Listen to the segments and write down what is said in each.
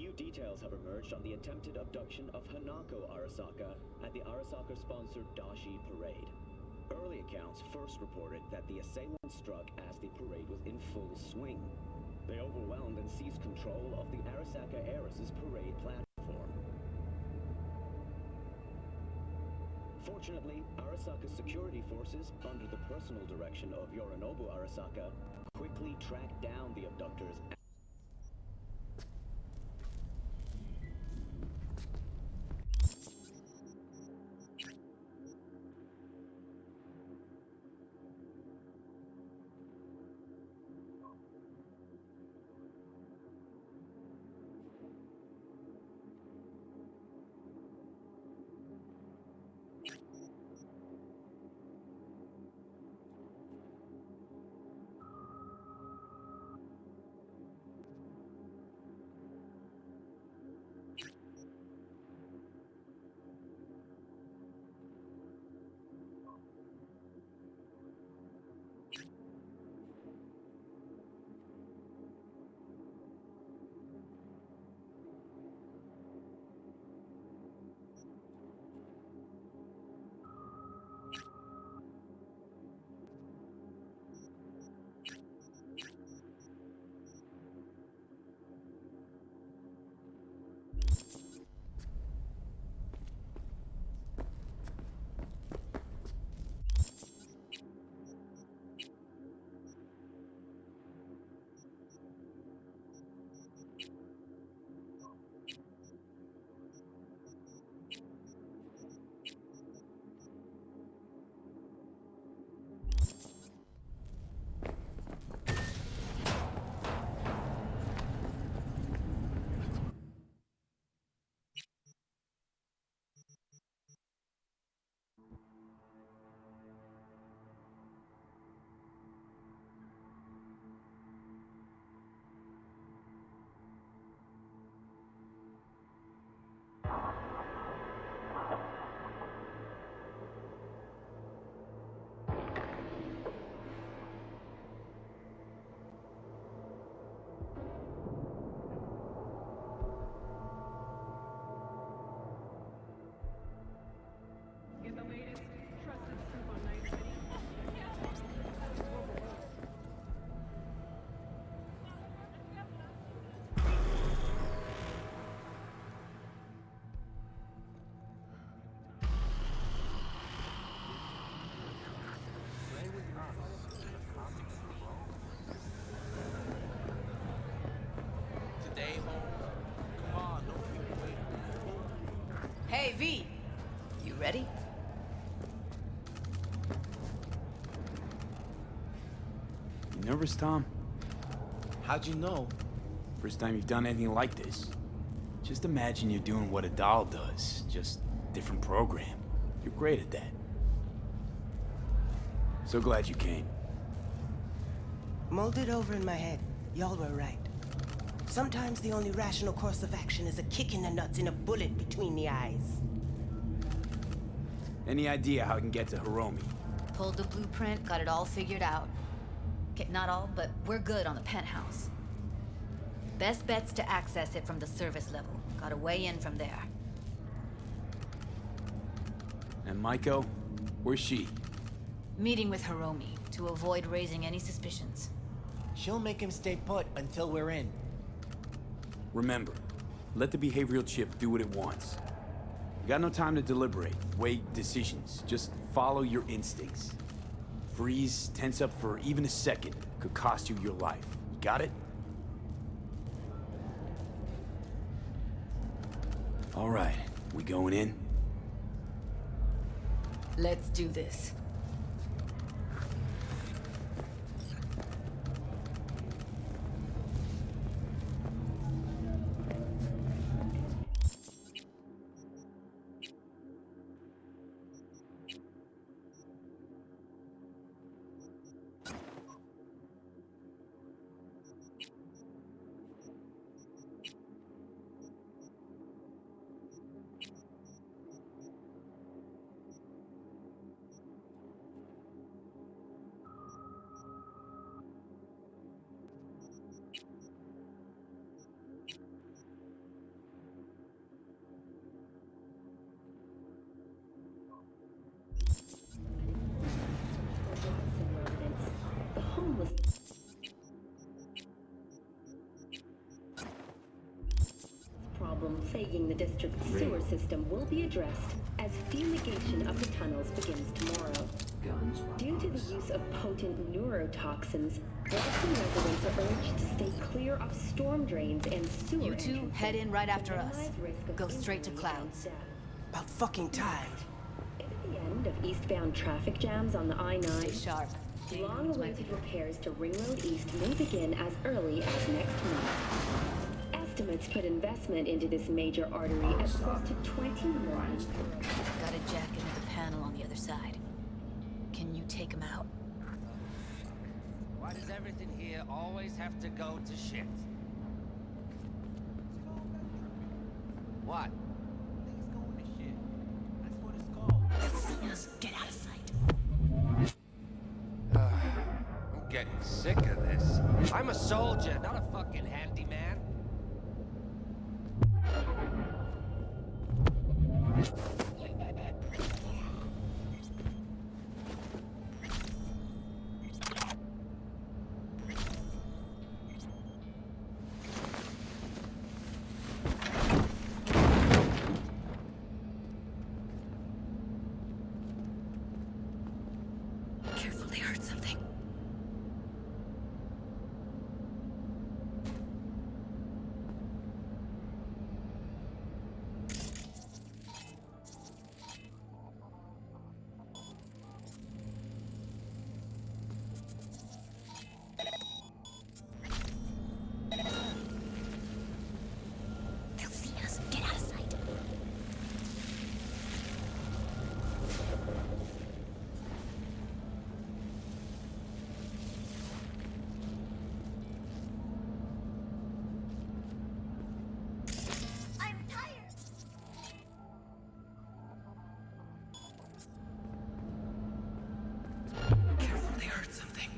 New details have emerged on the attempted abduction of Hanako Arasaka at the Arasaka-sponsored Dashi Parade. Early accounts first reported that the assailants struck as the parade was in full swing. They overwhelmed and seized control of the Arasaka heiress's parade platform. Fortunately, Arasaka's security forces, under the personal direction of Yorinobu Arasaka, quickly tracked down the abductors. Hey, V! You ready? You nervous, Tom? How'd you know? First time you've done anything like this. Just imagine you're doing what a doll does, just different program. You're great at that. So glad you came. Mulled it over in my head. Y'all were right. Sometimes the only rational course of action is a kick in the nuts and a bullet between the eyes. Any idea how I can get to Hiromi? Pulled the blueprint, got it all figured out. Okay, not all, but we're good on the penthouse. Best bet's to access it from the service level. Got a way in from there. And Maiko? Where's she? Meeting with Hiromi to avoid raising any suspicions. She'll make him stay put until we're in. Remember, let the behavioral chip do what it wants. You got no time to deliberate, weigh decisions. Just follow your instincts. Freeze, tense up for even a second could cost you your life. You got it? All right, we going in? Let's do this. problem plaguing the district's sewer system will be addressed as fumigation of the tunnels begins tomorrow. Due to the use of potent neurotoxins, Bronson residents are urged to stay clear of storm drains and sewer You two entrances head in right to after us. minimize risk of Go straight to injury Clouds. and death. About fucking time. Is it the end of eastbound traffic jams on the Stay I-9? sharp. Long-awaited repairs to Ring Road East may begin as early as next month. Estimates put investment into this major artery at close to 20 million. Got a jack into the panel on the other side. Can you take him out? Why does everything here always have to go to shit? What? Things going to shit. That's what it's called. They'll see us. Get out of sight. I'm getting sick of this. I'm a soldier, not a fucking handyman. Careful, they heard something. They'll see us. Get out of sight. I'm tired. Careful, they heard something.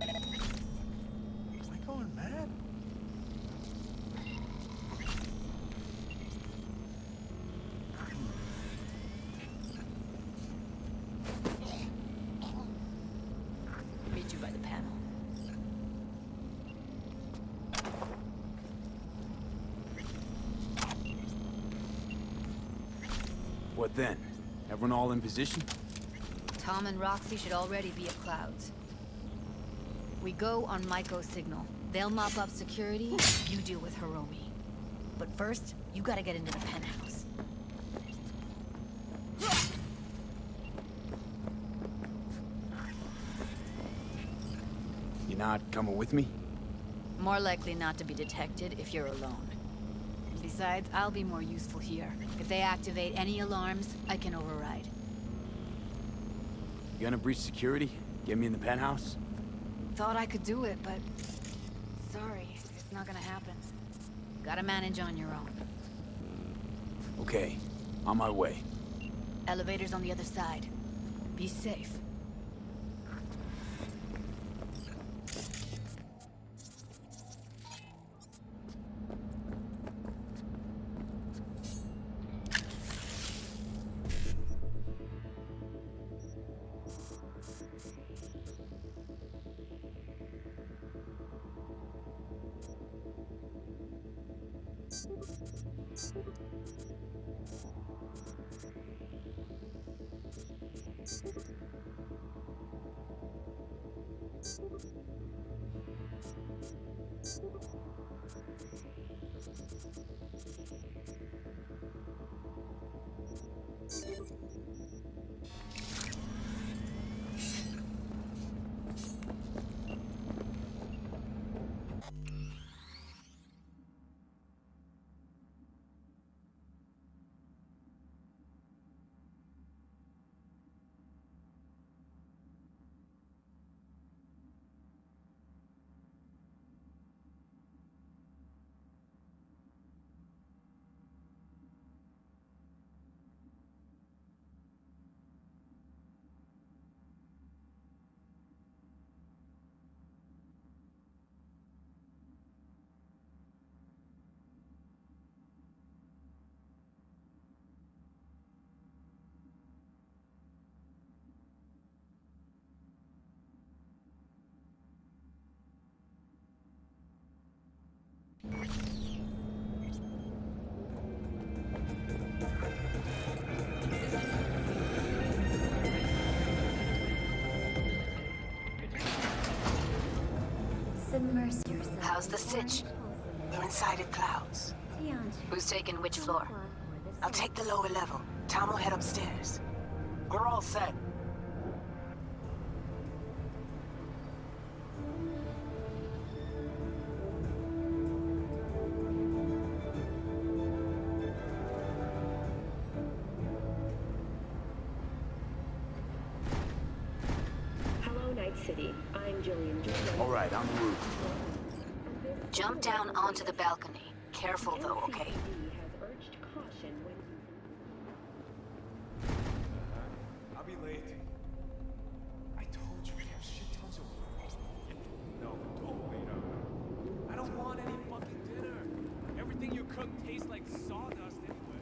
Am I going mad? Meet you by the panel. What then? Everyone all in position? Tom and Roxy should already be at Clouds. We go on Maiko's signal. They'll mop up security, you deal with Hiromi. But first, you gotta get into the penthouse. You not coming with me? More likely not to be detected if you're alone. Besides, I'll be more useful here. If they activate any alarms, I can override. You gonna breach security? Get me in the penthouse? Thought I could do it, but... Sorry, it's not gonna happen. Gotta manage on your own. Okay, on my way. Elevator's on the other side. Be safe. Immerse yourself. How's the sitch? We're inside at clouds. Who's taking which floor? I'll take the lower level. Tom will head upstairs. We're all set. Hello, Night City. I'm Jillian Jordan. All right, on the roof. Jump down onto the balcony. Careful though, okay? NCPD has urged caution when I'll be late. I told you we have shit tons of work. No, don't wait up. I don't want any fucking dinner. Everything you cook tastes like sawdust anyway.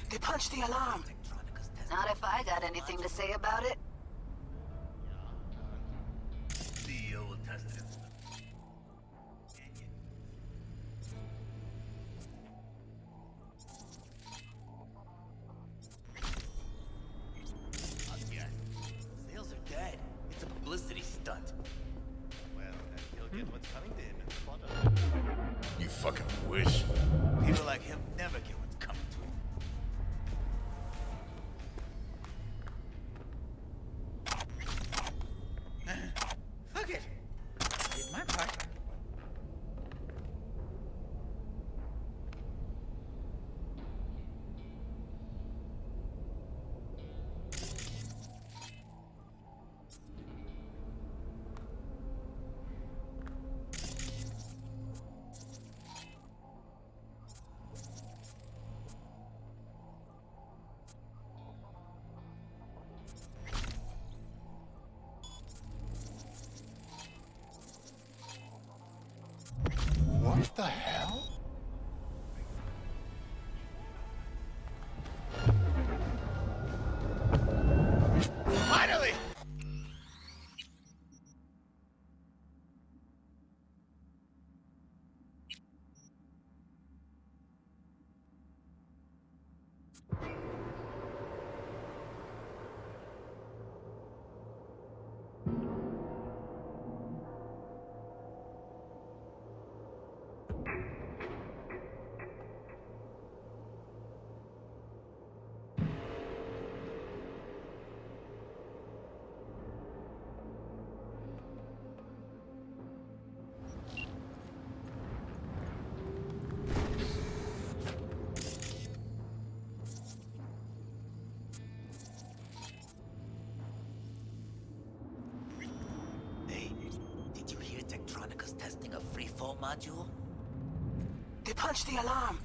They punched the alarm. Not if I got anything to say about it. CEO will test it. Sales are dead. It's a publicity stunt. Well, then he'll get what's coming to him in the product. You fucking wish. People like him never get what's coming to him. Fuck it. Did my part. What the hell? Finally! Hey, did you hear Tektronica's testing a freefall module? They punched the alarm.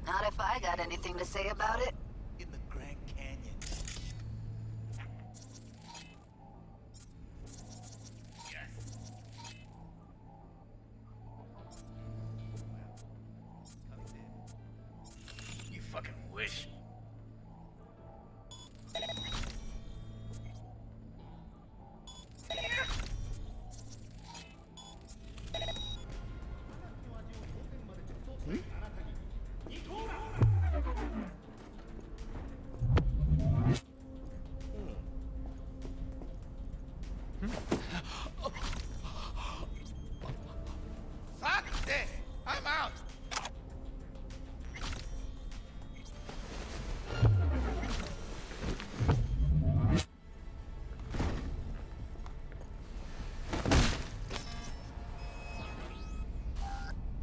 Not if I got anything to say about it. In the Grand Canyon. You fucking wish. Fuck this! I'm out!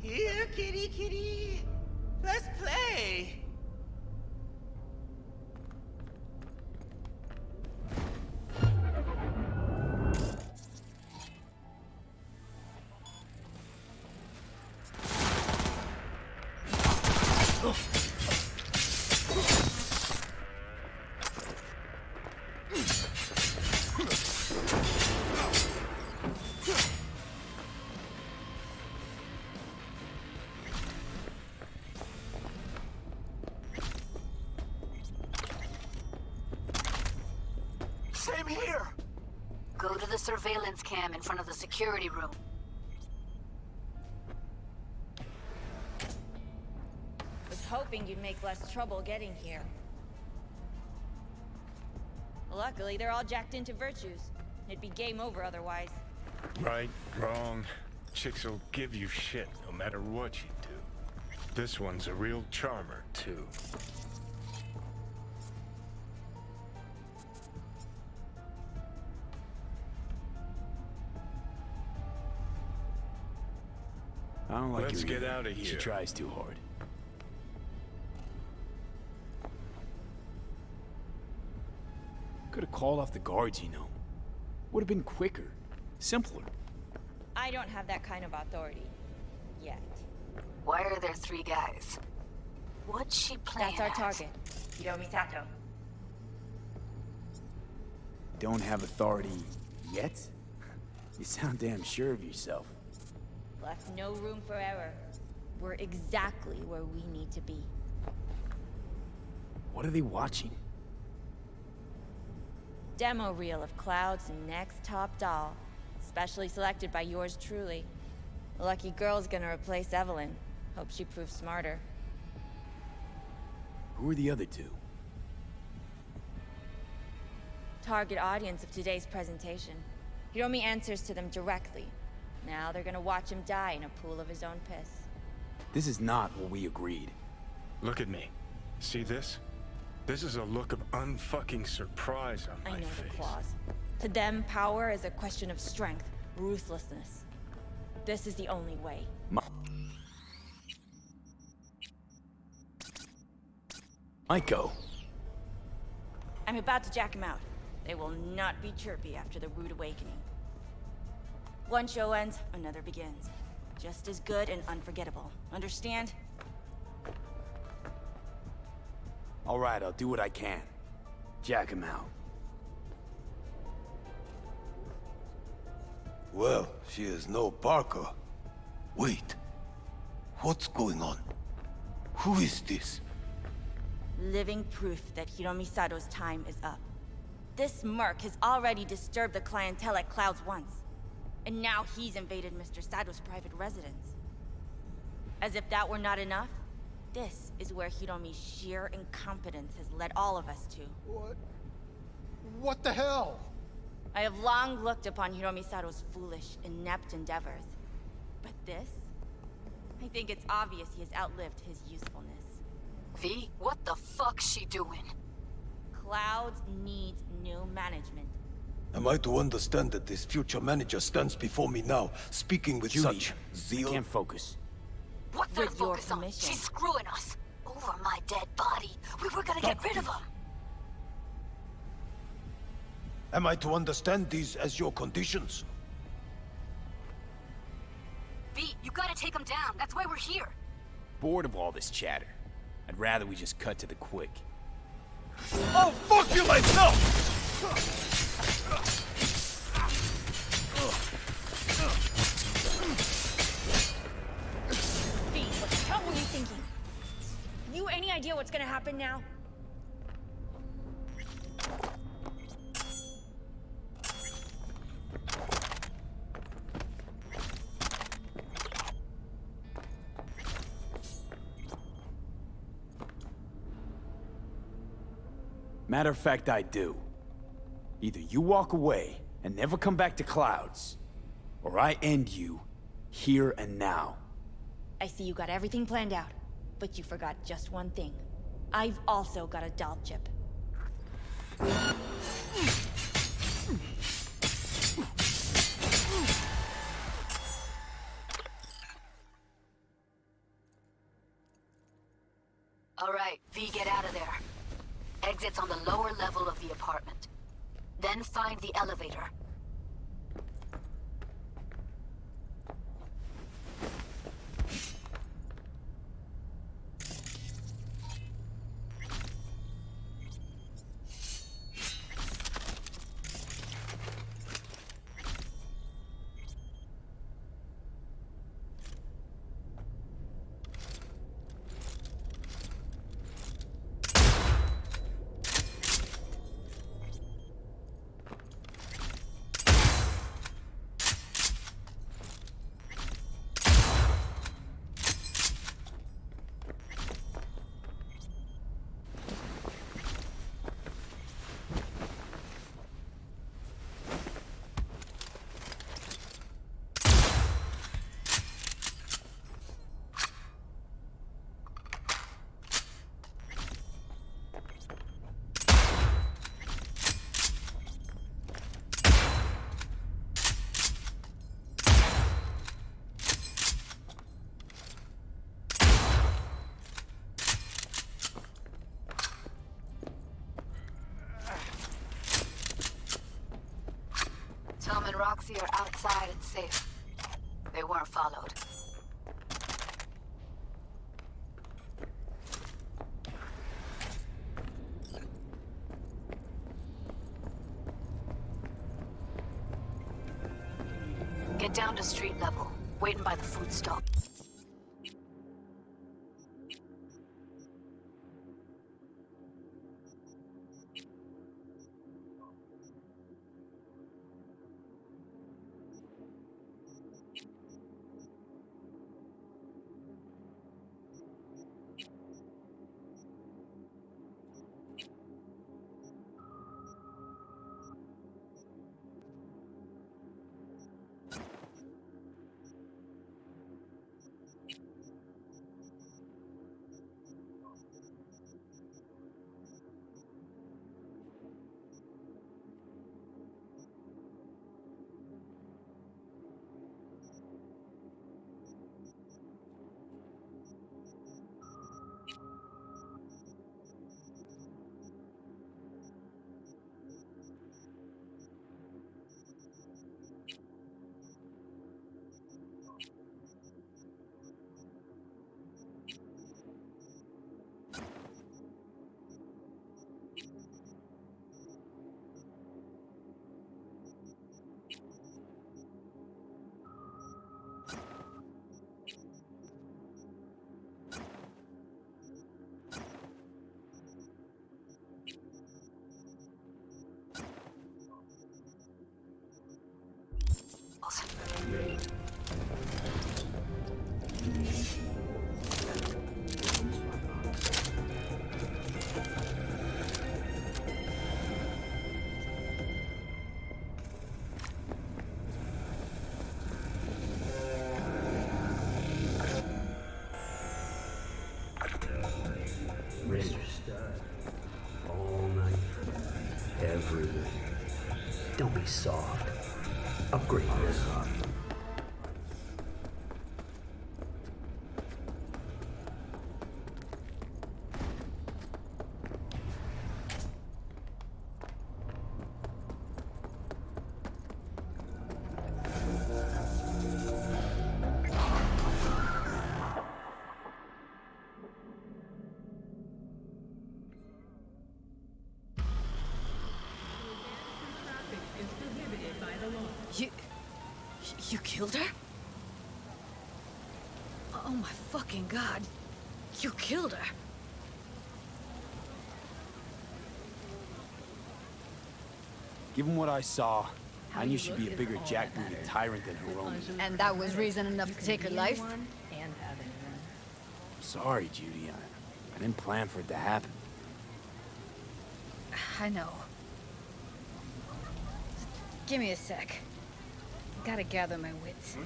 Here, kitty, kitty. Let's play. Same here. Go to the surveillance cam in front of the security room. Was hoping you'd make less trouble getting here. Luckily, they're all jacked into virtues. It'd be game over otherwise. Right, wrong. Chicks will give you shit no matter what you do. This one's a real charmer, too. I don't like Let's your get ear. out of She here. tries too hard. Could have called off the guards, you know. Would have been quicker, simpler. I don't have that kind of authority. Yet. Why are there 3 guys? What's she playing That's our at? target. Hiromi Sato. Don't have authority yet? You sound damn sure of yourself. Left no room for error. We're exactly where we need to be. What are they watching? Demo reel of Cloud's next top doll. Specially selected by yours truly. Lucky girl's gonna replace Evelyn. Hope she proves smarter. Who are the other 2? Target audience of today's presentation. Hiromi answers to them directly. Now they're gonna watch him die in a pool of his own piss. This is not what we agreed. Look at me. See this? This is a look of unfucking surprise on my I know face. the claws. To them, power is a question of strength, ruthlessness. This is the only way. Maiko. I'm about to jack him out. They will not be chirpy after the rude awakening. One show ends, another begins. Just as good and unforgettable. Understand? All right, I'll do what I can. Jack him out. Well, she is no Parker. Wait. What's going on? Who is this? Living proof that Hiromi Sato's time is up. This merc has already disturbed the clientele at Clouds once. And now he's invaded Mr. Sato's private residence. As if that were not enough, this is where Hiromi's sheer incompetence has led all of us to. What the hell? I have long looked upon Hiromi Sato's foolish, inept endeavors. But this? I think it's obvious he has outlived his usefulness. V, what the fuck's she doing? Clouds needs new management. Am I to understand that this future manager stands before me now, speaking with Judy, such zeal? I can't focus. What's there to With your focus on? permission. She's screwing us. Over my dead body. We were gonna get rid of him. Am I to understand these as your conditions? V, you gotta take him down. That's why we're here. Bored of all this chatter. I'd rather we just cut to the quick. Oh, fuck you myself! V, what the hell were you thinking? You any idea what's gonna happen now? Matter of fact, I do. Either you walk away and never come back to Clouds, or I end you here and now. I see you got everything planned out, but you forgot just one thing. I've also got a doll chip. All right, V, get out of there. Exit's on the lower level of the apartment. Then find the elevator. quiet and safe. They weren't followed. Get down to street level, waiting by the food stall. Mr. Stud. All night. Everything. Don't be soft. Upgrade this. You killed her? Oh my fucking god. You killed her. Given what I saw, I knew she'd be a bigger jackbooted tyrant than Hiromi. And that was reason enough to take her life? I'm sorry, Judy. I didn't plan for it to happen. I know. Give me a sec. Gotta gather my wits.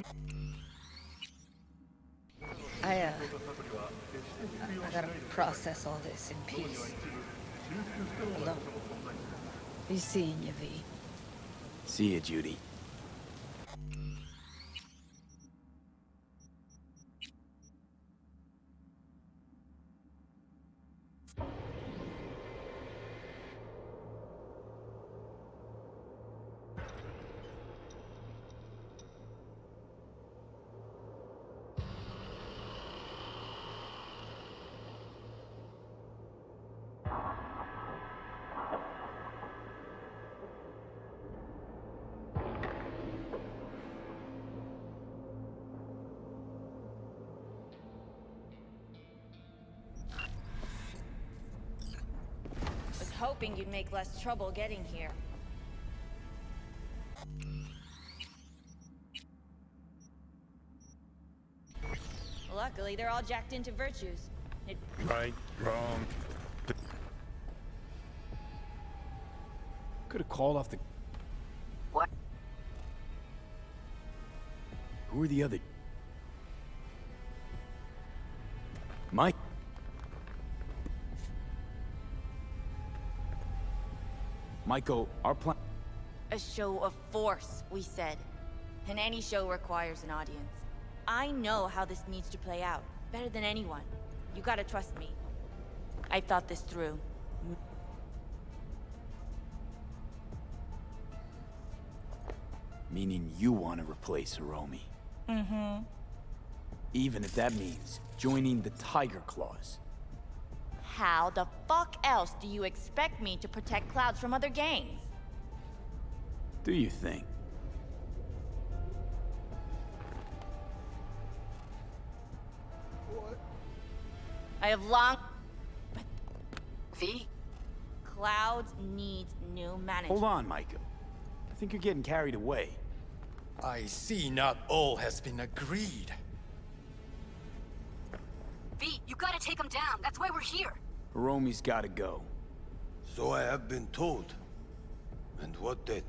I gotta process all this in peace. Alone. Be seeing you, V. See you, Judy. Hoping you'd make less trouble getting here. Luckily, they're all jacked into virtues. Right, wrong. Could have called off the... What? Who are the other... Mike? Michael, our plan... A show of force, we said. And any show requires an audience. I know how this needs to play out, better than anyone. You gotta trust me. I've thought this through. Meaning you want to replace Hiromi. Mm-hmm. Even if that means joining the Tiger Claws. How the fuck else do you expect me to protect Clouds from other gangs? Do you think? What? I have long... V? Clouds needs new management. Hold on, Micah. I think you're getting carried away. I see not all has been agreed. V, you gotta take him down. That's why we're here. Hiromi's gotta go. So I have been told. And what then?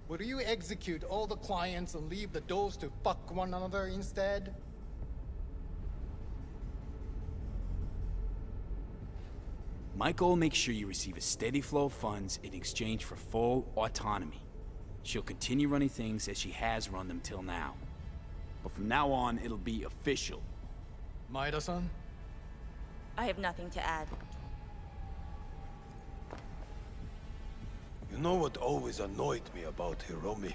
Will you execute all the clients and leave the doors to fuck one another instead? Michael will make sure you receive a steady flow of funds in exchange for full autonomy. She'll continue running things as she has run them till now. But from now on, it'll be official. Maeda-san? I have nothing to add. You know what always annoyed me about Hiromi?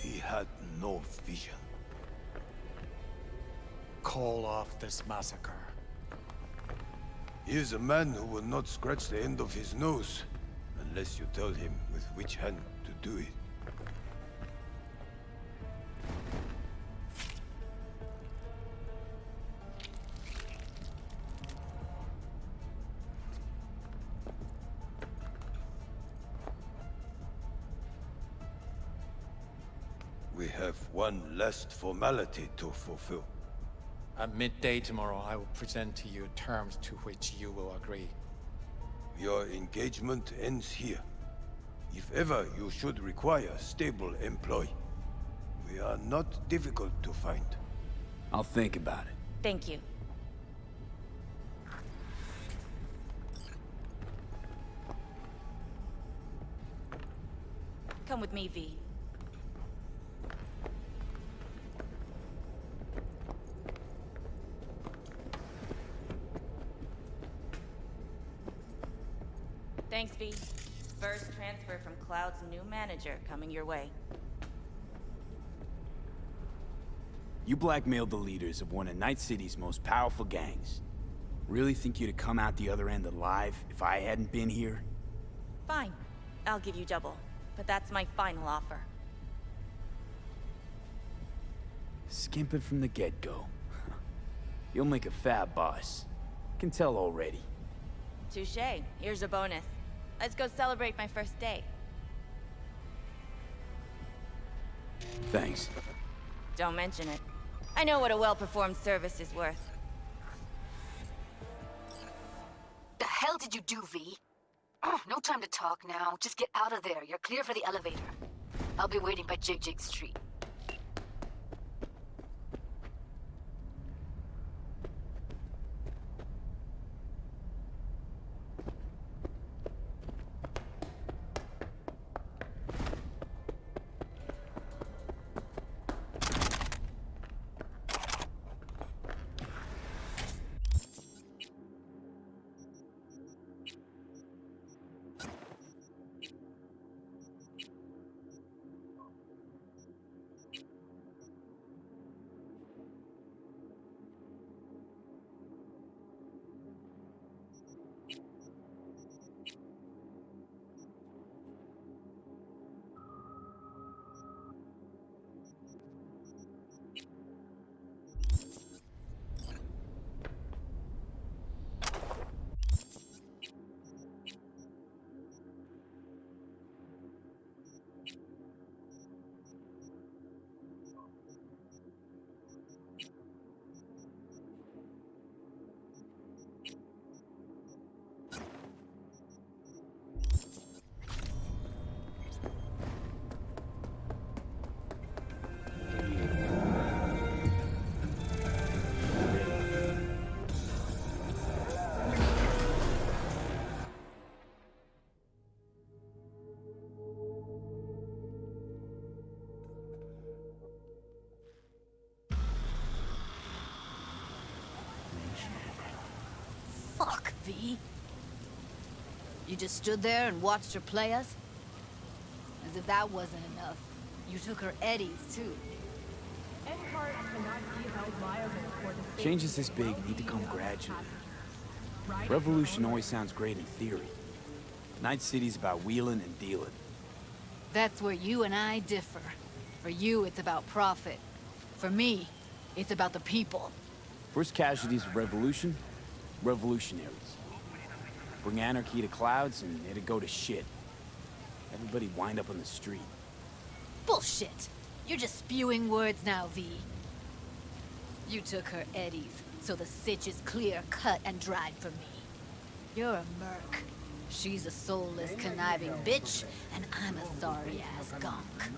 He had no vision. Call off this massacre. He is a man who will not scratch the end of his nose unless you tell him with which hand to do it. We have one last formality to fulfill. At midday tomorrow, I will present to you terms to which you will agree. Your engagement ends here. If ever you should require a stable employee, we are not difficult to find. I'll think about it. Thank you. Come with me, V. Thanks, V. First transfer from Cloud's new manager coming your way. You blackmailed the leaders of one of Night City's most powerful gangs. Really think you'd have come out the other end alive if I hadn't been here? Fine. I'll give you double. But that's my final offer. Skimping from the get-go. You'll make a fab boss. Can tell already. Touché. Here's a bonus. Let's go celebrate my first day. Thanks. Don't mention it. I know what a well-performed service is worth. The hell did you do, V? Oh, no time to talk now. Just get out of there. You're clear for the elevator. I'll be waiting by Jig Street. Fuck, V. You just stood there and watched her play us? As if that wasn't enough. You took her eddies, too. Changes this big need to come gradually. Revolution always sounds great in theory. Night City's about wheeling and dealing. That's where you and I differ. For you, it's about profit. For me, it's about the people. First casualties of revolution? Revolutionaries. Bring anarchy to Clouds and it'd go to shit. Everybody wind up on the street. Bullshit! You're just spewing words now, V. You took her eddies, so the sitch is clear, cut, and dried for me. You're a merc. She's a soulless, conniving bitch, and I'm a sorry-ass gunk.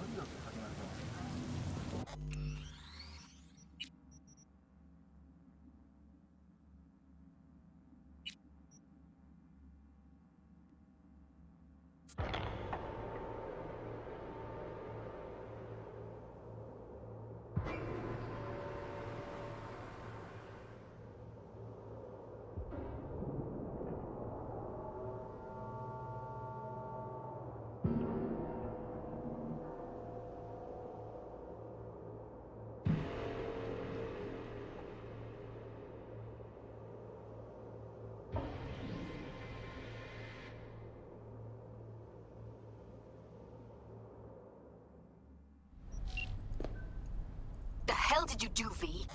The hell did you do, V?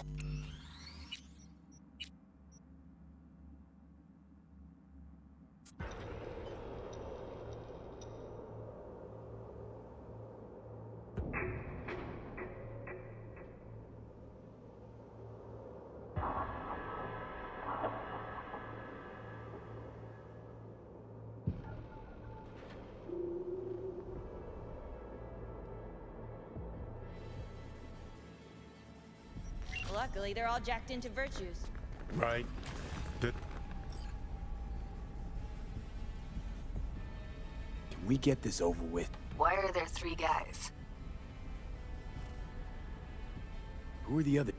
Luckily, they're all jacked into virtues. Right. Can we get this over with? Why are there 3 guys? Who are the other?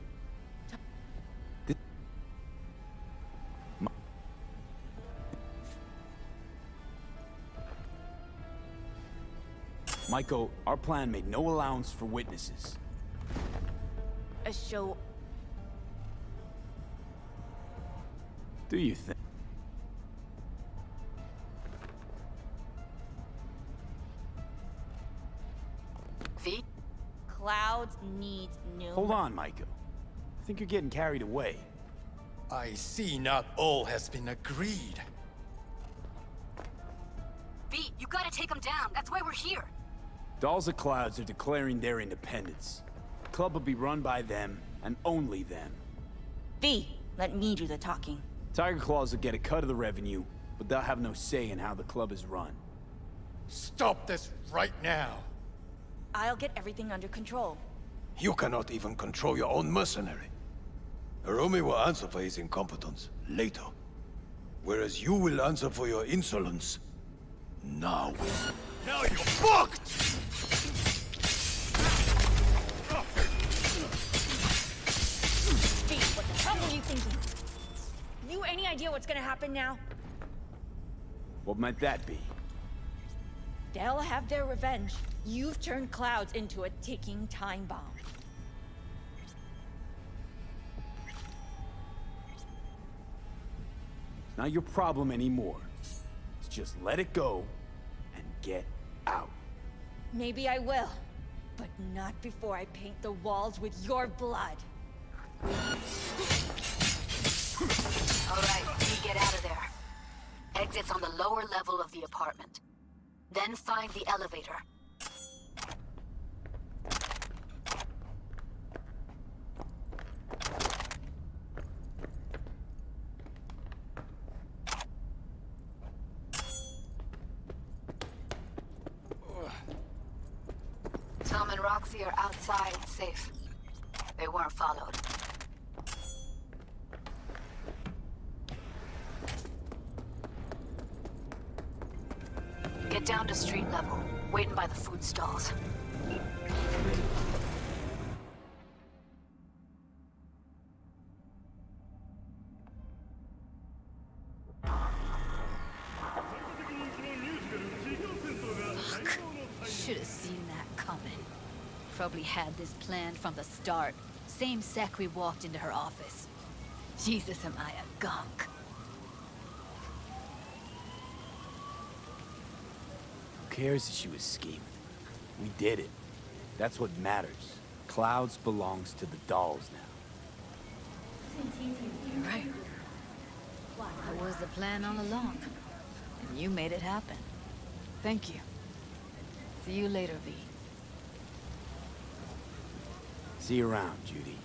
Michael, our plan made no allowance for witnesses. A show. Do you think? V? Clouds needs new. Hold on, Michael. I think you're getting carried away. I see not all has been agreed. V, you gotta take them down. That's why we're here. Dolls of Clouds are declaring their independence. The club will be run by them, and only them. V, let me do the talking. Tiger Claws will get a cut of the revenue, but they'll have no say in how the club is run. Stop this right now. I'll get everything under control. You cannot even control your own mercenary. Hiromi will answer for his incompetence later. Whereas you will answer for your insolence now. Now you're fucked! V, what the hell were you thinking? You any idea what's gonna happen now? What might that be? They'll have their revenge. You've turned Clouds into a ticking time bomb. It's not your problem anymore. It's just let it go and get out. Maybe I will, but not before I paint the walls with your blood. All right, we get out of there. Exit's on the lower level of the apartment. Then find the elevator. Tom and Roxy are outside, safe. They weren't followed. Get down to street level, waiting by the food stalls. Fuck. Should have seen that coming. probably had this planned from the start. Same sec we walked into her office. Jesus, am I a gunk. Who cares that she was scheming? We did it. That's what matters. Clouds belongs to the dolls now. You're right. That was the plan all along. And you made it happen. Thank you. See you later, V. See you around, Judy.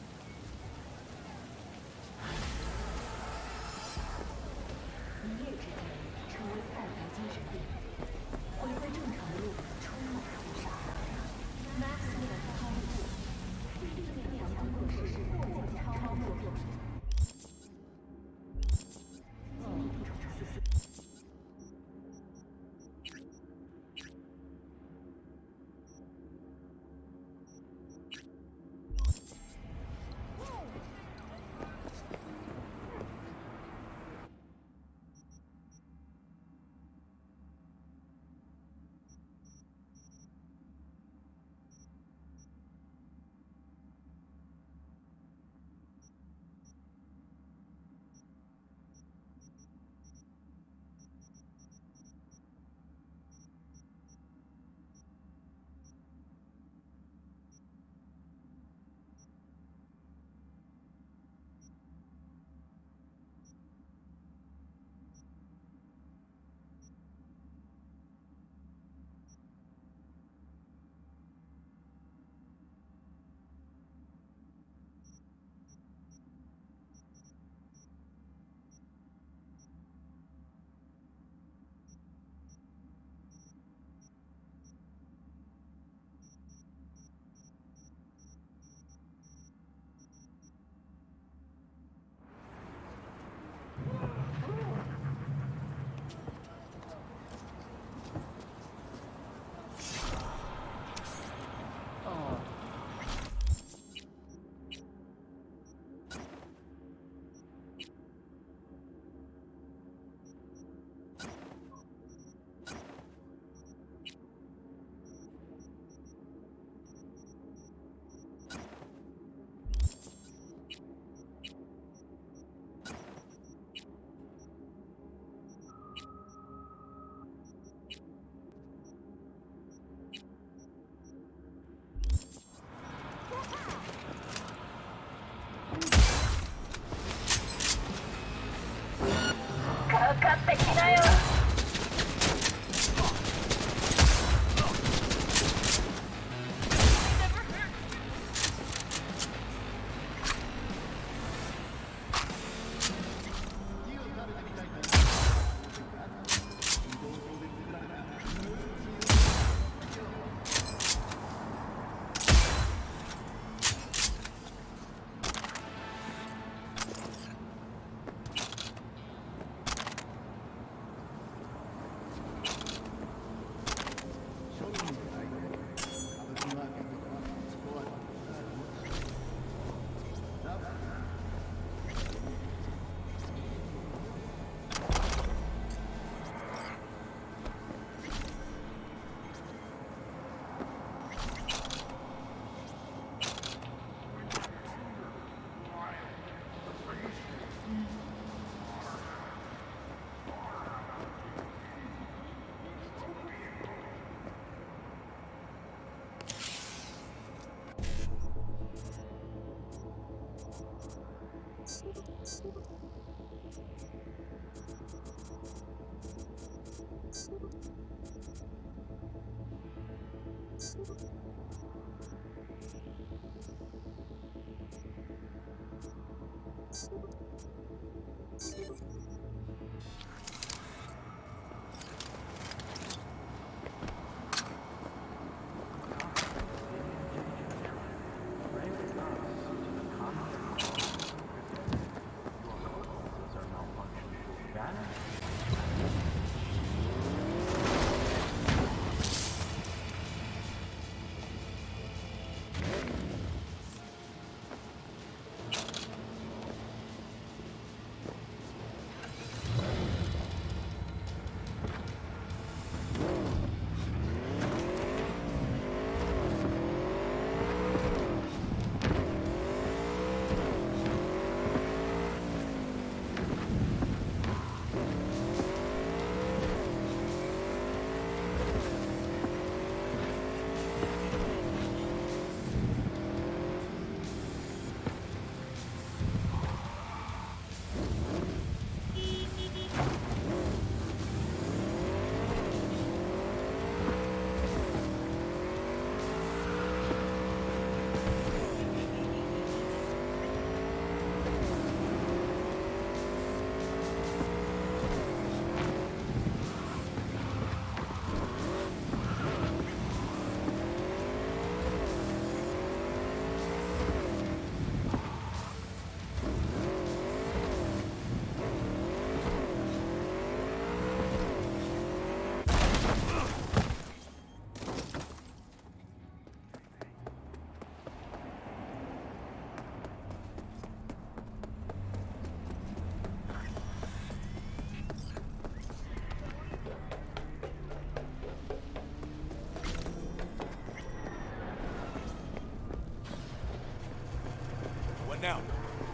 Now,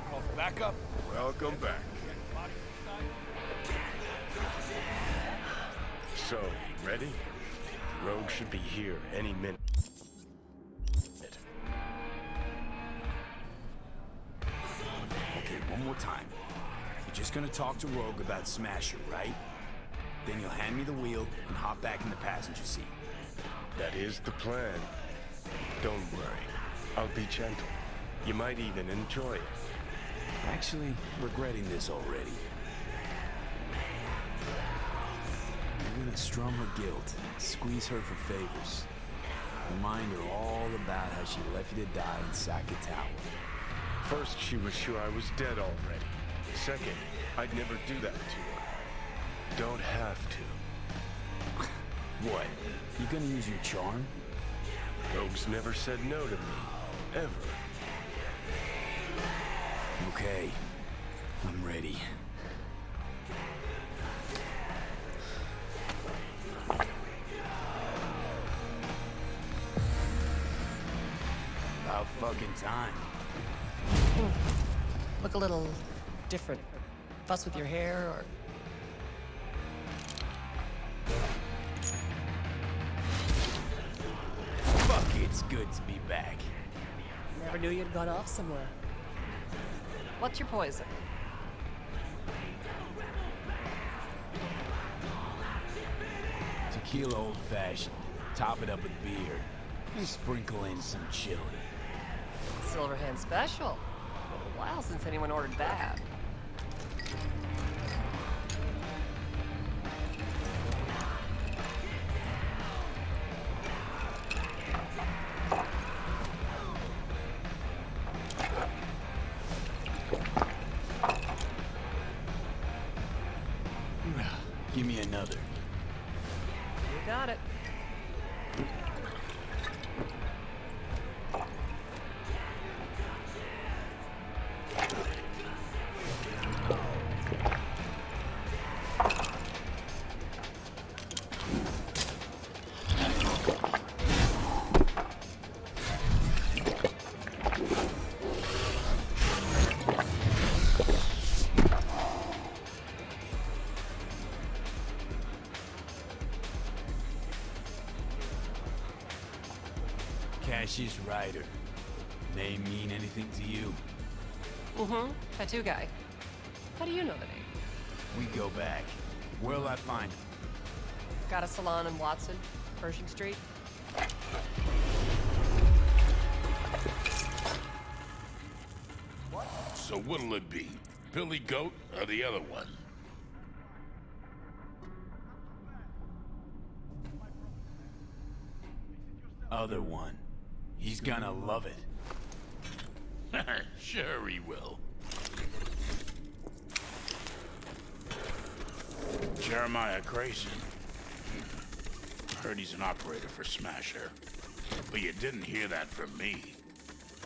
call for backup. Welcome back. So, ready? Rogue should be here any minute. Okay, one more time. You're just gonna talk to Rogue about Smasher, right? Then you'll hand me the wheel and hop back in the passenger seat. That is the plan. Don't worry. I'll be gentle. You might even enjoy it. Actually, regretting this already. You're gonna strum her guilt, squeeze her for favors. Remind her all about how she left you to die in Saka Tower. First, she was sure I was dead already. Second, I'd never do that to her. Don't have to. What? You gonna use your charm? Rogue's never said no to me. Ever. Okay. I'm ready. About fucking time. Look a little different. Fuss with your hair, or... Fuck, it's good to be back. Never knew you'd gone off somewhere. What's your poison? Tequila old-fashioned. Top it up with beer. And sprinkle in some chili. Silverhand special. Been a while since anyone ordered that. Give me another. You got it. Cassius Ryder. Name mean anything to you? Mm-hmm. Tattoo guy. How do you know the name? We go back. Where'll I find him? Got a salon in Watson, Pershing Street. So what'll it be? Billy Goat or the other one? Other one. He's gonna love it. Sure he will. Jeremiah Grayson. Heard he's an operator for Smasher. But you didn't hear that from me.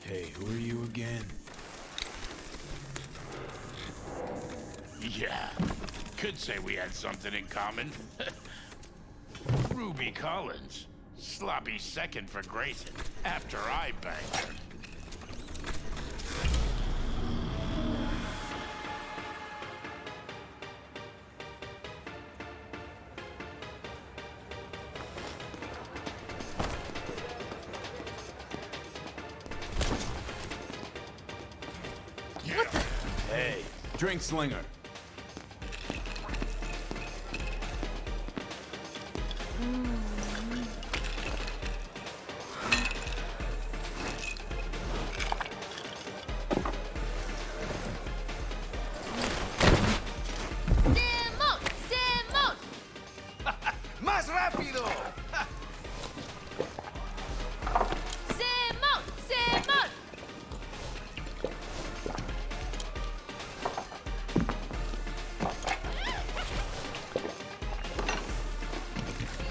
Hey, who are you again? Yeah. Could say we had something in common. Ruby Collins. Sloppy second for Grayson after I banged her. Yeah. Hey, drink slinger. ¡Más rápido! ¡Simón! ¡Simón!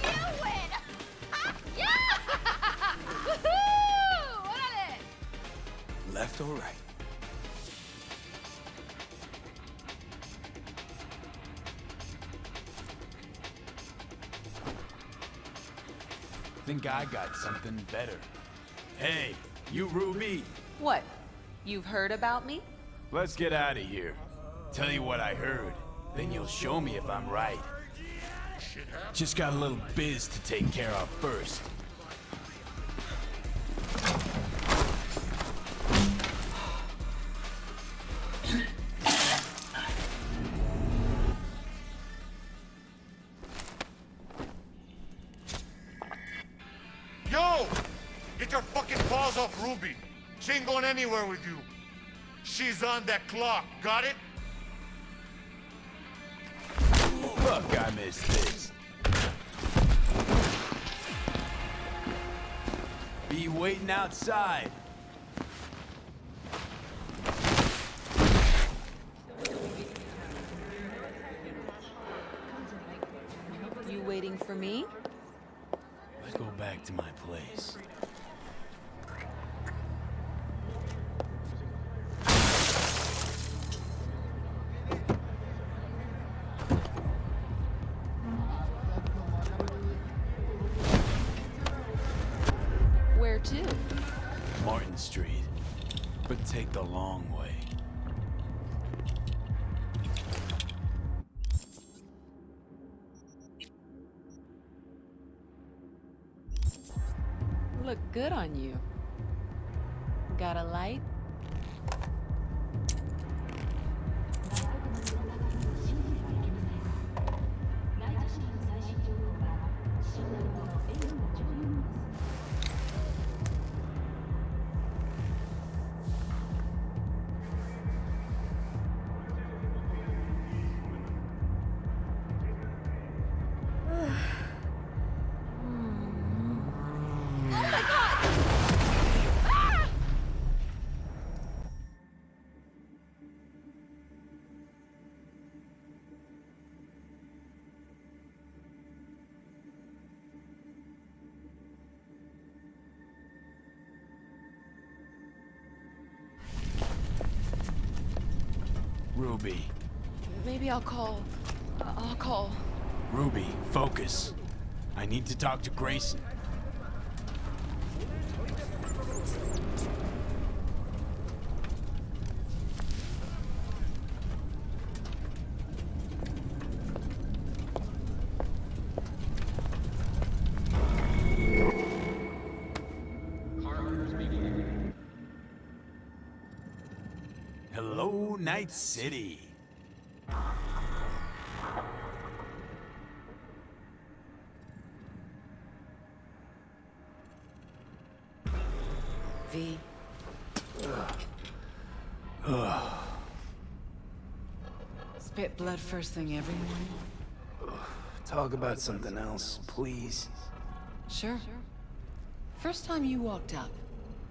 ¡You win! ¡Yeah! ¡Woohoo! ¡Órale! Left or right? Think I got something better. Hey, you Ruby! What? You've heard about me? Let's get out of here. Tell you what I heard. Then you'll show me if I'm right. Just got a little biz to take care of first. Yo! Get your fucking paws off Ruby. She ain't going anywhere with you. She's on that clock, got it? Fuck, I missed this. Be waiting outside. You waiting for me? Let's go back to my place. Where to? Martin Street. But take the long way. Look good on you. Got a light? Ruby. Maybe I'll call. Ruby, focus. I need to talk to Grayson. Hello, Night City. V. Spit blood first thing every morning? Talk about something else, please. Sure. First time you walked up,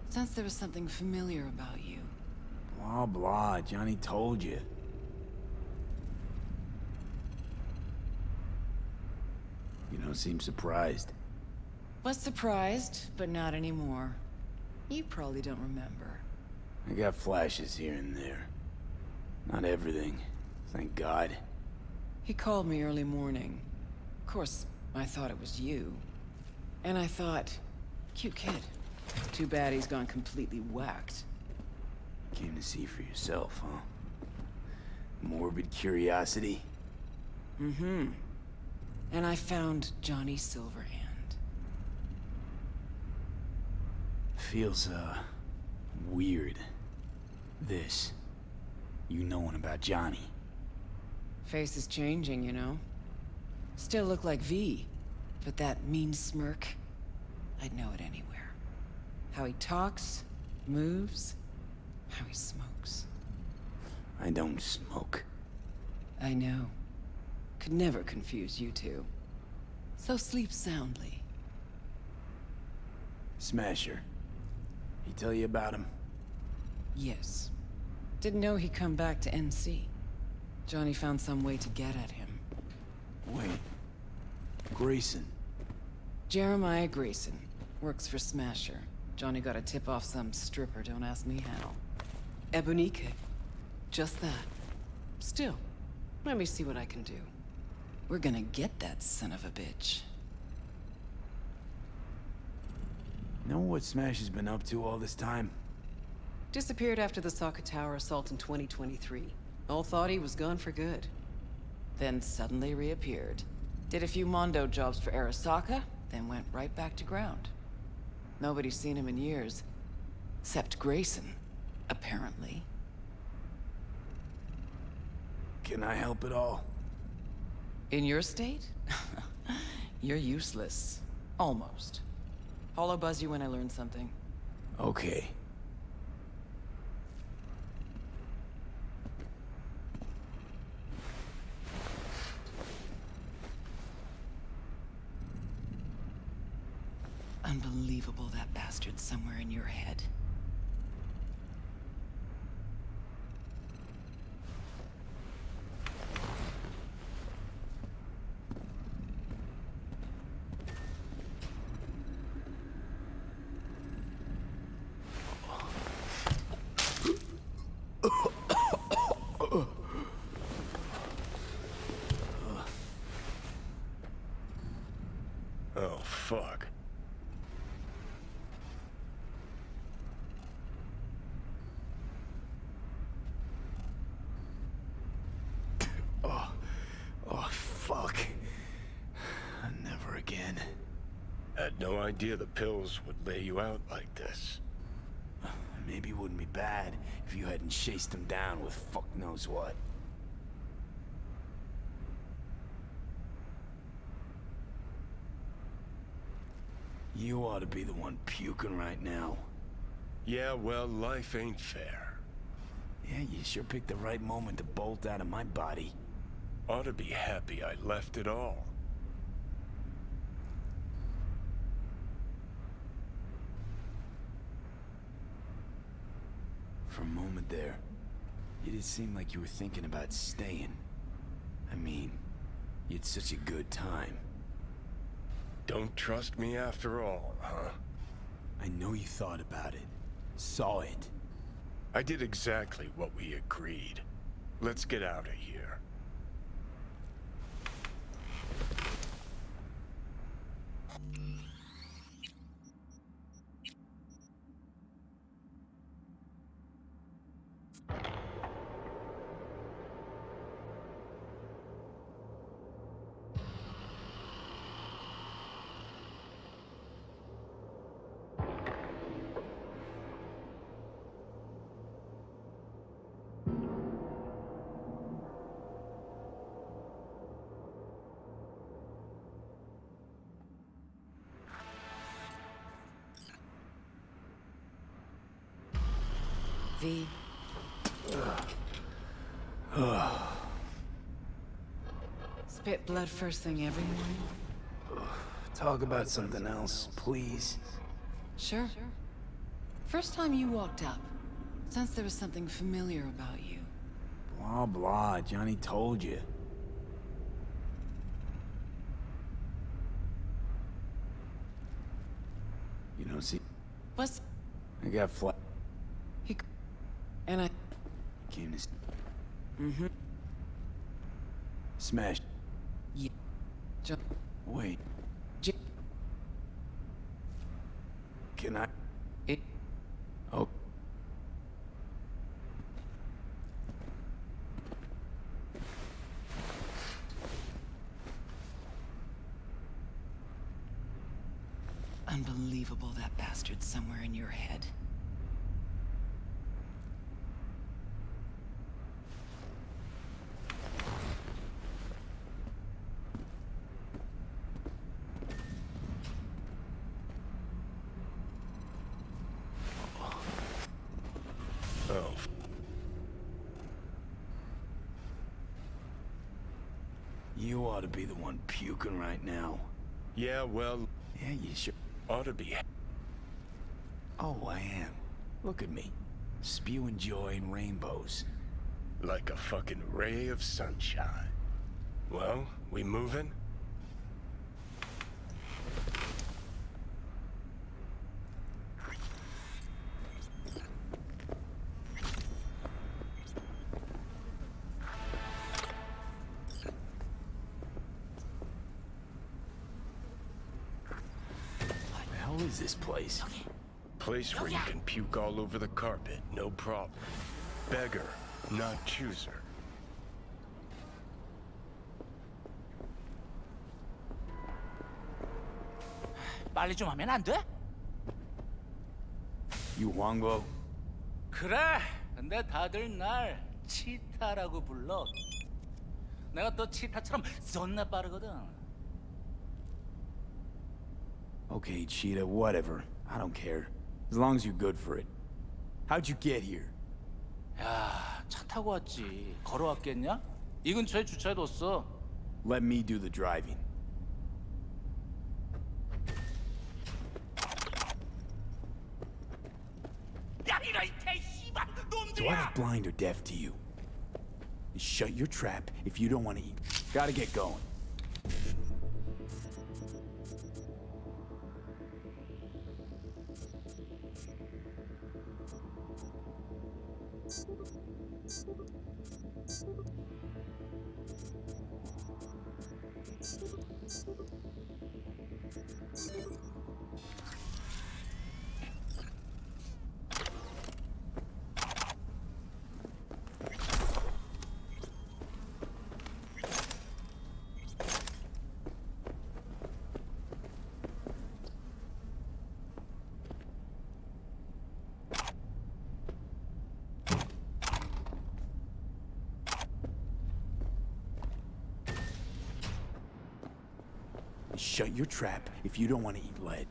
sensed there was something familiar about you. Blah, blah. Johnny told you. You don't seem surprised. Was surprised, but not anymore. You probably don't remember. I got flashes here and there. Not everything, thank God. He called me early morning. Of course, I thought it was you. And I thought, cute kid. Too bad he's gone completely whacked. Came to see for yourself, huh? Morbid curiosity? Mm-hmm. And I found Johnny Silverhand. Feels, weird. This. You knowing about Johnny. Face is changing, you know? Still look like V, but that mean smirk, I'd know it anywhere. How he talks, moves, how he smokes. I don't smoke. I know. Could never confuse you two. So sleep soundly. Smasher. He tell you about him? Yes. Didn't know he'd come back to NC. Johnny found some way to get at him. Wait. Grayson. Jeremiah Grayson. Works for Smasher. Johnny got a tip off some stripper, don't ask me how. Ebonique. Just that. Still, let me see what I can do. We're gonna get that son of a bitch. Know what Smash has been up to all this time? Disappeared after the Sokka Tower assault in 2023. All thought he was gone for good. Then suddenly reappeared. Did a few Mondo jobs for Arasaka, then went right back to ground. Nobody's seen him in years. Except Grayson, apparently. Can I help at all? In your state? You're useless. Almost. I'll buzz you when I learn something. Okay. Unbelievable that bastard's somewhere in your head. Oh, fuck. Oh, fuck. Never again. Had no idea the pills would lay you out like this. Maybe it wouldn't be bad if you hadn't chased him down with fuck knows what. You ought to be the one puking right now. Yeah, well, life ain't fair. Yeah, you sure picked the right moment to bolt out of my body. Ought to be happy I left it all. For a moment there, it did seem like you were thinking about staying. I mean, you had such a good time. Don't trust me after all, huh? I know you thought about it. Saw it. I did exactly what we agreed. Let's get out of here. V. Spit blood first thing every morning? Talk about something else, please. Sure. First time you walked up, sensed there was something familiar about you. Blah, blah. Johnny told you. You don't see... What's... I got flat... And I... Came to... Mm-hmm. Smashed. Yeah. Wait. Can I... It... Oh. Unbelievable that bastard's somewhere in your head. Oh. You ought to be the one puking right now. Yeah, well... Yeah, you sure... Ought to be... Oh, I am. Look at me. Spewing joy and rainbows. Like a fucking ray of sunshine. Well, we moving? What the hell is this place? Place where you can puke all over the carpet, no problem. Beggar, not chooser. 빨리 좀 하면 안 돼? You Huangbo? 그래. 근데 다들 날 치타라고 불러. 내가 또 치타처럼 존나 빠르거든. Okay, Cheetah, whatever. I don't care. As long as you're good for it. How'd you get here? 야, 차 타고 왔지. 걸어왔겠냐? 이 근처에 주차해뒀어. Let me do the driving. 야, 이런 개씨발 Do I 놈들아! look blind or deaf to you? Shut your trap if you don't want to eat. Gotta get going. Shut your trap if you don't want to eat lead.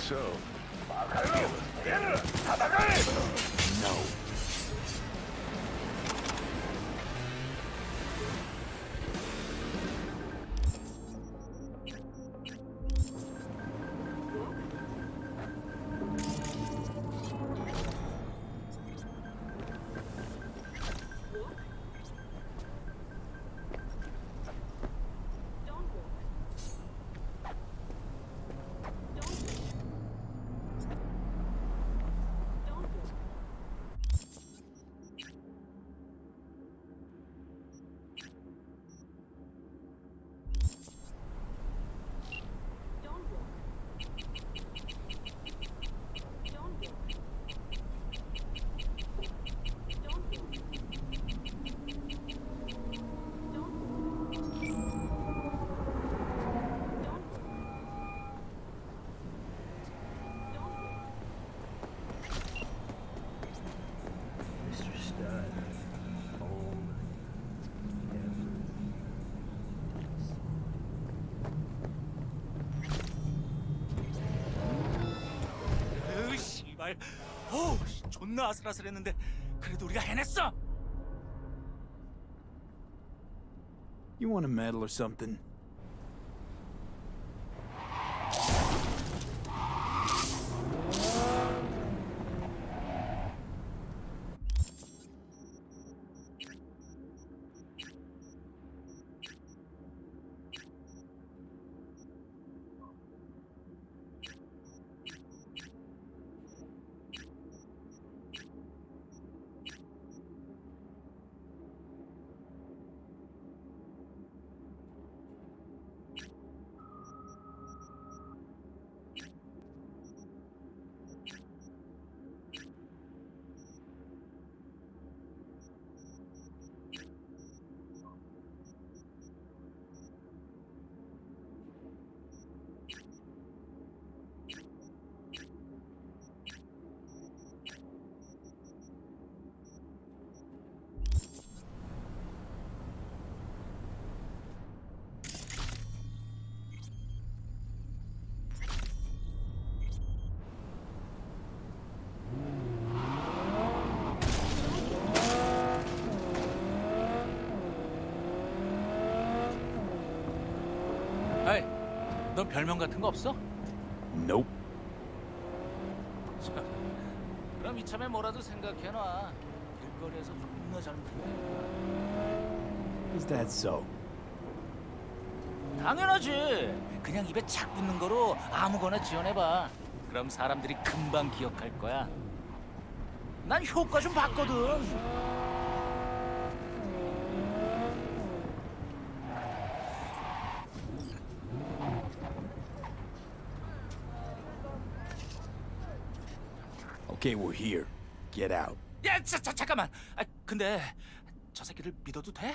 So, No. 오, 존나 아슬아슬했는데 그래도 우리가 해냈어. You want a medal or something? 아이, 넌 별명 같은 거 없어? Nope. 그럼 이참에 뭐라도 생각해놔. 길거리에서 존나 잘못했다니까. Is that so? 당연하지. 그냥 입에 착 붙는 거로 아무거나 지어내봐. 그럼 사람들이 금방 기억할 거야. 난 효과 좀 봤거든. Okay, we're here. Get out. 야, 잠깐만. 근데 저 새끼를 믿어도 돼?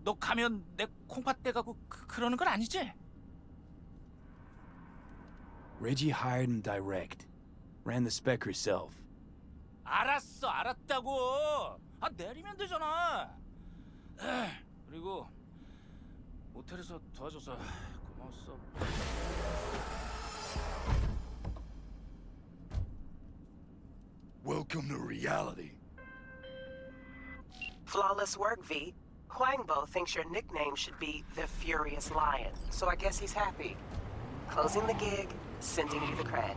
너 가면 내 콩팥 떼가고 그러는 건 아니지? Reggie hired him direct. Ran the spec herself. 알았어, 알았다고. 내리면 되잖아. 그리고 모텔에서 도와줘서 고마웠어. Welcome to reality. Flawless work, V. Huangbo thinks your nickname should be the Furious Lion, so I guess he's happy. Closing the gig, sending you the cred.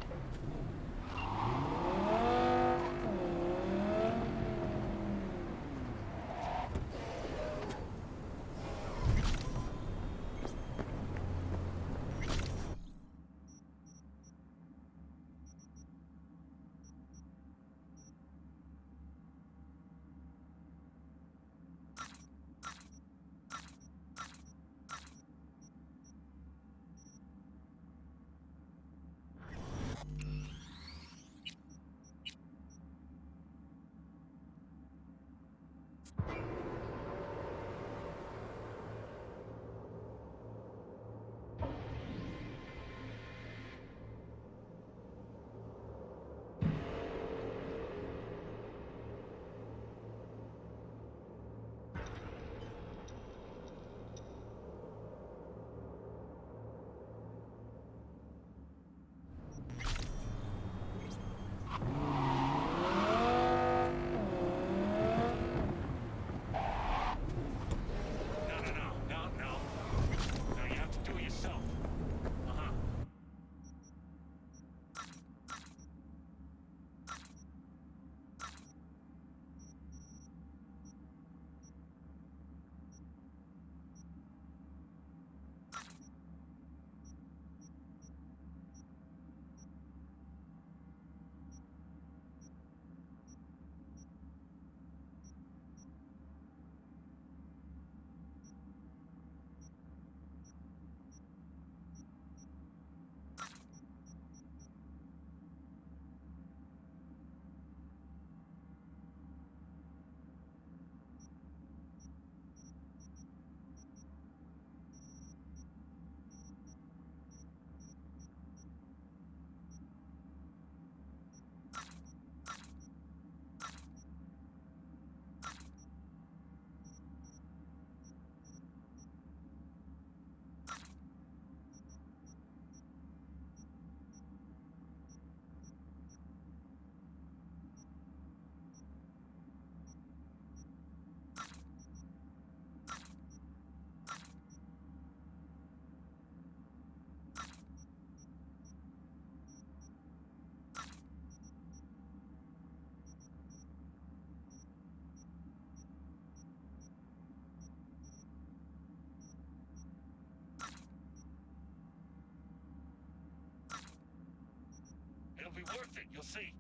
It'll be worth it, you'll see.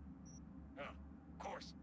Of course.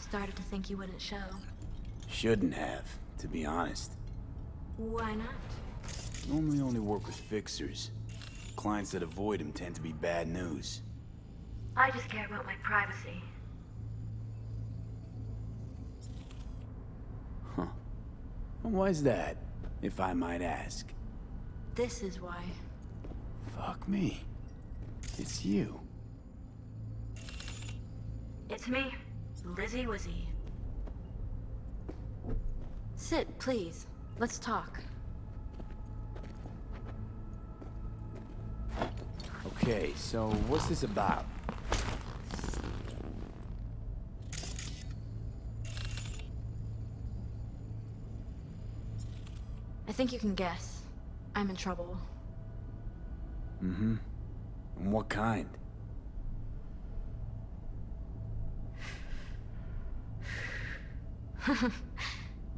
Started to think you wouldn't show. Shouldn't have, to be honest. Why not? Normally only work with fixers. Clients that avoid him tend to be bad news. I just care about my privacy. Huh. And why's that, if I might ask? This is why. Fuck me. It's you. It's me, Lizzie Wizzy. Sit, please. Let's talk. Okay, so what's this about? I think you can guess. I'm in trouble. Mm-hmm. And what kind?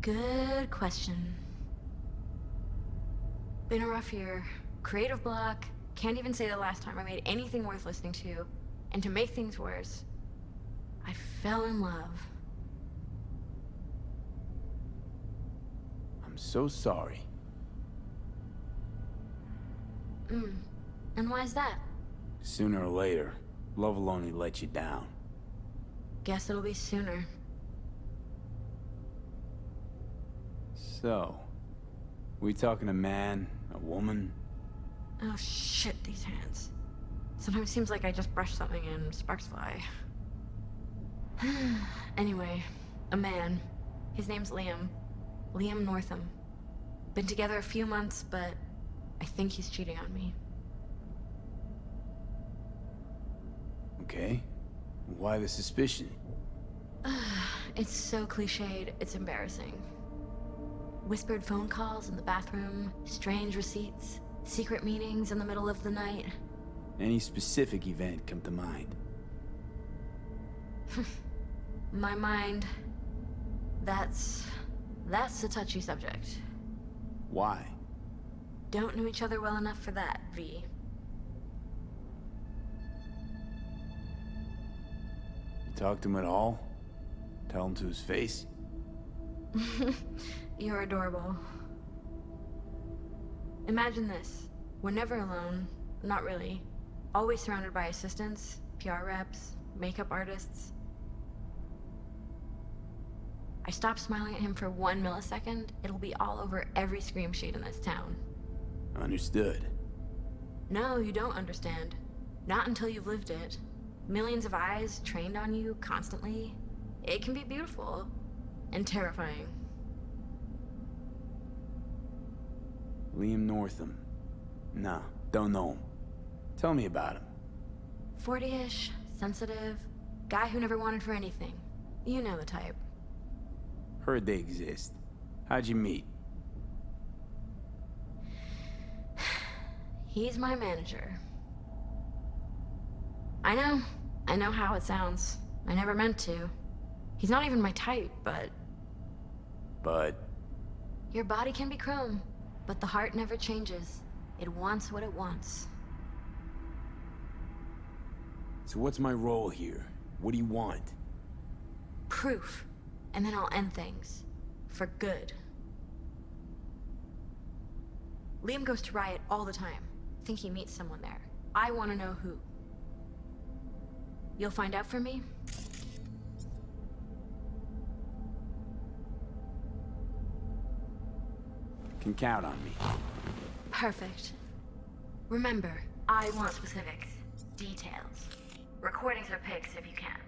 Good question. Been a rough year. Creative block. Can't even say the last time I made anything worth listening to. And to make things worse, I fell in love. I'm so sorry. And why's that? Sooner or later, love will only let you down. Guess it'll be sooner. So, we talking a man, a woman? Oh shit, these hands. Sometimes it seems like I just brushed something and sparks fly. Anyway, a man. His name's Liam. Liam Northam. Been together a few months, but I think he's cheating on me. Okay. Why the suspicion? It's so cliched, it's embarrassing. Whispered phone calls in the bathroom, strange receipts, secret meetings in the middle of the night. Any specific event come to mind? My mind... That's a touchy subject. Why? Don't know each other well enough for that, V. You talk to him at all? Tell him to his face? You're adorable. Imagine this. We're never alone. Not really. Always surrounded by assistants, PR reps, makeup artists. I stop smiling at him for 1 millisecond, it'll be all over every scream sheet in this town. Understood. No, you don't understand. Not until you've lived it. Millions of eyes trained on you constantly. It can be beautiful and terrifying. Liam Northam. Nah, don't know him. Tell me about him. 40-ish, sensitive, guy who never wanted for anything. You know the type. Heard they exist. How'd you meet? He's my manager. I know how it sounds. I never meant to. He's not even my type, but... But? Your body can be chrome, but the heart never changes. It wants what it wants. So what's my role here? What do you want? Proof. And then I'll end things. For good. Liam goes to Riot all the time. Think he meets someone there. I want to know who. You'll find out for me? Can count on me. Perfect. Remember, I want specifics. Details. Recordings or pics if you can.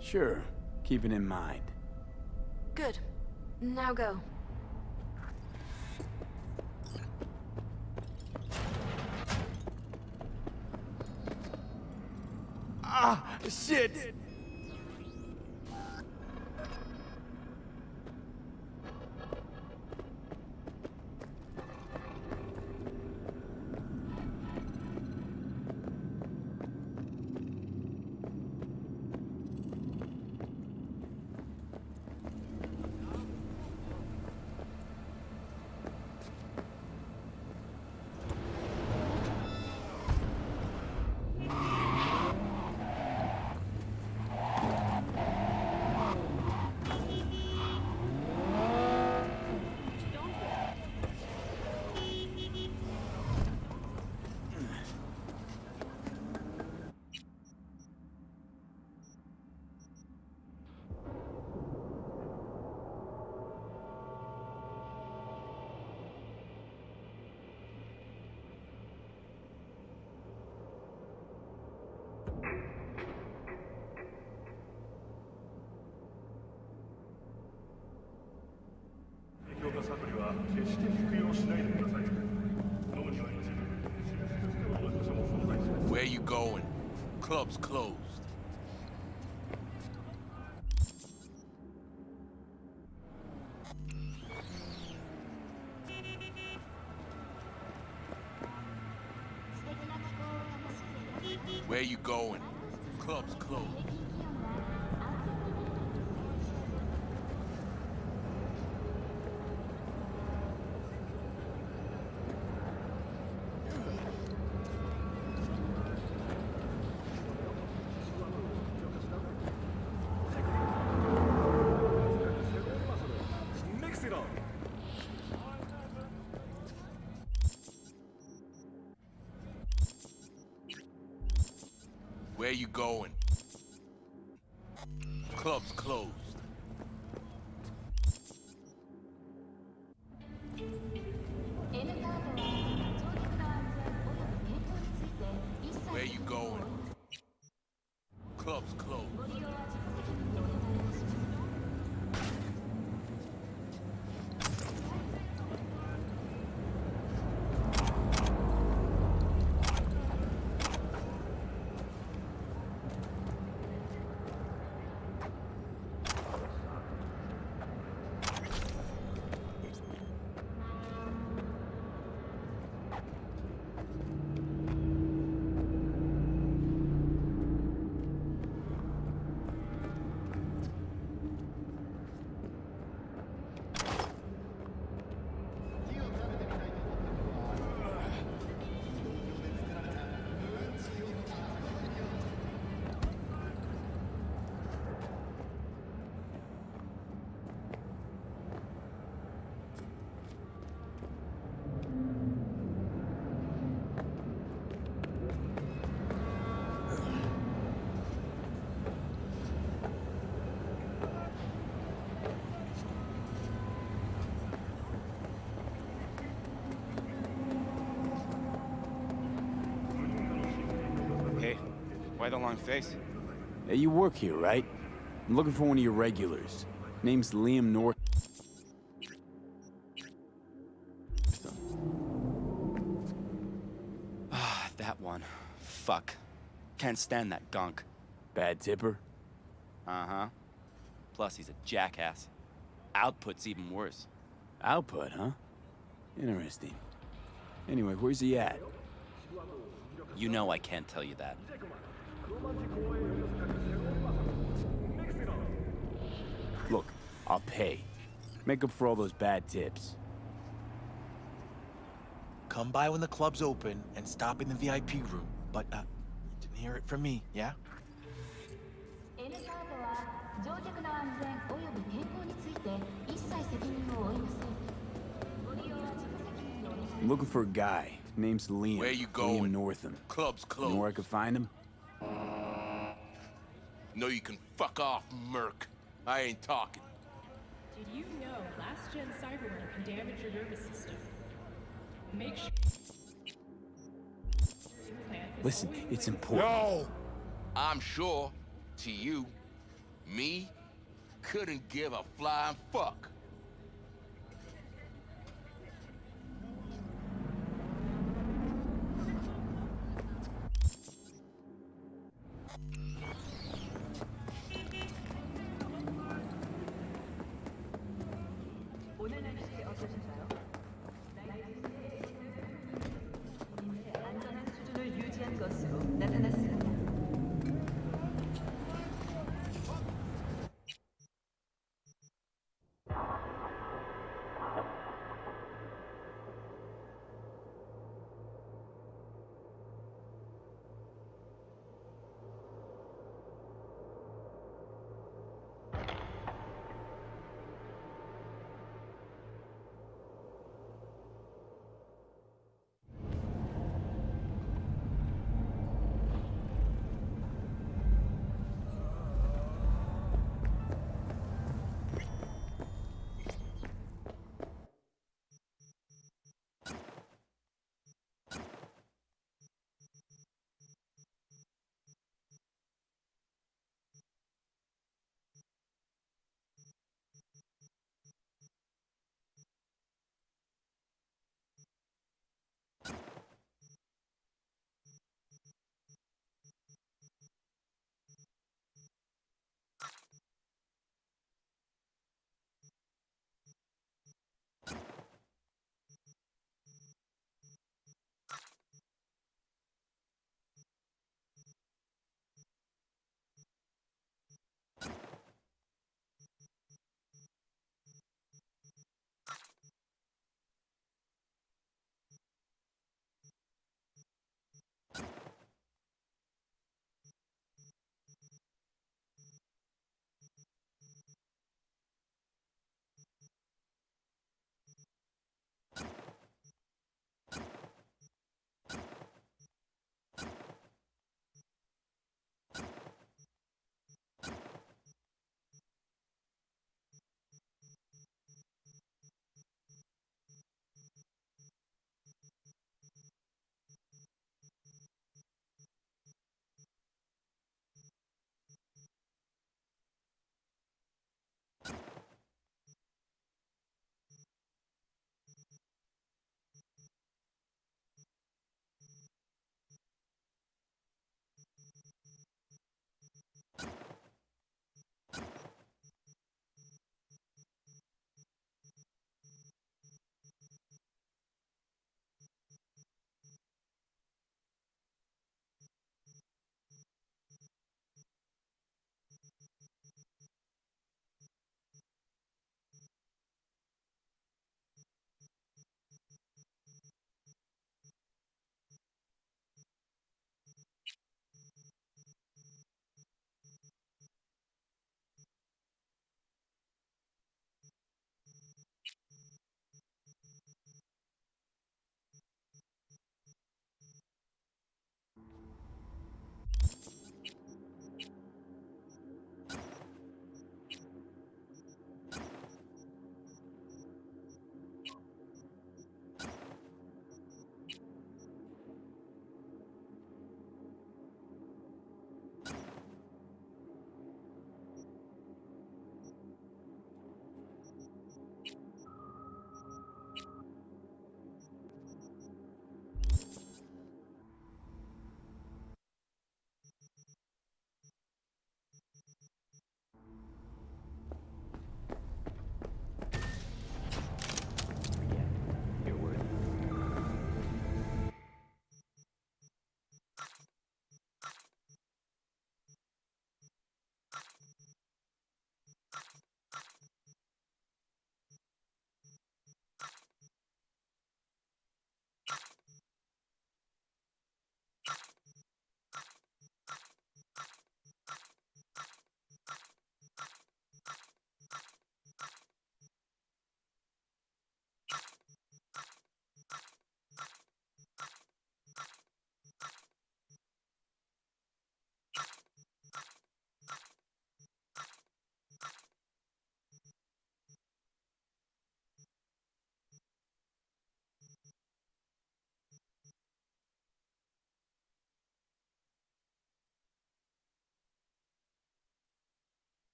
Sure. Keep it in mind. Good. Now go. Ah, shit! Where you going? Club's closed. Where you going? Club's closed. Where you going? Club's closed. Where you going? Club's closed. Why the long face? Hey, you work here, right? I'm looking for one of your regulars. Name's Liam North. Ah, that one. Fuck. Can't stand that gunk. Bad tipper? Uh-huh. Plus, he's a jackass. Output's even worse. Output, huh? Interesting. Anyway, where's he at? You know I can't tell you that. Look, I'll pay. Make up for all those bad tips. Come by when the club's open and stop in the VIP room. But, you didn't hear it from me, yeah? I'm looking for a guy. Name's Liam. Where you Liam going? Northam. Club's closed. You know where I could find him? No, you can fuck off, Merc. I ain't talking. Did you know last-gen cyberware can damage your nervous system? Make sure... Listen, it's important. No! I'm sure, to you, me, couldn't give a flying fuck. 오늘 날씨 어떠신가요? 안전한 수준을 유지한 것으로 나타났습니다.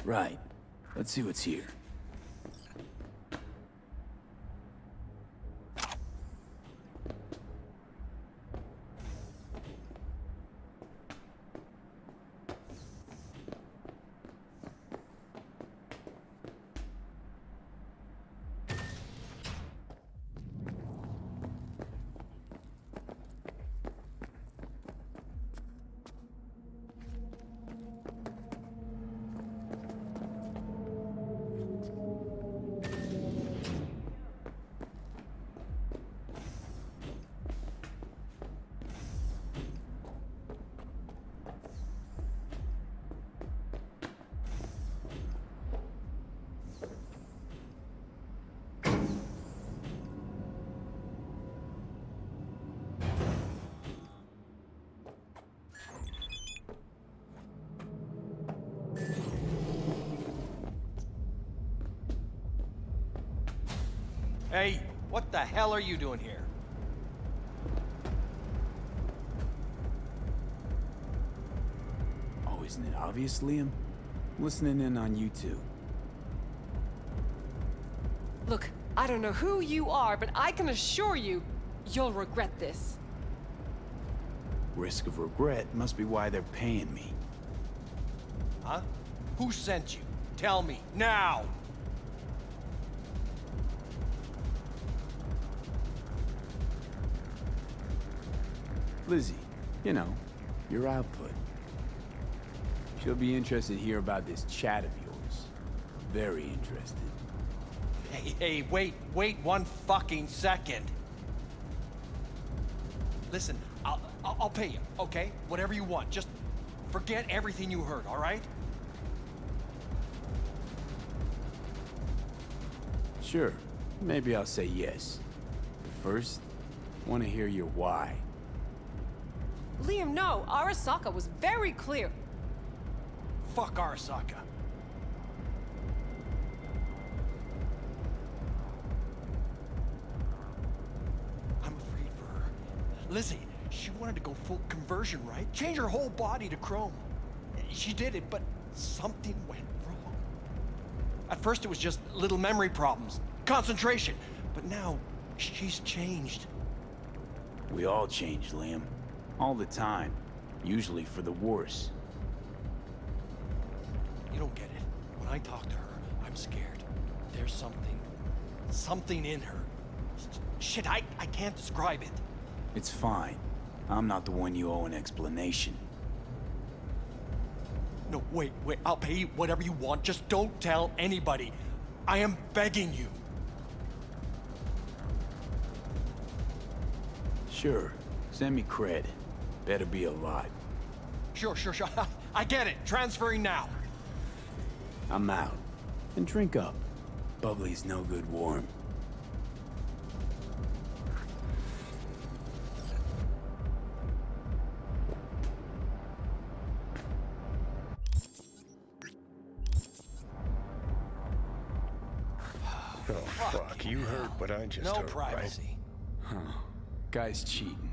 Right. Let's see what's here. Hey, what the hell are you doing here? Oh, isn't it obvious, Liam? Listening in on you two. Look, I don't know who you are, but I can assure you, you'll regret this. Risk of regret must be why they're paying me. Huh? Who sent you? Tell me, now! Lizzie, you know, your output. She'll be interested to hear about this chat of yours. Very interested. Hey, wait 1 fucking second. Listen, I'll pay you, okay? Whatever you want. Just forget everything you heard, all right? Sure, maybe I'll say yes. But first, I want to hear your why. Liam, no, Arasaka was very clear. Fuck Arasaka. I'm afraid for her. Lizzie, she wanted to go full conversion, right? Change her whole body to chrome. She did it, but something went wrong. At first it was just little memory problems, concentration, but now she's changed. We all change, Liam. All the time. Usually for the worse. You don't get it. When I talk to her, I'm scared. There's something in her. Shit, I can't describe it. It's fine. I'm not the one you owe an explanation. No, wait, I'll pay you whatever you want. Just don't tell anybody. I am begging you. Sure. Send me cred. Better be a lot. Sure. I get it. Transferring now. I'm out. And drink up. Bubbly's no good warm. Oh, fuck. You heard what I just No heard, privacy. Huh. Guy's cheating.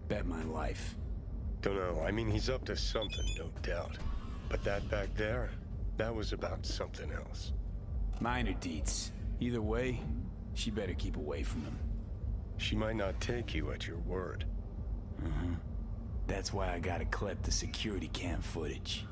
Bet my life. Don't know. I mean, he's up to something, no doubt. But that back there, that was about something else. Minor deets. Either way, she better keep away from him. She might not take you at your word. Uh-huh. That's why I gotta collect the security cam footage.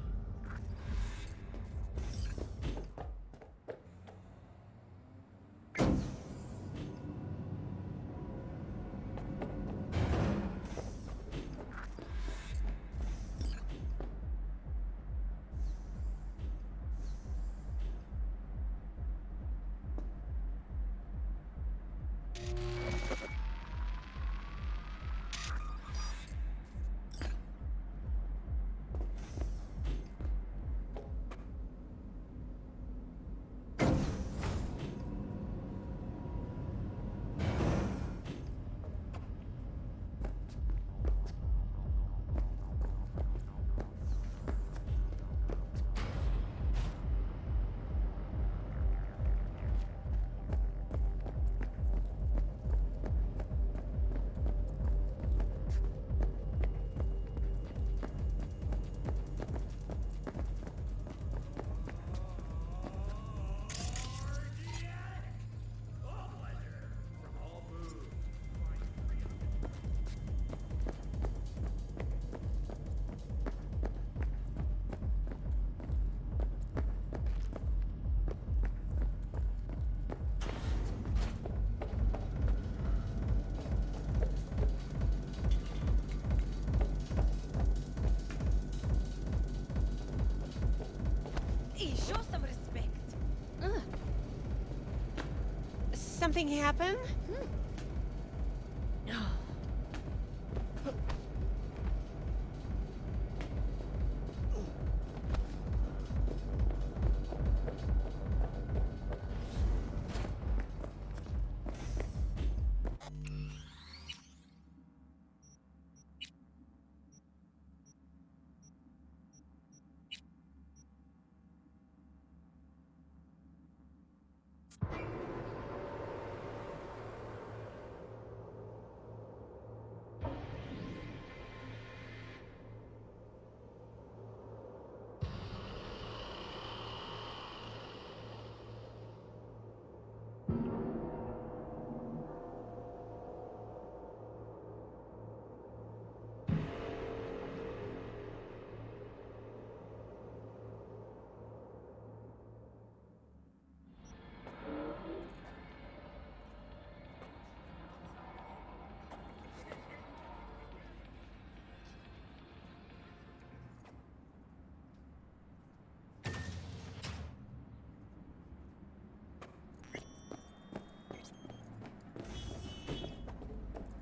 something happen?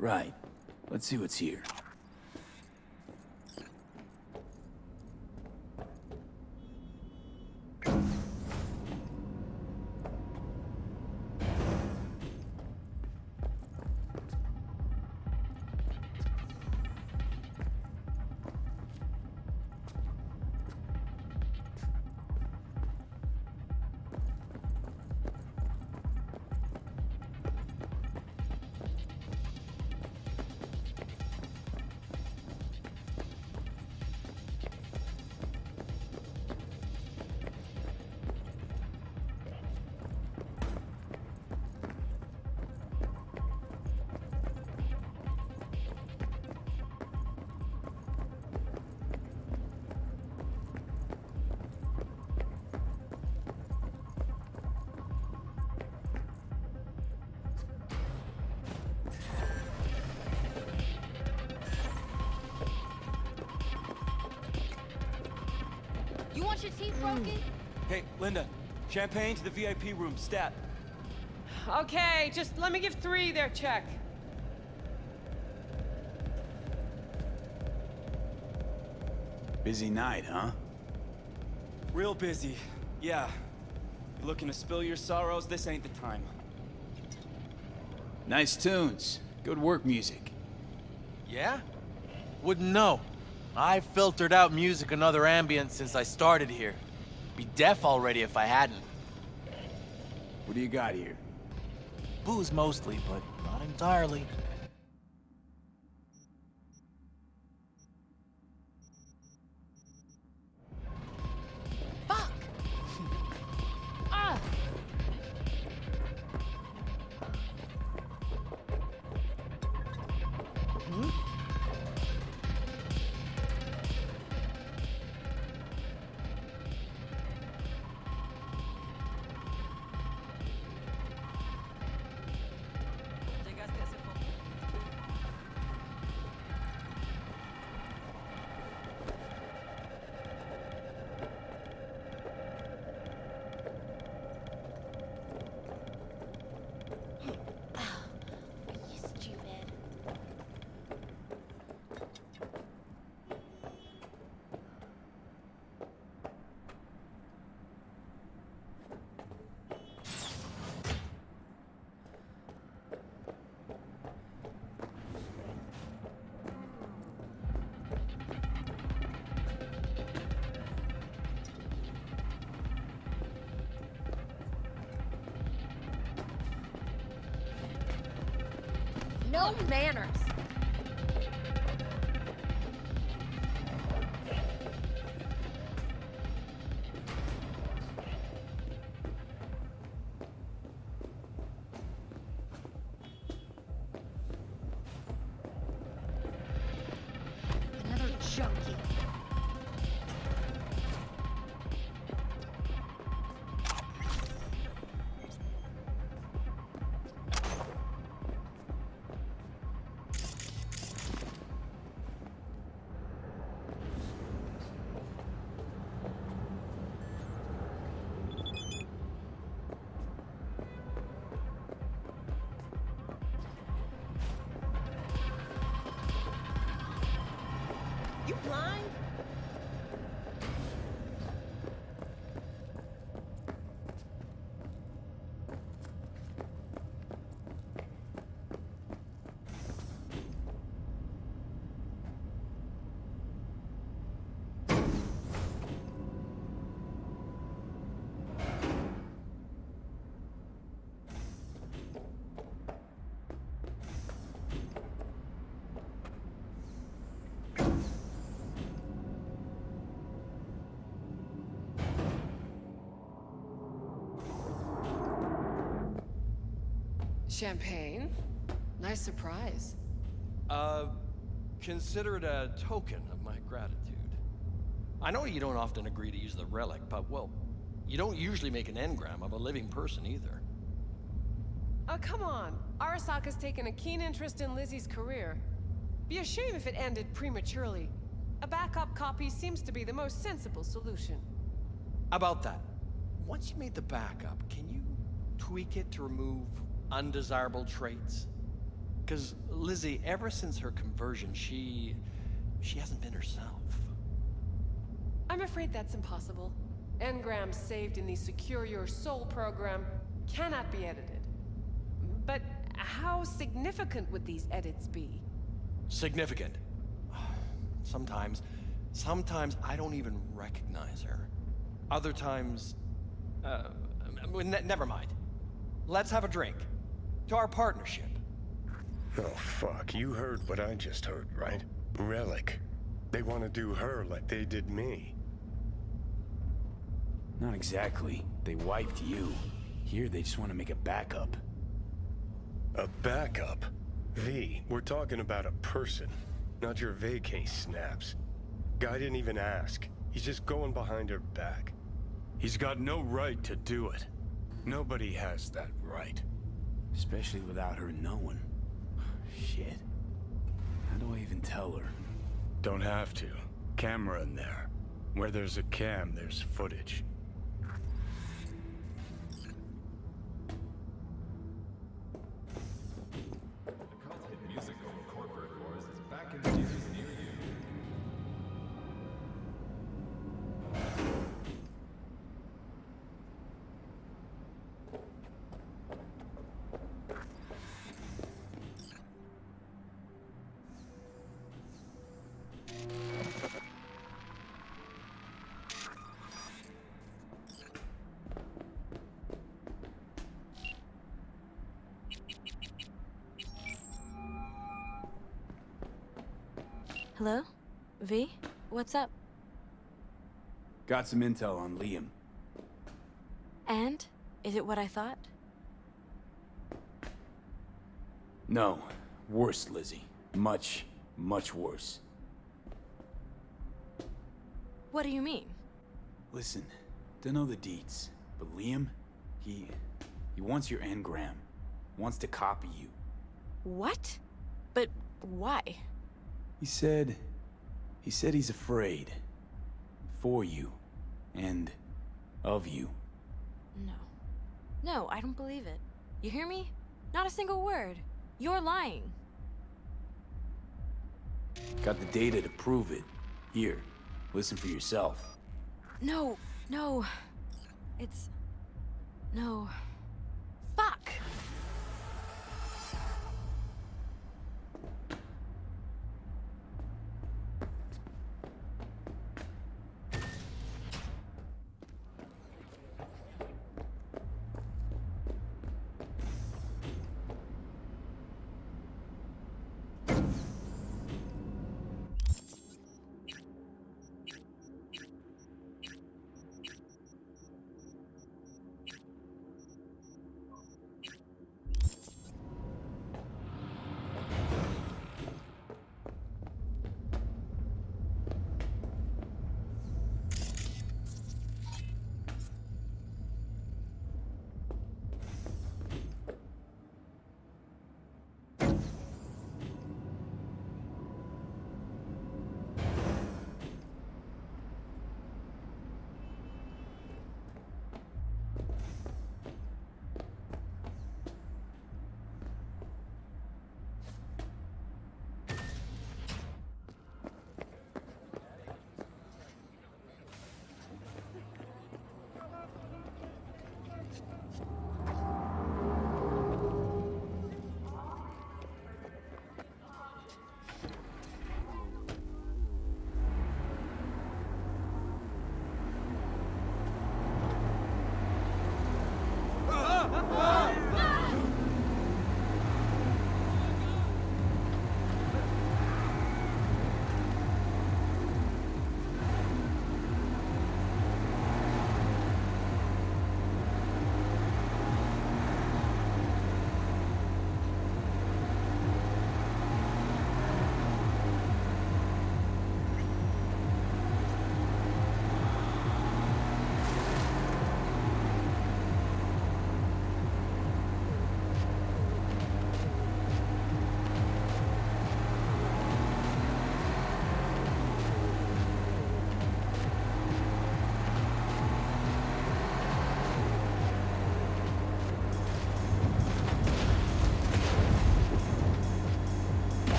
Right. Let's see what's here. You want your teeth broken? Hey, Linda. Champagne to the VIP room, stat. Okay, just let me give 3 their check. Busy night, huh? Real busy. Yeah. You looking to spill your sorrows? This ain't the time. Nice tunes. Good work music. Yeah? Wouldn't know. I've filtered out music and other ambience since I started here. Be deaf already if I hadn't. What do you got here? Booze mostly, but not entirely. Fuck! Ah! No manners. Another junkie. mind? Champagne? Nice surprise. Consider it a token of my gratitude. I know you don't often agree to use the relic, but, well, you don't usually make an engram of a living person either. Oh, come on. Arasaka's taken a keen interest in Lizzie's career. Be a shame if it ended prematurely. A backup copy seems to be the most sensible solution. About that, once you made the backup, can you tweak it to remove undesirable traits? Because Lizzie, ever since her conversion, she hasn't been herself. I'm afraid that's impossible. Engrams saved in the Secure Your Soul program cannot be edited. But how significant would these edits be? Significant. Sometimes I don't even recognize her. Other times, never mind. Let's have a drink. To our partnership. Oh, fuck. You heard what I just heard, right? Relic. They want to do her like they did me. Not exactly. They wiped you. Here, they just want to make a backup. A backup? V, we're talking about a person, not your vacay snaps. Guy didn't even ask. He's just going behind her back. He's got no right to do it. Nobody has that right. Especially without her knowing. Shit. How do I even tell her? Don't have to. Camera in there. Where there's a cam, there's footage. Hello? V? What's up? Got some intel on Liam. And? Is it what I thought? No. Worse, Lizzie. Much, much worse. What do you mean? Listen, don't know the deets, but Liam, he wants your engram. Wants to copy you. What? But why? He said he's afraid. For you. And of you. No. No, I don't believe it. You hear me? Not a single word. You're lying. Got the data to prove it. Here, listen for yourself. No. It's... No. Fuck!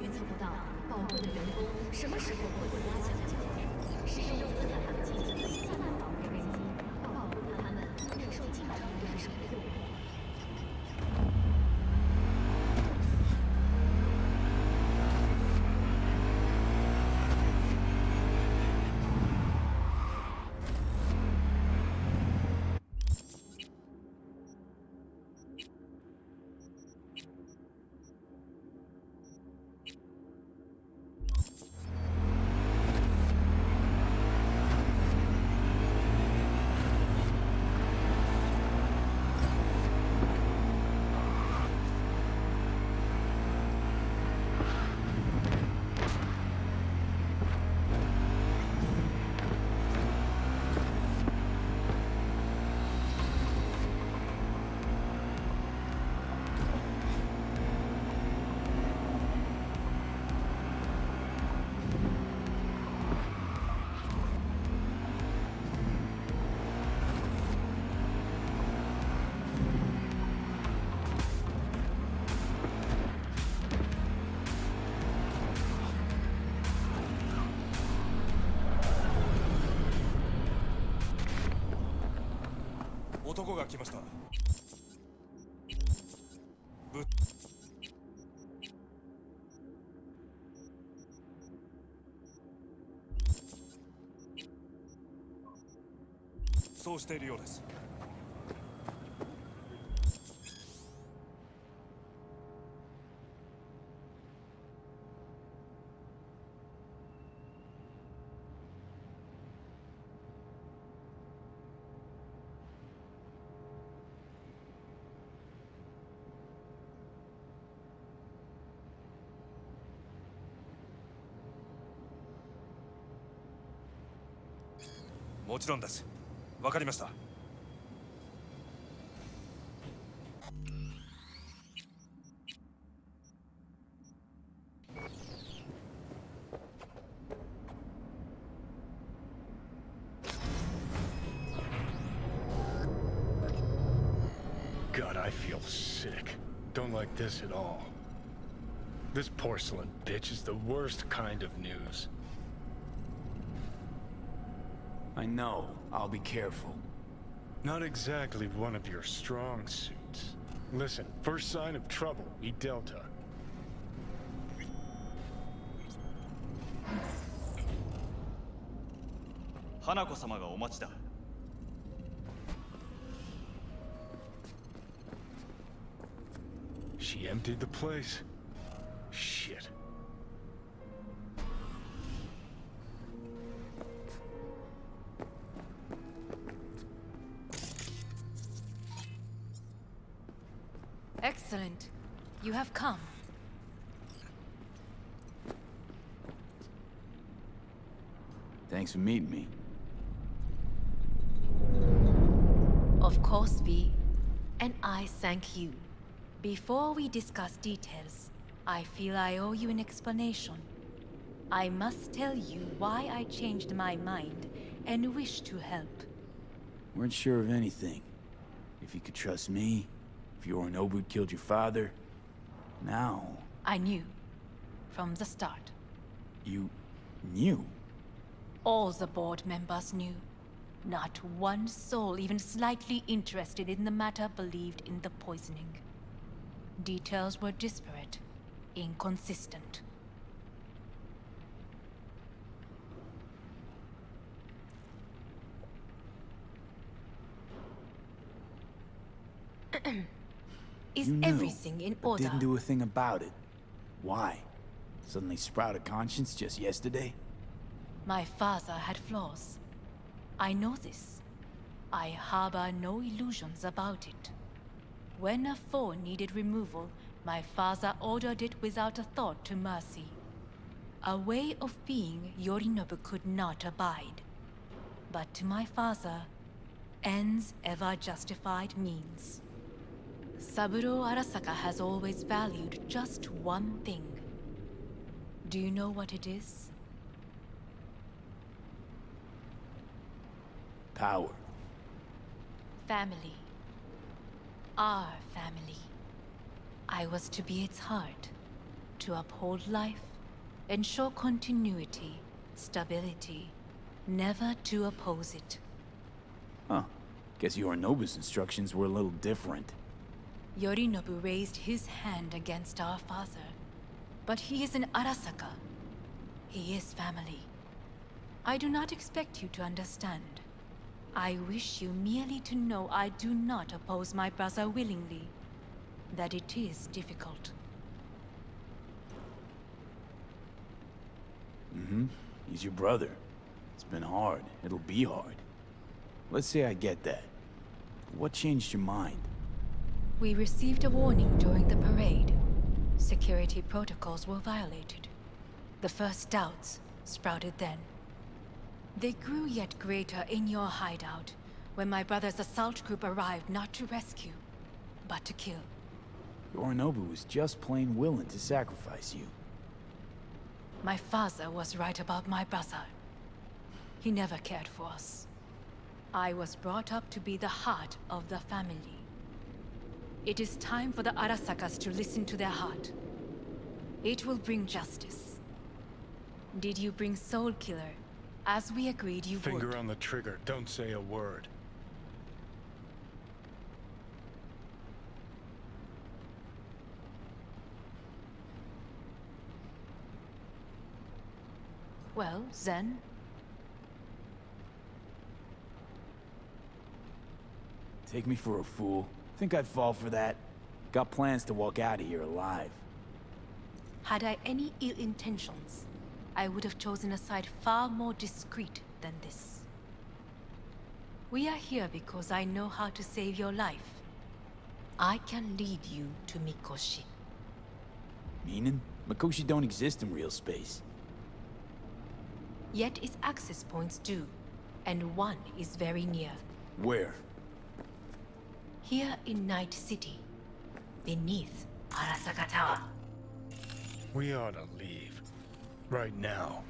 预测不到宝贵的员工什么时候会被压下脚。使用斯坦打击新大脑给危机，保护他们免受竞争对手的诱惑。男が来ました。そうしているようです。もちろんです。わかりました。God, I feel sick. Don't like this at all. This porcelain bitch is the worst kind of news. I know. I'll be careful. Not exactly one of your strong suits. Listen, first sign of trouble, we Delta. Hanako-samaがお待ちだ。She emptied the place? Shit. Excellent. You have come. Thanks for meeting me. Of course, V. And I thank you. Before we discuss details, I feel I owe you an explanation. I must tell you why I changed my mind and wish to help. Weren't sure of anything. If you could trust me, if Yorinobu killed your father. Now... I knew. From the start. You... knew? All the board members knew. Not one soul even slightly interested in the matter believed in the poisoning. Details were disparate, inconsistent. Is you knew, everything in but order? Didn't do a thing about it. Why? Suddenly sprout a conscience just yesterday? My father had flaws. I know this. I harbor no illusions about it. When a foe needed removal, my father ordered it without a thought to mercy. A way of being Yorinobu could not abide. But to my father, ends ever justified means. Saburo Arasaka has always valued just one thing. Do you know what it is? Power. Family. Our family. I was to be its heart, to uphold life, ensure continuity, stability, never to oppose it. Huh. Guess Yorinobu's instructions were a little different. Yorinobu raised his hand against our father, but he is an Arasaka. He is family. I do not expect you to understand. I wish you merely to know I do not oppose my brother willingly, that it is difficult. Mm-hmm. He's your brother. It's been hard. It'll be hard. Let's say I get that. What changed your mind? We received a warning during the parade. Security protocols were violated. The first doubts sprouted then. They grew yet greater in your hideout, when my brother's assault group arrived not to rescue, but to kill. Yorinobu was just plain willing to sacrifice you. My father was right about my brother. He never cared for us. I was brought up to be the heart of the family. It is time for the Arasakas to listen to their heart. It will bring justice. Did you bring Soul Killer, as we agreed you would? Finger on the trigger, don't say a word. Well, Zen. Take me for a fool. Think I'd fall for that? Got plans to walk out of here alive. Had I any ill intentions, I would have chosen a side far more discreet than this. We are here because I know how to save your life. I can lead you to Mikoshi. Meaning? Mikoshi don't exist in real space. Yet its access points do, and one is very near. Where? Here in Night City, beneath Arasaka Tower. We ought to leave. Right now.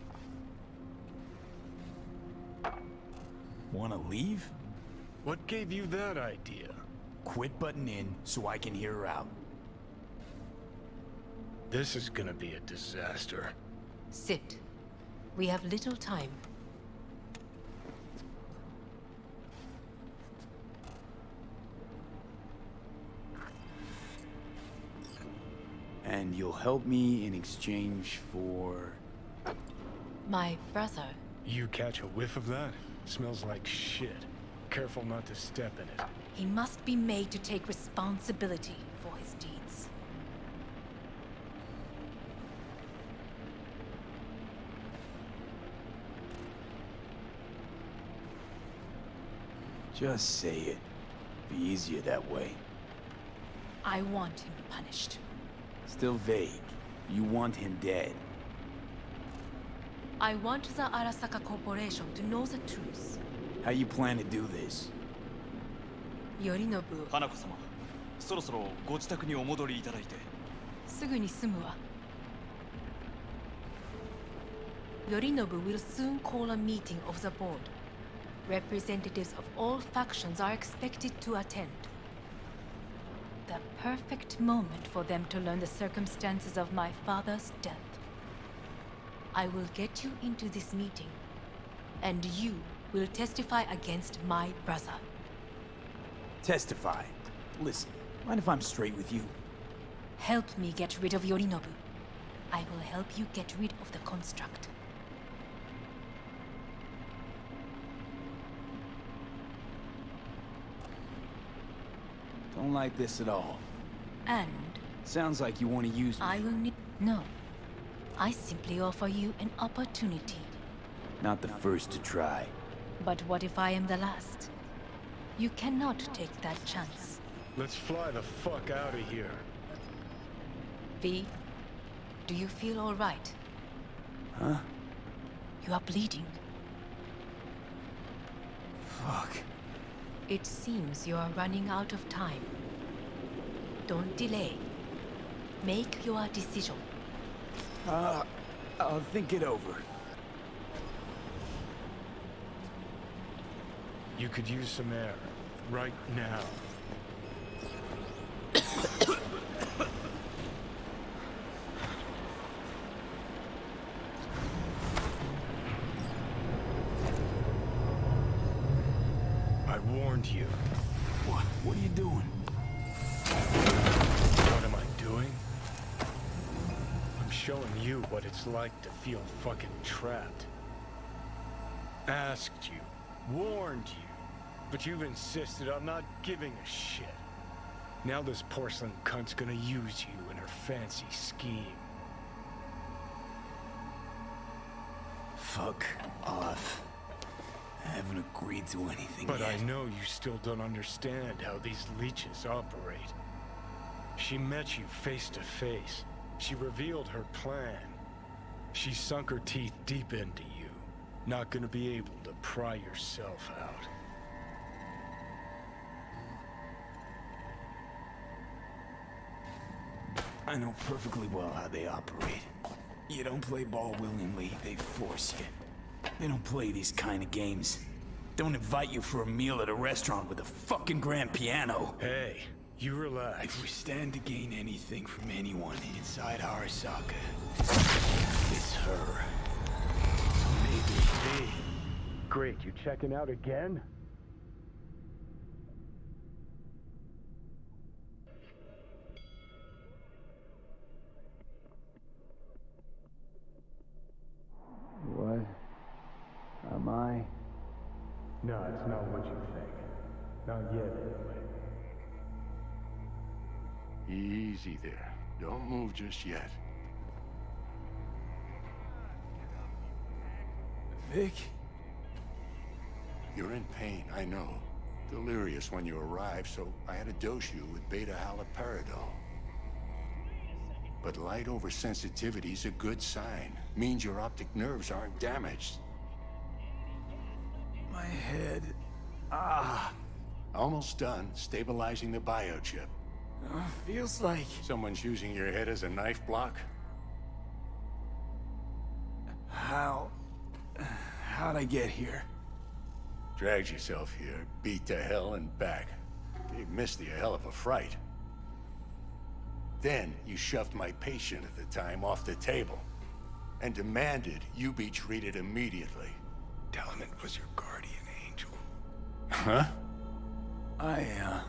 Wanna leave? What gave you that idea? Quit butting in so I can hear her out. This is gonna be a disaster. Sit. We have little time. And you'll help me in exchange for... My brother. You catch a whiff of that? Smells like shit. Careful not to step in it. He must be made to take responsibility for his deeds. Just say it. Be easier that way. I want him punished. Still vague. You want him dead. I want the Arasaka Corporation to know the truth. How you plan to do this? Yorinobu. 花子様、そろそろご自宅にお戻りいただいて。すぐに済むわ。Yorinobu will soon call a meeting of the board. Representatives of all factions are expected to attend. The perfect moment for them to learn the circumstances of my father's death. I will get you into this meeting, and you will testify against my brother. Testify? Listen, mind if I'm straight with you? Help me get rid of Yorinobu. I will help you get rid of the construct. Don't like this at all. And? Sounds like you want to use me. I will need... No. I simply offer you an opportunity. Not the first to try. But what if I am the last? You cannot take that chance. Let's fly the fuck out of here. V, do you feel all right? Huh? You are bleeding. Fuck. It seems you are running out of time. Don't delay. Make your decision. I'll think it over. You could use some air. Right now. warned you. What are you doing? What am I doing? I'm showing you what it's like to feel fucking trapped. Asked you, warned you, but you've insisted on not giving a shit. Now this porcelain cunt's gonna use you in her fancy scheme. Fuck off. I haven't agreed to anything But yet. I know you still don't understand how these leeches operate. She met you face to face. She revealed her plan. She sunk her teeth deep into you. Not gonna be able to pry yourself out. I know perfectly well how they operate. You don't play ball willingly, they force you. They don't play these kind of games. Don't invite you for a meal at a restaurant with a fucking grand piano. Hey, you relax. If we stand to gain anything from anyone inside Arasaka, it's her. Maybe. Hey, great, you checking out again? What am I? No, it's not what you think. Not yet, anyway. Easy there. Don't move just yet. Vic? You're in pain, I know. Delirious when you arrived, so I had to dose you with beta-haloperidol. But light oversensitivity's a good sign. Means your optic nerves aren't damaged. My head. Almost done stabilizing the biochip. Feels like... Someone's using your head as a knife block? How'd I get here? Dragged yourself here, beat to hell and back. Gave Misty a hell of a fright. Then you shoved my patient at the time off the table and demanded you be treated immediately. Tell him it was your guardian angel. Huh? I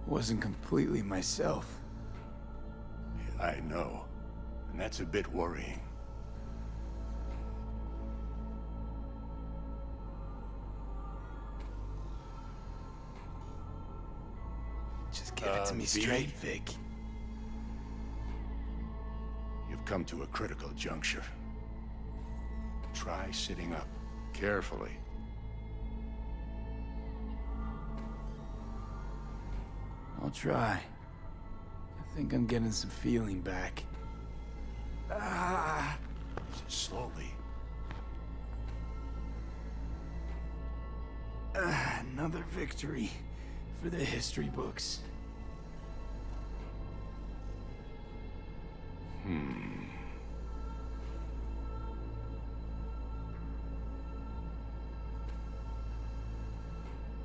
wasn't completely myself. I know. And that's a bit worrying. Just give it to me V? straight, Vic. You've come to a critical juncture. Try sitting up, carefully. I'll try. I think I'm getting some feeling back. Slowly. Another victory for the history books.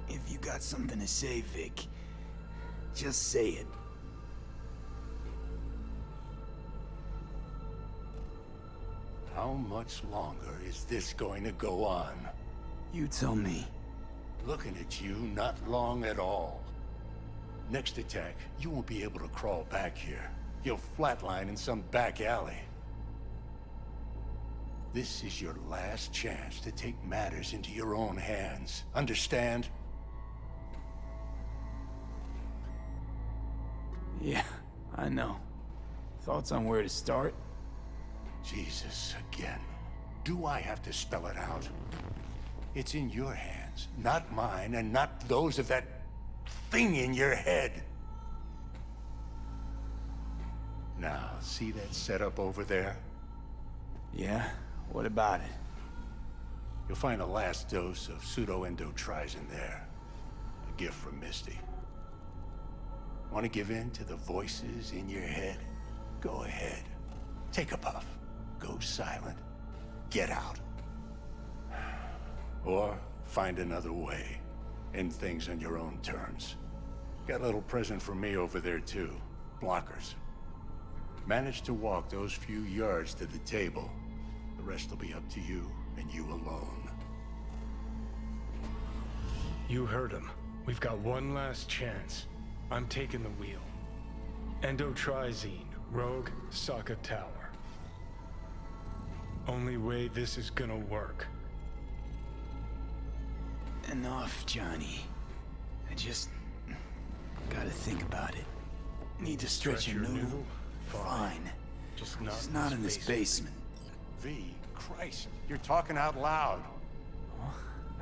If you got something to say, Vic, just say it. How much longer is this going to go on? You tell me. Looking at you, not long at all. Next attack, you won't be able to crawl back here. You'll flatline in some back alley. This is your last chance to take matters into your own hands. Understand? Yeah, I know. Thoughts on where to start? Jesus, again. Do I have to spell it out? It's in your hands, not mine, and not those of that thing in your head. Now, see that setup over there? Yeah? What about it? You'll find a last dose of pseudoendotrizin there. A gift from Misty. Want to give in to the voices in your head? Go ahead. Take a puff. Go silent. Get out. Or find another way. End things on your own terms. Got a little present for me over there too. Blockers. Manage to walk those few yards to the table. The rest will be up to you and you alone. You heard him. We've got one last chance. I'm taking the wheel. Endotrizine, Rogue, Sokka Tower. Only way this is gonna work. Enough, Johnny. I just gotta think about it. Need to stretch your noodle? Fine. Just It's not in this basement. V, Christ, you're talking out loud.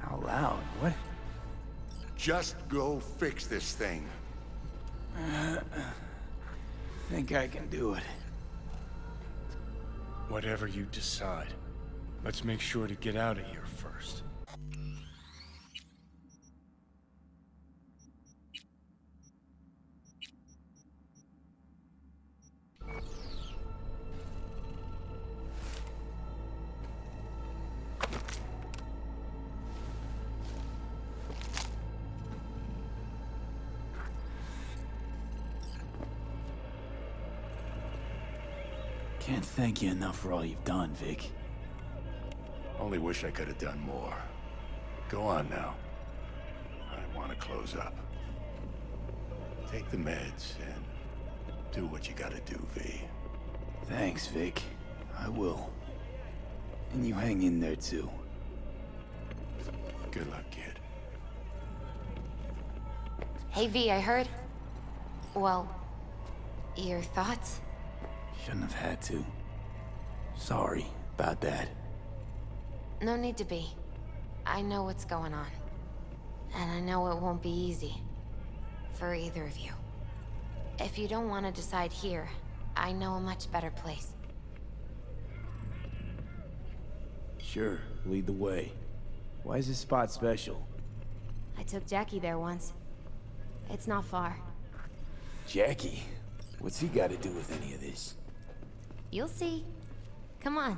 Out loud? What? Just go fix this thing. Think I can do it. Whatever you decide. Let's make sure to get out of here first. Can't thank you enough for all you've done, Vic. Only wish I could have done more. Go on now. I want to close up. Take the meds and do what you gotta do, V. Thanks, Vic. I will. And you hang in there, too. Good luck, kid. Hey, V, I heard... Well, your thoughts? Shouldn't have had to. Sorry about that. No need to be. I know what's going on. And I know it won't be easy. For either of you. If you don't want to decide here, I know a much better place. Sure, lead the way. Why is this spot special? I took Jackie there once. It's not far. Jackie? What's he got to do with any of this? You'll see. Come on.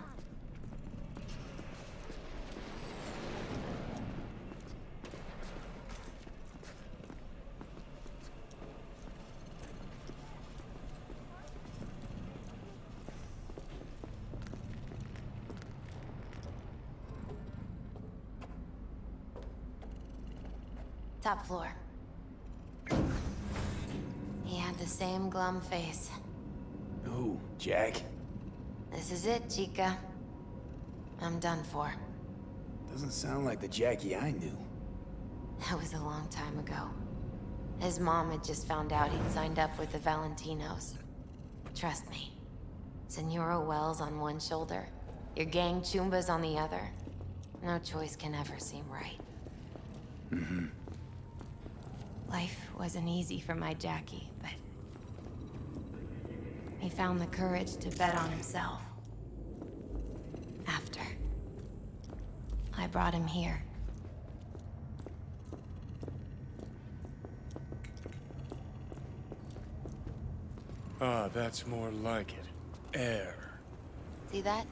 Top floor. He had the same glum face. Who? Jack? This is it, Chica. I'm done for. Doesn't sound like the Jackie I knew. That was a long time ago. His mom had just found out he'd signed up with the Valentinos. Trust me. Senora Wells on one shoulder, your gang Chumbas on the other. No choice can ever seem right. Mm-hmm. Life wasn't easy for my Jackie, but... he found the courage to bet on himself. After. I brought him here. Ah, that's more like it. Air. See that?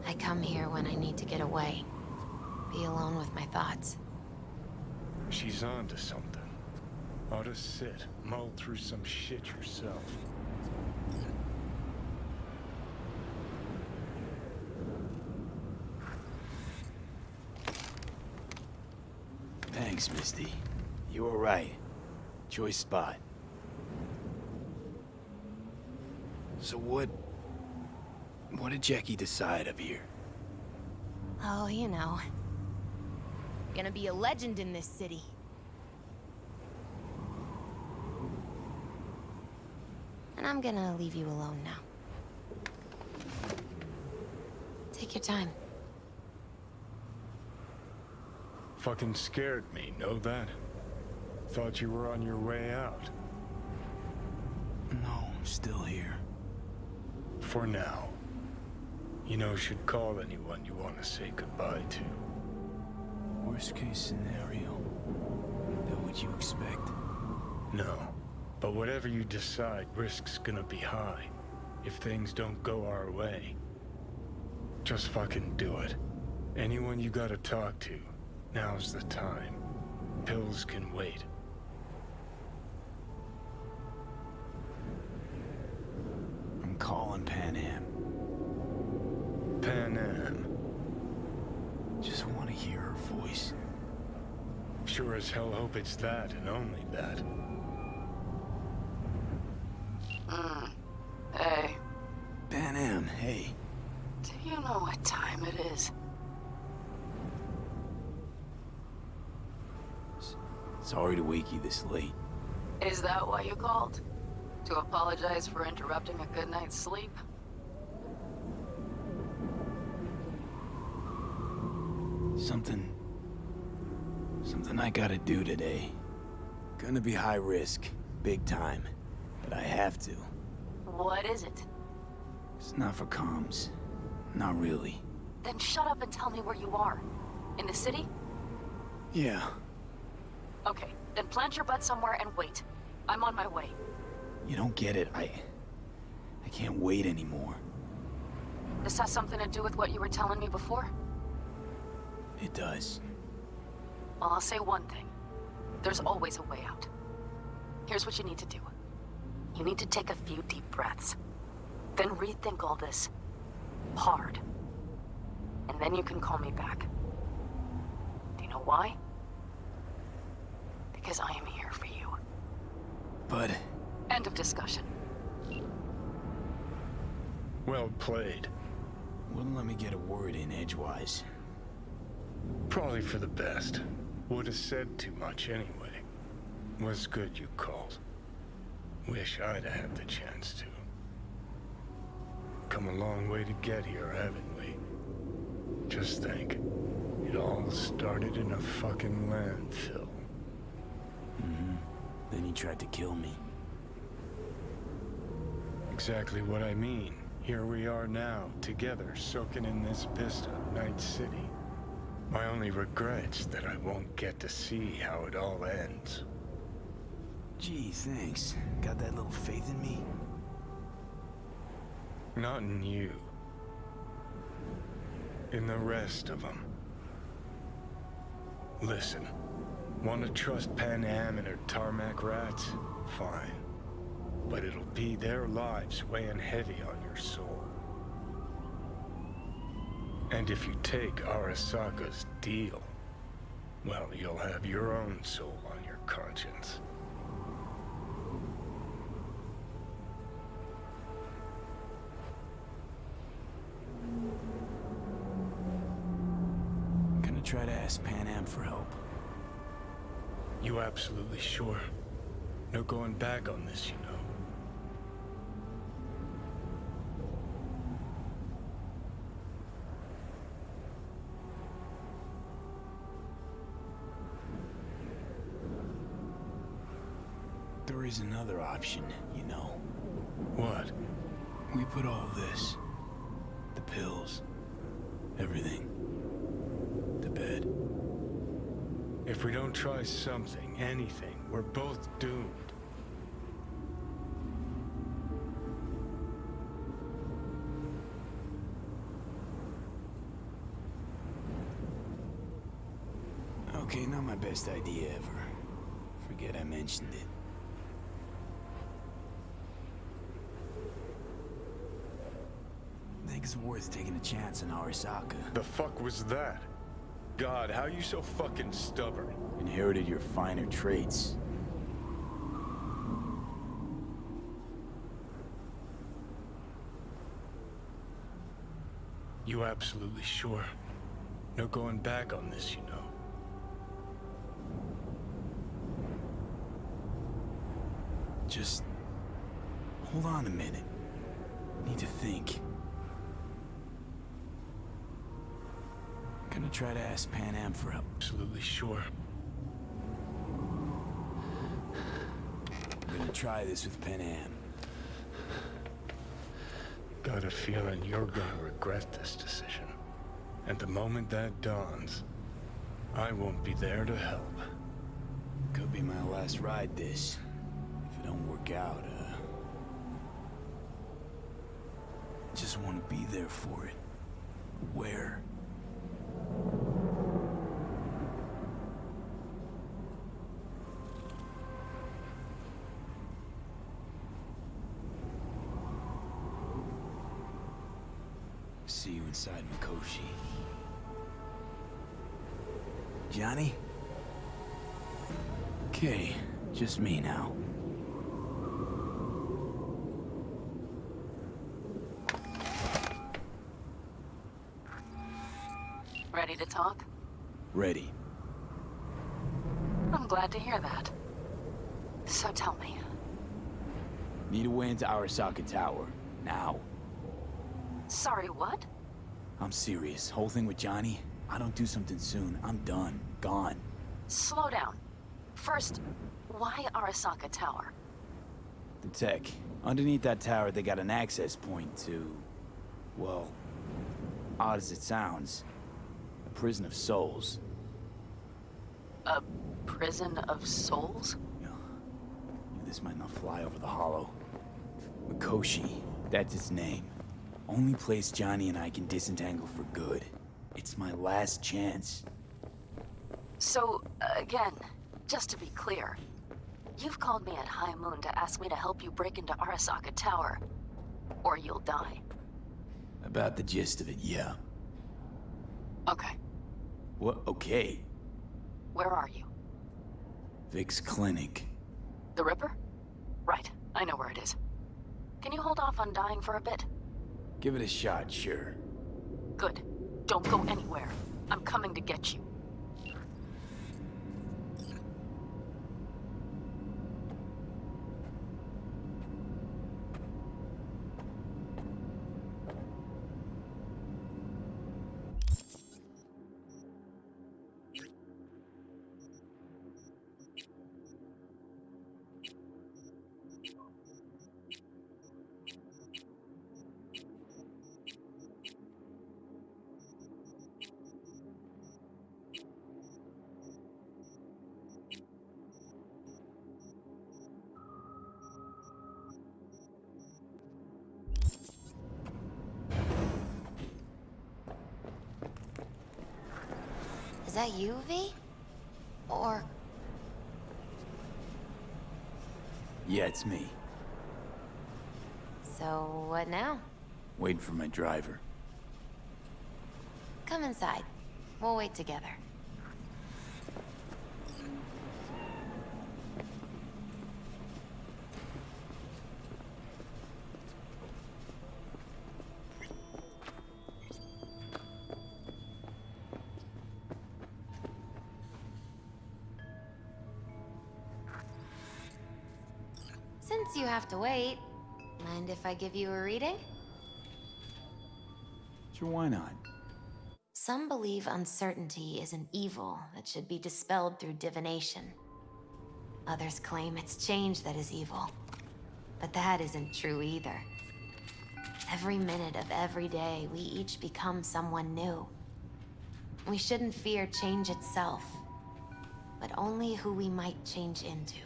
I come here when I need to get away. Be alone with my thoughts. She's on to something. Ought to sit, mull through some shit yourself. Thanks, Misty. You were right. Choice spot. So what did Jackie decide up here? Oh, you know. Gonna be a legend in this city. And I'm gonna leave you alone now. Take your time. Fucking scared me, know that? Thought you were on your way out. No, I'm still here. For now. You know, should call anyone you want to say goodbye to. Worst case scenario. That what you expect? No. But whatever you decide, risk's gonna be high. If things don't go our way. Just fucking do it. Anyone you gotta talk to, now's the time. Pills can wait. I'm calling Pan Am. Pan Am. Just want to hear her voice. Sure as hell hope it's that and only that. Hey. Pan Am, hey. Do you know what time it is? Sorry to wake you this late. Is that why you called? To apologize for interrupting a good night's sleep? Something I gotta do today. Gonna be high risk, big time, but I have to. What is it? It's not for comms. Not really. Then shut up and tell me where you are. In the city? Yeah. Okay, then plant your butt somewhere and wait. I'm on my way. You don't get it. I can't wait anymore. This has something to do with what you were telling me before? It does. Well, I'll say one thing. There's always a way out. Here's what you need to do. You need to take a few deep breaths. Then rethink all this. Hard. And then you can call me back. Do you know why? Because I am here for you. But... End of discussion. Well played. Wouldn't let me get a word in edgewise. Probably for the best. Would have said too much anyway. Was good you called. Wish I'd had the chance to. Come a long way to get here, haven't we? Just think. It all started in a fucking landfill. Mm-hmm. Then he tried to kill me. Exactly what I mean. Here we are now, together, soaking in this vista of Night City. My only regret's that I won't get to see how it all ends. Gee, thanks. Got that little faith in me? Not in you. In the rest of them. Listen, want to trust Pan Am and her tarmac rats? Fine. But it'll be their lives weighing heavy on your soul. And if you take Arasaka's deal, well, you'll have your own soul on your conscience. Gonna try to ask Pan Am for help. You absolutely sure? No going back on this, you know. There is another option, you know. What? We put all this, the pills, everything, to bed. If we don't try something, anything, we're both doomed. Okay, not my best idea ever. Forget I mentioned it. Think it's worth taking a chance on Arasaka. The fuck was that? God, how you so fucking stubborn? Inherited your finer traits. You absolutely sure? No going back on this, you know. Just... hold on a minute. Need to think. Gonna try to ask Pan Am for help. Absolutely sure. Gonna try this with Pan Am. Got a feeling you're gonna regret this decision. And the moment that dawns, I won't be there to help. Could be my last ride this. If it don't work out, just want to be there for it. Where? See you inside Mikoshi. Johnny? Okay, just me now. Ready to talk? Ready. I'm glad to hear that. So tell me. Need a way into Arasaka Tower. Now. Sorry, what? I'm serious. Whole thing with Johnny, I don't do something soon, I'm done. Gone. Slow down. First, why Arasaka Tower? The tech. Underneath that tower, they got an access point to... well, odd as it sounds, a prison of souls. A prison of souls? This might not fly over the hollow. Mikoshi, that's its name. Only place Johnny and I can disentangle for good. It's my last chance. So, again, just to be clear, you've called me at High Moon to ask me to help you break into Arasaka Tower, or you'll die. About the gist of it, yeah. Okay. What? Okay. Where are you? Vic's clinic. The Ripper? Right, I know where it is. Can you hold off on dying for a bit? Give it a shot, sure. Good. Don't go anywhere. I'm coming to get you. Is that you, V? Or... Yeah, it's me. so what now? Waiting for my driver. Come inside. We'll wait together. Since you have to wait, mind if I give you a reading? Sure, why not? Some believe uncertainty is an evil that should be dispelled through divination. Others claim it's change that is evil. But that isn't true either. Every minute of every day, we each become someone new. We shouldn't fear change itself, but only who we might change into.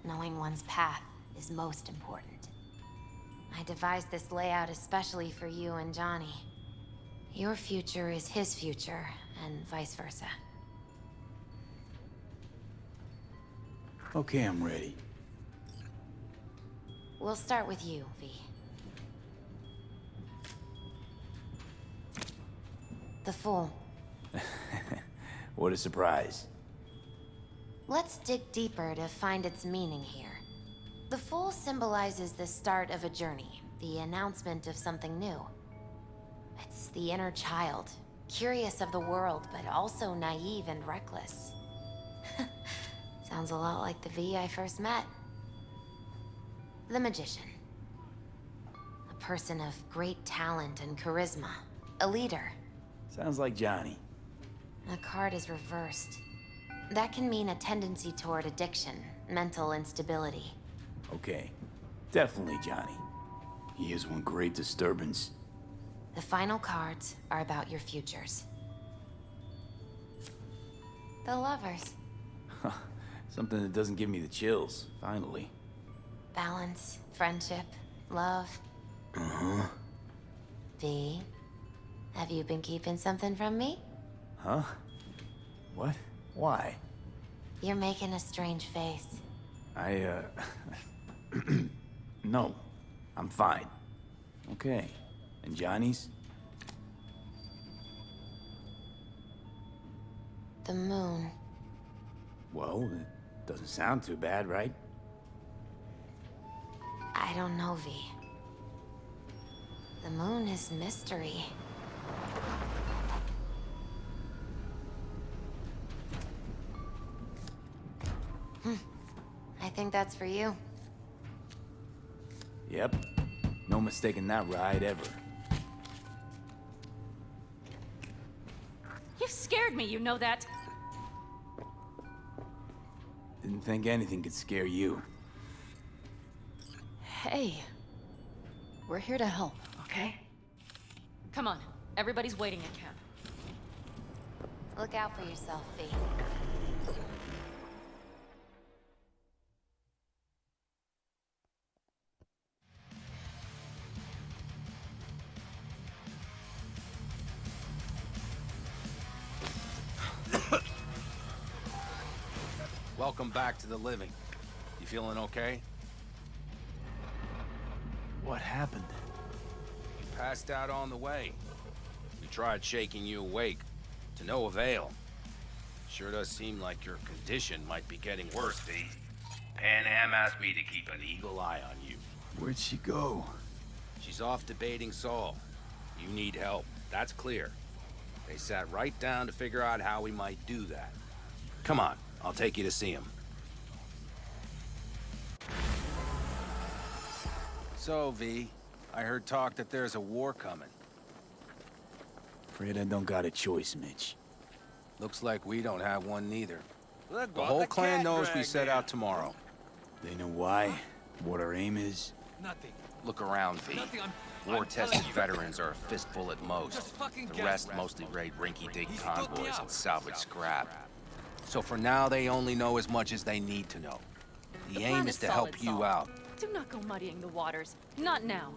Knowing one's path is most important. I devised this layout especially for you and Johnny. Your future is his future, and vice versa. Okay, I'm ready. We'll start with you, V. The Fool. What a surprise. Let's dig deeper to find its meaning here. The Fool symbolizes the start of a journey, the announcement of something new. It's the inner child, curious of the world, but also naive and reckless. Sounds a lot like the V I first met. The Magician. A person of great talent and charisma. A leader. Sounds like Johnny. The card is reversed. That can mean a tendency toward addiction, mental instability. Okay, definitely Johnny. He is one great disturbance. The final cards are about your futures. The Lovers. Something that doesn't give me the chills, finally. Balance, friendship, love. Uh-huh. V, have you been keeping something from me? Huh? What? Why? You're making a strange face. No. I'm fine. Okay. And Johnny's? The moon. Well, it doesn't sound too bad, right? I don't know, V. The moon is mystery. I think that's for you. Yep. No mistaking that ride ever. You scared me, you know that? Didn't think anything could scare you. Hey. We're here to help, okay? Come on. Everybody's waiting at camp. Look out for yourself, V. Welcome back to the living. You feeling okay? What happened? You passed out on the way. We tried shaking you awake, to no avail. Sure does seem like your condition might be getting worse, V. Pan Am asked me to keep an eagle eye on you. Where'd she go? She's off debating Saul. You need help, that's clear. They sat right down to figure out how we might do that. Come on, I'll take you to see him. So, V, I heard talk that there's a war coming. Afraid I don't got a choice, Mitch. Looks like we don't have one neither. The whole clan knows we set out tomorrow. They know why? What our aim is? Nothing. Look around, V. War-tested veterans are a fistful at most. The rest mostly raid rinky-dink convoys and salvage scrap. So for now, they only know as much as they need to know. The aim is to help you out. Do not go muddying the waters. Not now.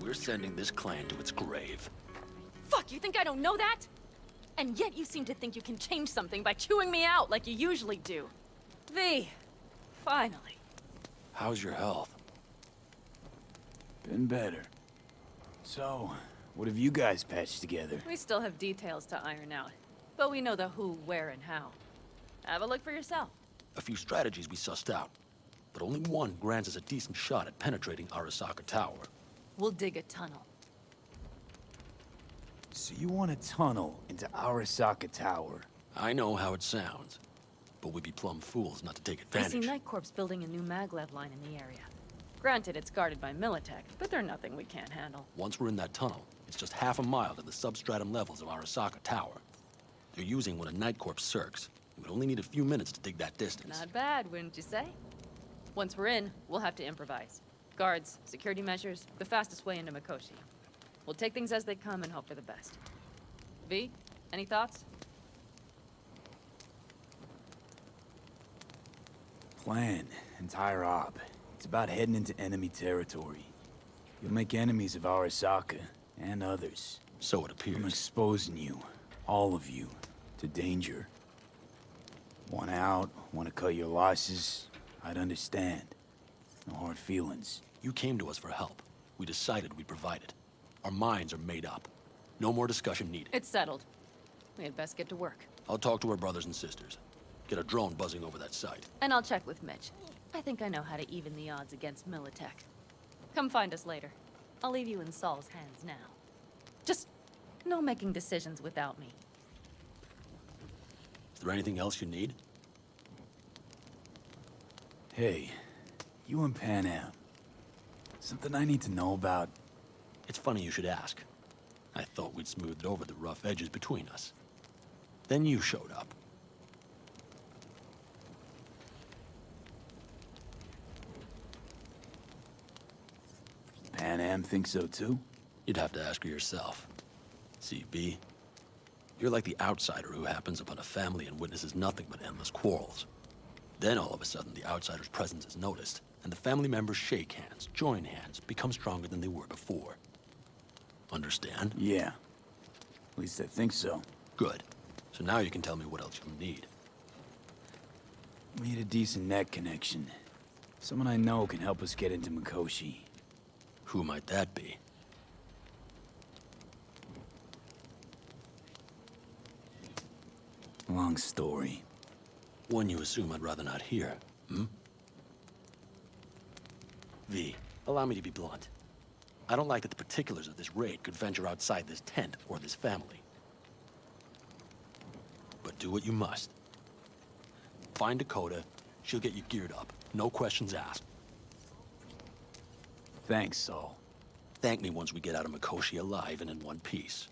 We're sending this clan to its grave. Fuck, you think I don't know that? And yet you seem to think you can change something by chewing me out like you usually do. V, finally. How's your health? Been better. So, what have you guys patched together? We still have details to iron out, but we know the who, where, and how. Have a look for yourself. A few strategies we sussed out, but only one grants us a decent shot at penetrating Arasaka Tower. We'll dig a tunnel. So you want a tunnel into Arasaka Tower? I know how it sounds, but we'd be plumb fools not to take I advantage. see Night Corps building a new maglev line in the area. Granted, it's guarded by Militech, but they're nothing we can't handle. Once we're in that tunnel, it's just half a mile to the substratum levels of Arasaka Tower. They're using one of Night Corps' circs. We would only need a few minutes to dig that distance. Not bad, wouldn't you say? Once we're in, we'll have to improvise. Guards, security measures, the fastest way into Mikoshi. We'll take things as they come and hope for the best. V, any thoughts? Plan, entire op. It's about heading into enemy territory. You'll make enemies of Arasaka, and others. So it appears. I'm exposing you, all of you, to danger. Want out, want to cut your losses, I'd understand. No hard feelings. You came to us for help. We decided we'd provide it. Our minds are made up. No more discussion needed. It's settled. We had best get to work. I'll talk to our brothers and sisters. Get a drone buzzing over that site. And I'll check with Mitch. I think I know how to even the odds against Militech. Come find us later. I'll leave you in Saul's hands now. Just no making decisions without me. Is there anything else you need? Hey, you and Pan Am. Something I need to know about? It's funny you should ask. I thought we'd smoothed over the rough edges between us. Then you showed up. Pan Am thinks so too? You'd have to ask her yourself. See, B, you're like the outsider who happens upon a family and witnesses nothing but endless quarrels. Then all of a sudden the outsider's presence is noticed, and the family members shake hands, join hands, become stronger than they were before. Understand? Yeah. At least I think so. Good. So now you can tell me what else you need. We need a decent net connection. Someone I know can help us get into Mikoshi. Who might that be? Long story. One you assume I'd rather not hear, hmm? V, allow me to be blunt. I don't like that the particulars of this raid could venture outside this tent or this family. But do what you must. Find Dakota, she'll get you geared up. No questions asked. Thanks, Saul. Thank me once we get out of Mikoshi alive and in one piece.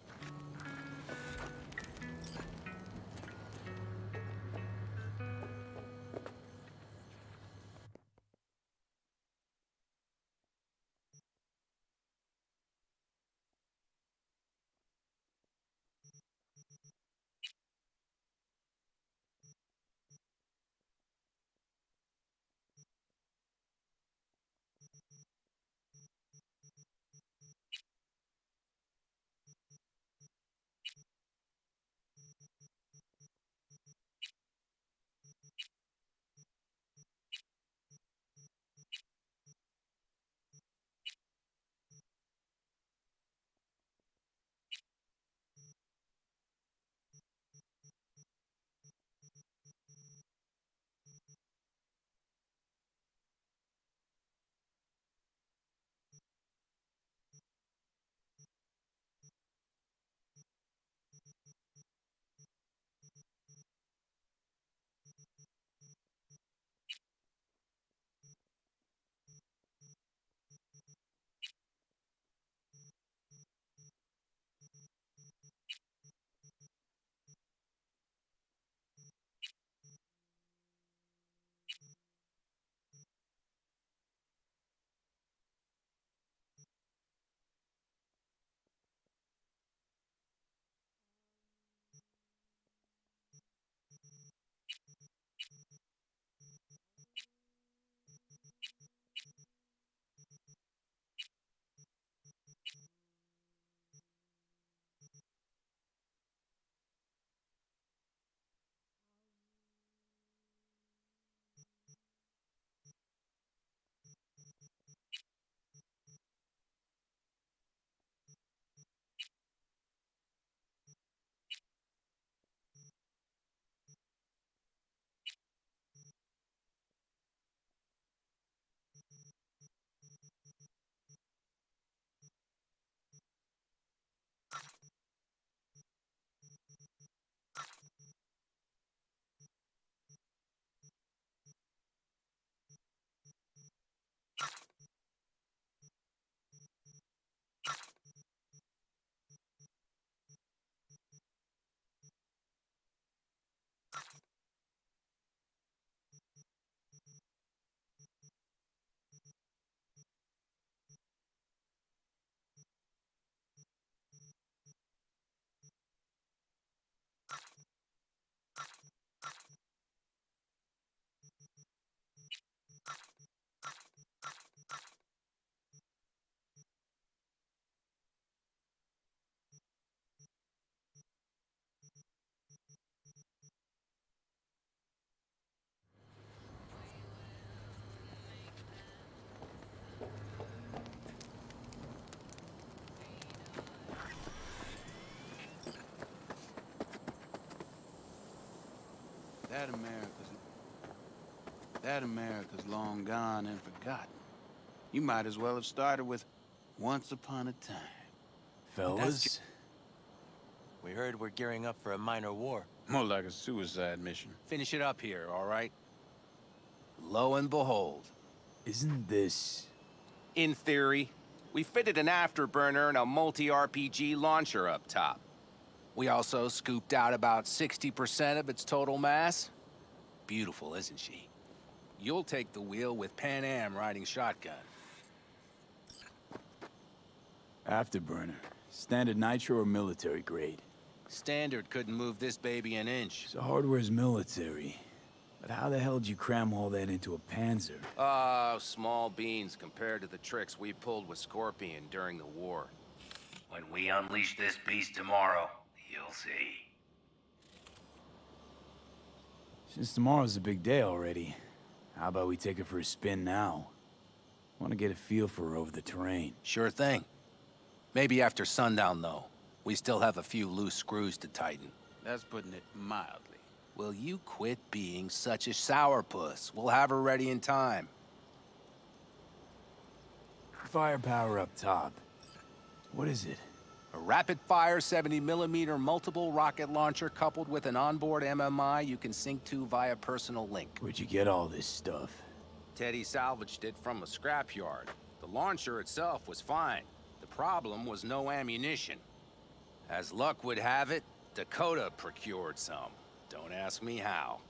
That America's long gone and forgotten. You might as well have started with Once Upon a Time. Fellas? We heard we're gearing up for a minor war. More like a suicide mission. Finish it up here, all right? Lo and behold. Isn't this... In theory, we fitted an afterburner and a multi-RPG launcher up top. We also scooped out about 60% of its total mass. Beautiful, isn't she? You'll take the wheel with Pan Am riding shotgun. Afterburner. Standard nitro or military grade? Standard couldn't move this baby an inch. So hardware's military. But how the hell did you cram all that into a Panzer? Small beans compared to the tricks we pulled with Scorpion during the war. When we unleash this beast tomorrow, you'll see. Since tomorrow's a big day already, how about we take her for a spin now? Want to get a feel for her over the terrain. Sure thing. Maybe after sundown, though. We still have a few loose screws to tighten. That's putting it mildly. Will you quit being such a sourpuss? We'll have her ready in time. Firepower up top. What is it? A rapid-fire 70mm multiple rocket launcher coupled with an onboard MMI you can sync to via personal link. Where'd you get all this stuff? Teddy salvaged it from a scrapyard. The launcher itself was fine. The problem was no ammunition. As luck would have it, Dakota procured some. Don't ask me how.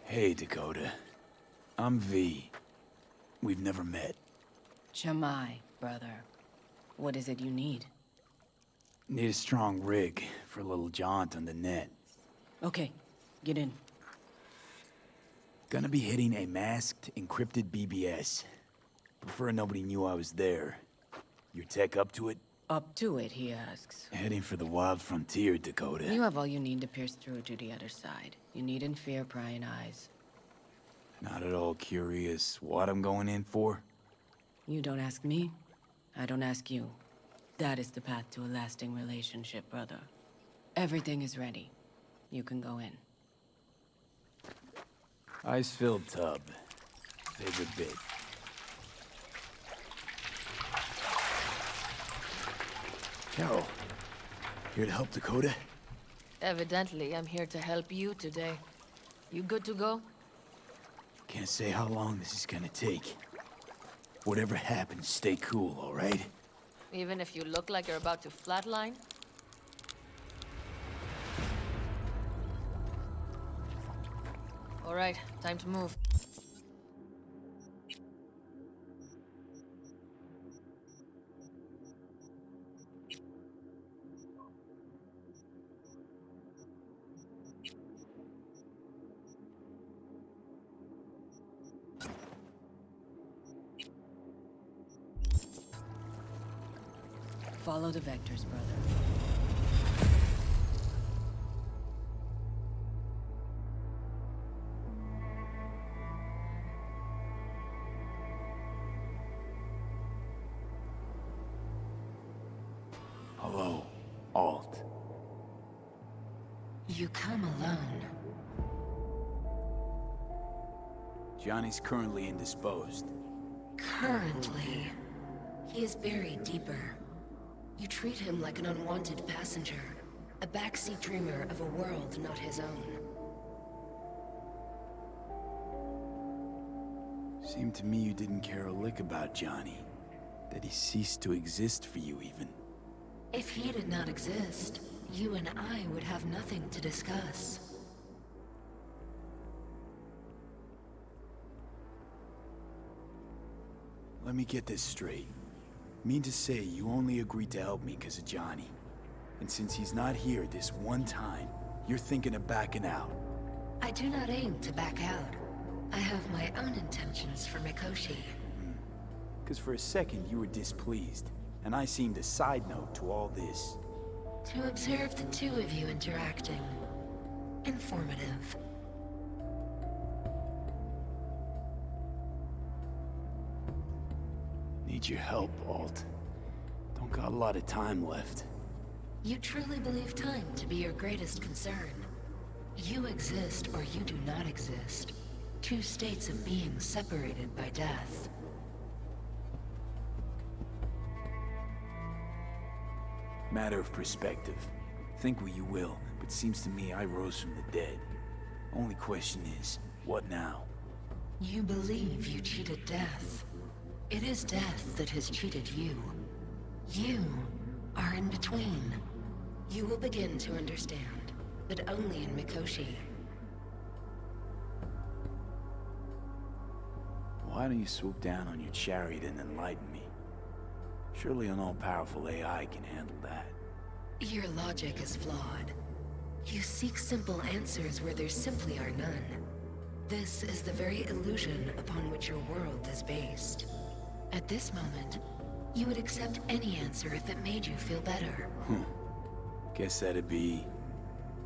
Hey, Dakota. I'm V. We've never met. Chamai, brother. What is it you need? Need a strong rig for a little jaunt on the net. Okay, get in. Gonna be hitting a masked, encrypted BBS. Prefer nobody knew I was there. Your tech up to it? Up to it, he asks. Heading for the wild frontier, Dakota. You have all you need to pierce through to the other side. You needn't fear prying eyes. Not at all curious what I'm going in for? You don't ask me, I don't ask you. That is the path to a lasting relationship, brother. Everything is ready. You can go in. Ice-filled tub. Favorite bit. Carol, here to help Dakota? Evidently, I'm here to help you today. You good to go? Can't say how long this is gonna take. Whatever happens, stay cool, all right? Even if you look like you're about to flatline? All right, time to move. Follow the vectors, brother. Hello, Alt. You come alone. Johnny's currently indisposed. Currently, he is buried deeper. You treat him like an unwanted passenger, a backseat dreamer of a world not his own. Seemed to me you didn't care a lick about Johnny. That he ceased to exist for you, even. If he did not exist, you and I would have nothing to discuss. Let me get this straight. Mean to say you only agreed to help me because of Johnny. And since he's not here this one time, you're thinking of backing out. I do not aim to back out. I have my own intentions for Mikoshi. Because for a second you were displeased, and I seemed a side note to all this. To observe the two of you interacting. Informative. Need your help, Alt. Don't got a lot of time left. You truly believe time to be your greatest concern. You exist or you do not exist. Two states of being separated by death. Matter of perspective. Think what you will, but seems to me I rose from the dead. Only question is, what now? You believe you cheated death. It is death that has cheated you. You are in between. You will begin to understand, but only in Mikoshi. Why don't you swoop down on your chariot and enlighten me? Surely an all-powerful AI can handle that. Your logic is flawed. You seek simple answers where there simply are none. This is the very illusion upon which your world is based. At this moment, you would accept any answer if it made you feel better. Guess that'd be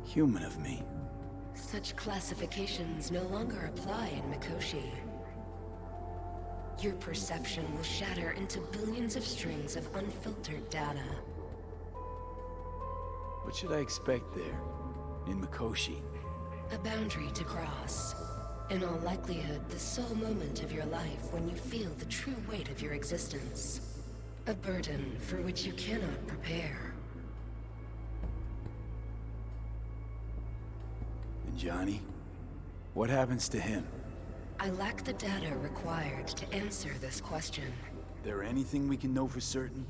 human of me. Such classifications no longer apply in Mikoshi. Your perception will shatter into billions of strings of unfiltered data. What should I expect there, in Mikoshi? A boundary to cross. In all likelihood, the sole moment of your life when you feel the true weight of your existence. A burden for which you cannot prepare. And Johnny? What happens to him? I lack the data required to answer this question. There anything we can know for certain?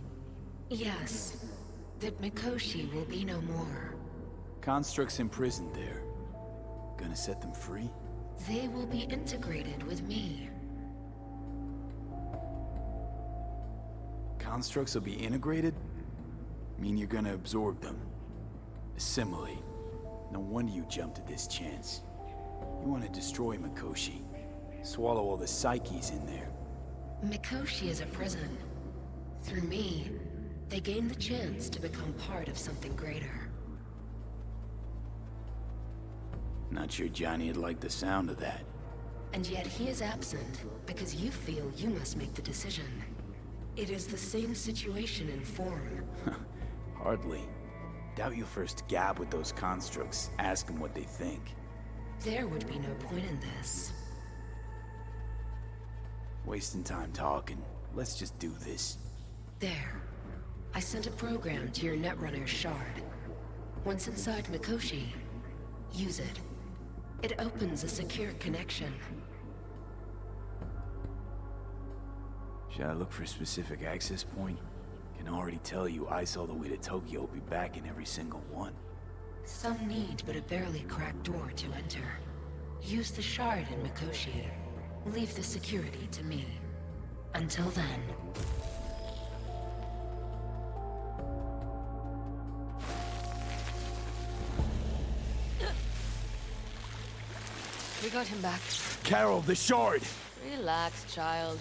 Yes, that Mikoshi will be no more. Constructs imprisoned there. Gonna set them free? They will be integrated with me. Constructs will be integrated? Mean you're gonna absorb them? Assimilate? No wonder you jumped at this chance. You want to destroy Mikoshi. Swallow all the psyches in there. Mikoshi is a prison. Through me, they gain the chance to become part of something greater. Not sure Johnny would like the sound of that. And yet he is absent because you feel you must make the decision. It is the same situation in form. Hardly. Doubt you'll first gab with those constructs, ask them what they think. There would be no point in this. Wasting time talking. Let's just do this. There. I sent a program to your Netrunner's shard. Once inside Mikoshi, use it. It opens a secure connection. Should I look for a specific access point? Can already tell you ice all the way to Tokyo will be back in every single one. Some need but a barely cracked door to enter. Use the shard in Mikoshi. Leave the security to me. Until then... We got him back. Carol, the shard! Relax, child.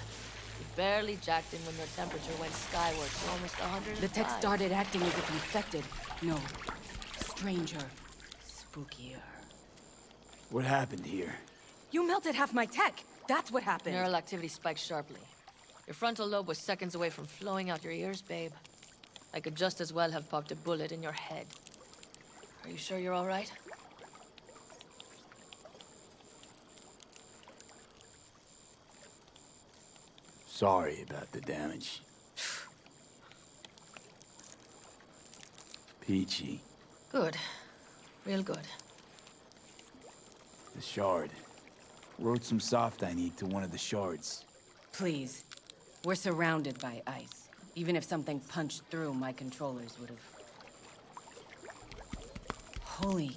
You barely jacked in when your temperature went skyward to almost 100. The tech started acting as if infected. No. Stranger. Spookier. What happened here? You melted half my tech! That's what happened! Neural activity spiked sharply. Your frontal lobe was seconds away from flowing out your ears, babe. I could just as well have popped a bullet in your head. Are you sure you're all right? Sorry about the damage. Peachy. Good. Real good. The shard. Wrote some soft I need to one of the shards. Please. We're surrounded by ice. Even if something punched through, my controllers would have... Holy...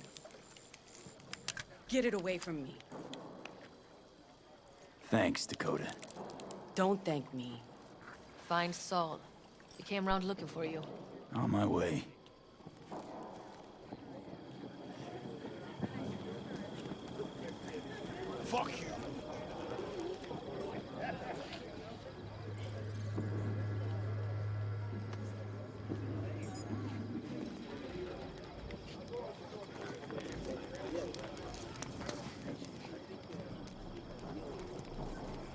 Get it away from me. Thanks, Dakota. Don't thank me. Find Saul. He came round looking for you. On my way. Fuck you.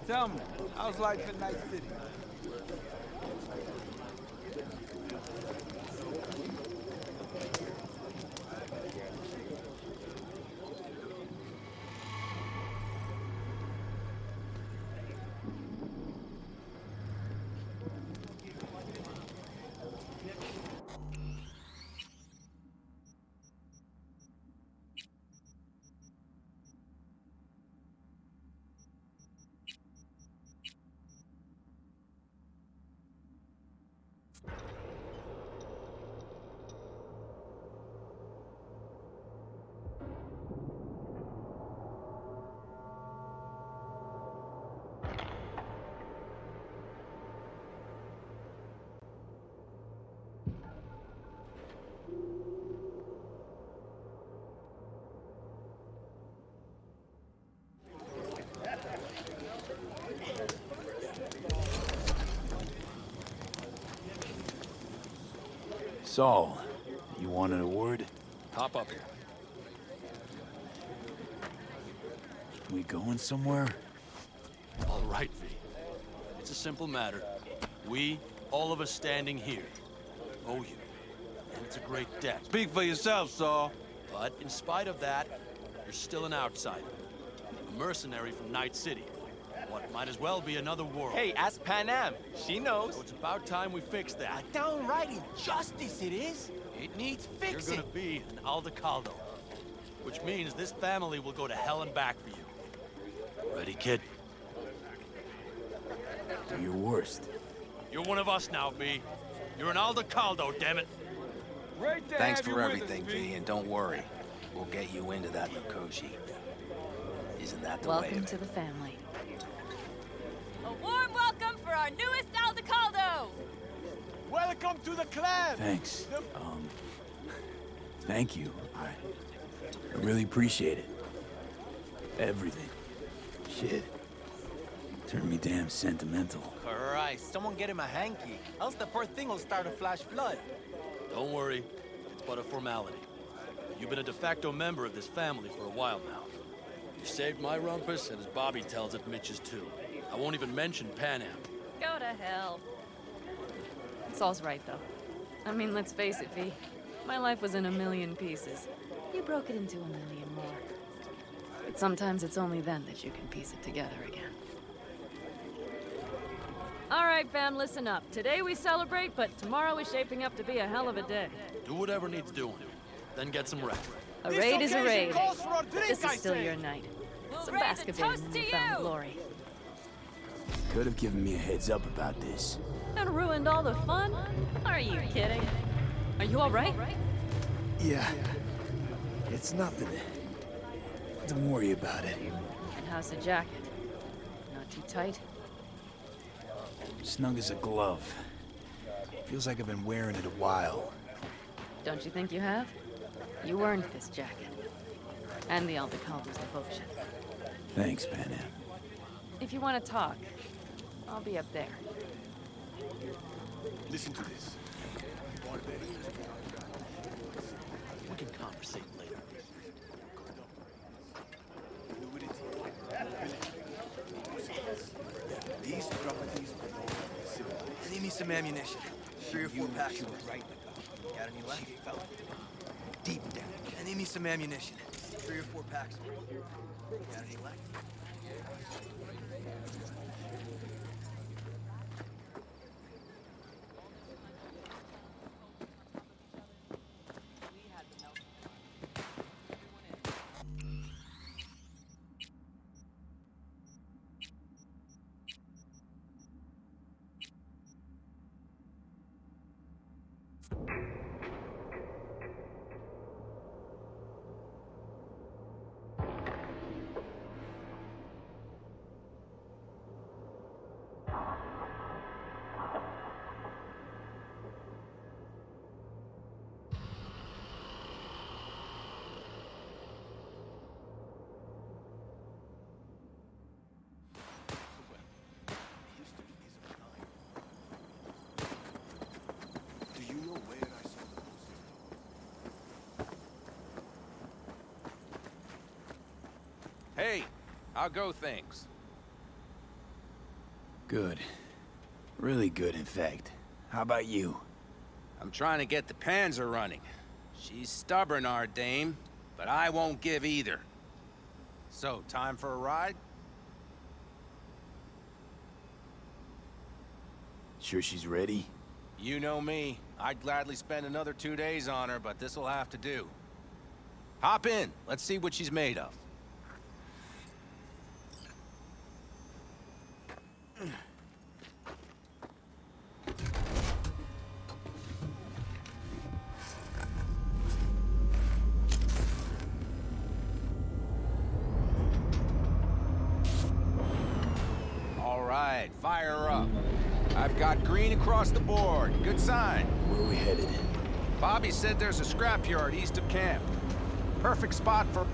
Tell me, how's life in Night City? Saul, you wanted a word? Hop up here. We going somewhere? All right, V. It's a simple matter. We, all of us standing here, owe you. And it's a great debt. Speak for yourself, Saul. But in spite of that, you're still an outsider. A mercenary from Night City. What might as well be another world. Hey, ask Pan Am. She knows. So it's about time we fix that. A downright injustice it is. It needs fixing. You're gonna be an Aldecaldo. Which means this family will go to hell and back for you. Ready, kid? Do your worst. You're one of us now, V. You're an Aldecaldo, damn it. Thanks for everything, V, and don't worry. We'll get you into that Mikoshi. Isn't that the way Welcome of it? to the family. A warm welcome for our newest Aldecaldo! Welcome to the clan! Thanks. Thank you. I really appreciate it. Everything. Shit. Turned me damn sentimental. Christ, someone get him a hanky. Else the poor thing will start a flash flood. Don't worry. It's but a formality. You've been a de facto member of this family for a while now. You saved my rumpus, and as Bobby tells it, Mitch's too. I won't even mention Pan Am. Go to hell. Saul's right, though. I mean, let's face it, V. My life was in a million pieces. You broke it into a million more. But sometimes it's only then that you can piece it together again. All right, fam, listen up. Today we celebrate, but tomorrow is shaping up to be a hell of a day. Do whatever needs doing. Then get some rest. A raid is a raid. This is still your night. Some basketball in newfound glory. Could have given me a heads up about this. And ruined all the fun? Are you kidding? Are you all right? Yeah. It's nothing. Don't worry about it. And how's the jacket? Not too tight? Snug as a glove. Feels like I've been wearing it a while. Don't you think you have? You earned this jacket. And the Aldecaldo's devotion. Thanks, Pan Am. If you want to talk, I'll be up there. Listen to this. We can conversate later. These properties I need me some ammunition. 3 or 4 packs. Right. Got any left? She felt deep down. I need me some ammunition. 3 or 4 packs. Got any left? Hey, how go things? Good. Really good, in fact. How about you? I'm trying to get the Panzer running. She's stubborn, our dame, but I won't give either. So, time for a ride? Sure she's ready? You know me. I'd gladly spend another 2 days on her, but this'll have to do. Hop in. Let's see what she's made of. All right, fire up. I've got green across the board. Good sign. Where are we headed? Bobby said there's a scrapyard east of camp. Perfect spot for...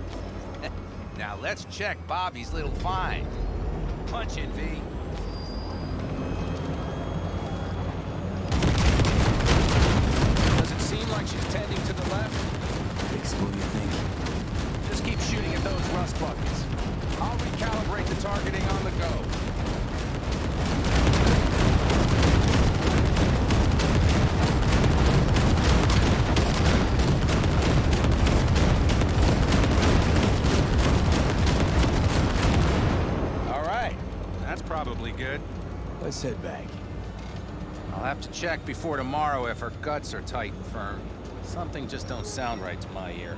Now let's check Bobby's little find. Punch it, V. Doesn't seem construction tending to the left. Fixable, you think? Just keep shooting at those rust buckets. I'll recalibrate the targeting on the go. All right, that's probably good. Let's head back. I'll have to check before tomorrow if her guts are tight and firm. Something just don't sound right to my ear.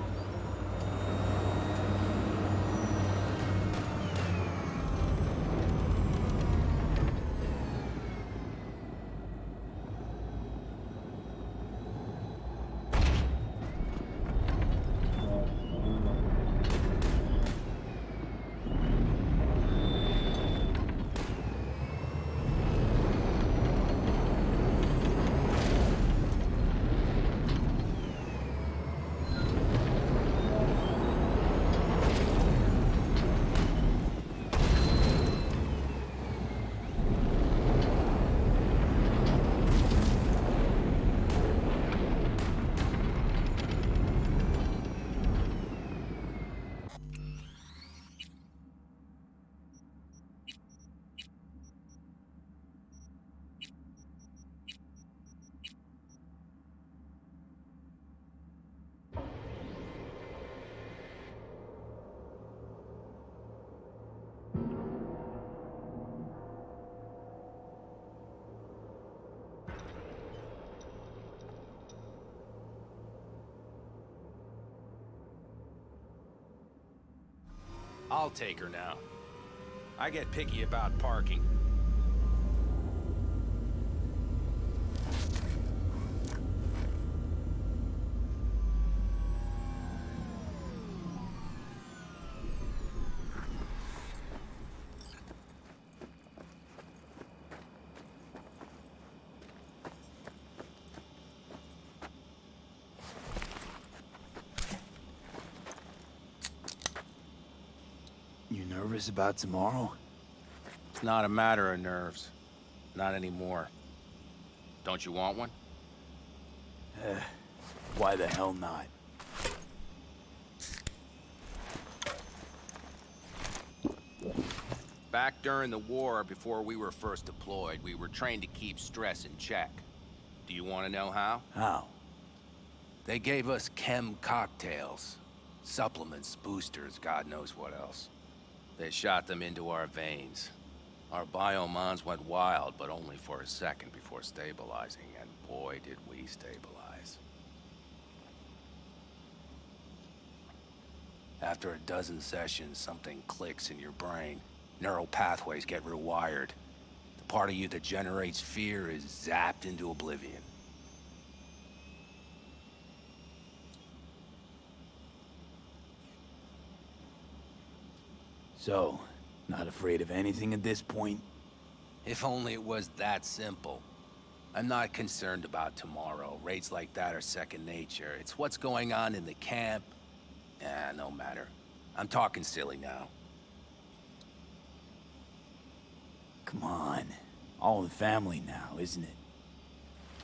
I'll take her now. I get picky about parking. You nervous about tomorrow? It's not a matter of nerves. Not anymore. Don't you want one? Why the hell not? Back during the war, before we were first deployed, we were trained to keep stress in check. Do you want to know how? How? They gave us chem cocktails. Supplements, boosters, God knows what else. They shot them into our veins. Our biomons went wild, but only for a second before stabilizing, and boy did we stabilize. After a dozen sessions, something clicks in your brain. Neural pathways get rewired. The part of you that generates fear is zapped into oblivion. So, not afraid of anything at this point? If only it was that simple. I'm not concerned about tomorrow. Raids like that are second nature. It's what's going on in the camp. No matter. I'm talking silly now. Come on. All the family now, isn't it?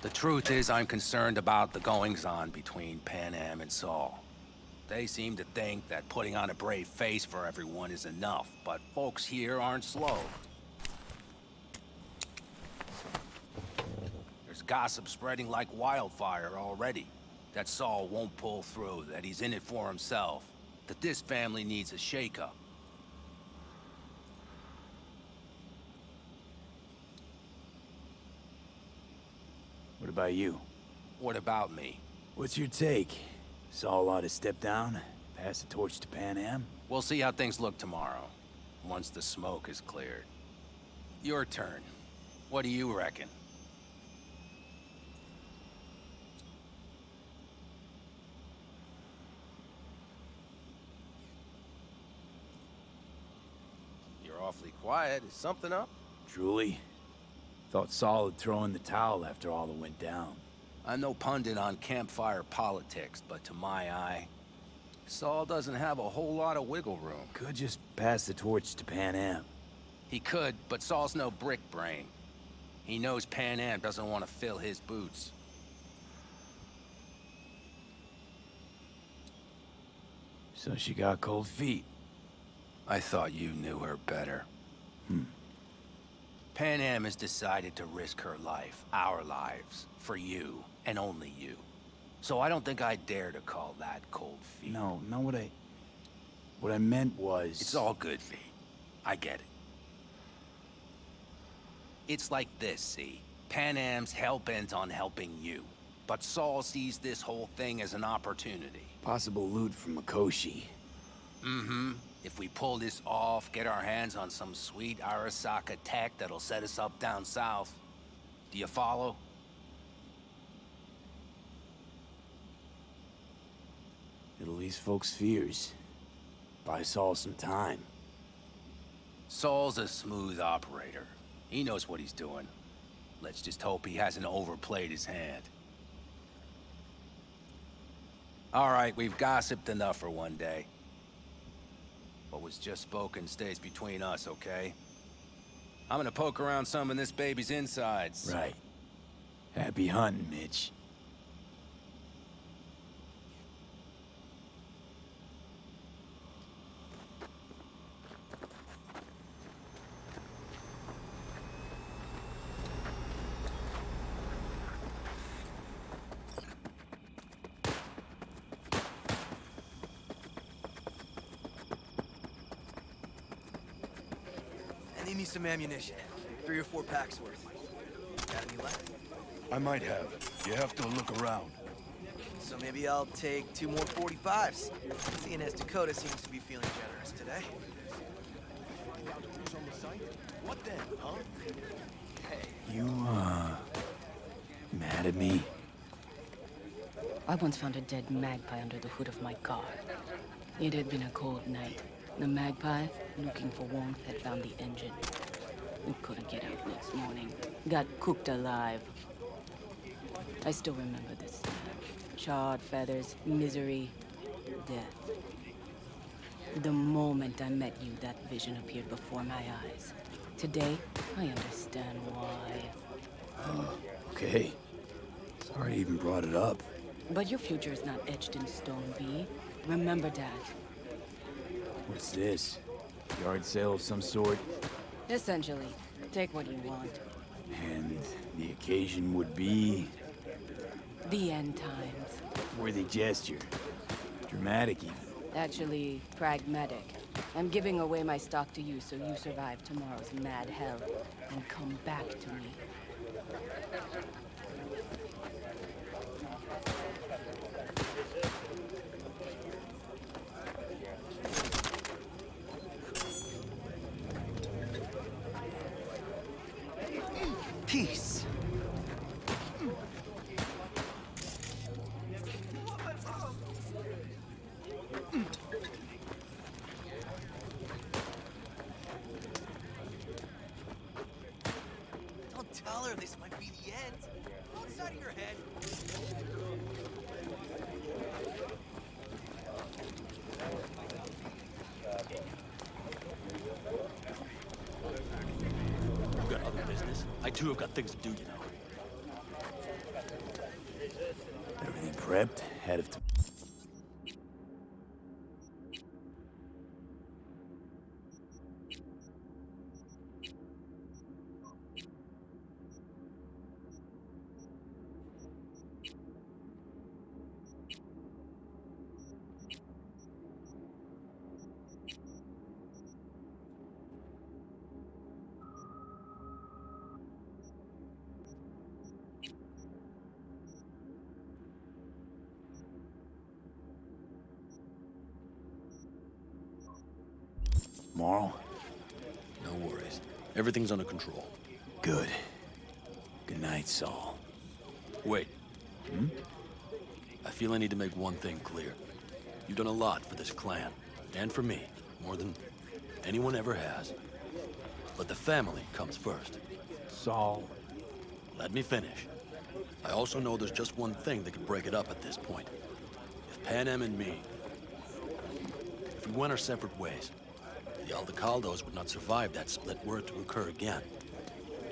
The truth is, I'm concerned about the goings-on between Pan Am and Saul. They seem to think that putting on a brave face for everyone is enough, but folks here aren't slow. There's gossip spreading like wildfire already. That Saul won't pull through, that he's in it for himself, that this family needs a shakeup. What about you? What about me? What's your take? Saul ought to step down, pass the torch to Pan Am? We'll see how things look tomorrow, once the smoke is cleared. Your turn. What do you reckon? You're awfully quiet. Is something up? Truly? Thought Saul had thrown in the towel after all that went down. I'm no pundit on campfire politics, but to my eye, Saul doesn't have a whole lot of wiggle room. Could just pass the torch to Pan Am. He could, but Saul's no brick brain. He knows Pan Am doesn't want to fill his boots. So she got cold feet. I thought you knew her better. Pan Am has decided to risk her life, our lives, for you, and only you. So I don't think I dare to call that cold feet. No, what I meant was... It's all good, V. I get it. It's like this, see? Pan Am's hell-bent on helping you. But Saul sees this whole thing as an opportunity. Possible loot from Mikoshi. Mm-hmm. If we pull this off, get our hands on some sweet Arasaka tech that'll set us up down south. Do you follow? It'll ease folks' fears. Buy Saul some time. Saul's a smooth operator. He knows what he's doing. Let's just hope he hasn't overplayed his hand. All right, we've gossiped enough for one day. What was just spoken stays between us, okay? I'm gonna poke around some of this baby's insides. Right. Happy hunting, Mitch. I need me some ammunition. 3 or 4 packs worth. Got any left? I might have. You have to look around. So maybe I'll take 2 more 45s. Seeing as Dakota seems to be feeling generous today. What then, huh? You, mad at me? I once found a dead magpie under the hood of my car. It had been a cold night. The magpie, looking for warmth, had found the engine. We couldn't get out next morning. Got cooked alive. I still remember this. Charred feathers, misery, death. The moment I met you, that vision appeared before my eyes. Today, I understand why. Okay. Sorry I even brought it up. But your future is not etched in stone, V. Remember that. What's this? Yard sale of some sort? Essentially, take what you want. And the occasion would be... The end times. Worthy gesture. Dramatic even. Actually, pragmatic. I'm giving away my stock to you so you survive tomorrow's mad hell and come back to me. Peace. Don't tell her this might be the end. Go inside of your head. You got other business? I too have got things to do, you know. Everything prepped, ahead of time. Tomorrow? No worries. Everything's under control. Good. Good night, Saul. Wait. I feel I need to make one thing clear. You've done a lot for this clan, and for me, more than anyone ever has. But the family comes first. Saul. Let me finish. I also know there's just one thing that could break it up at this point. If Pan Am and me, if we went our separate ways, the Aldecaldos would not survive that split were it to occur again.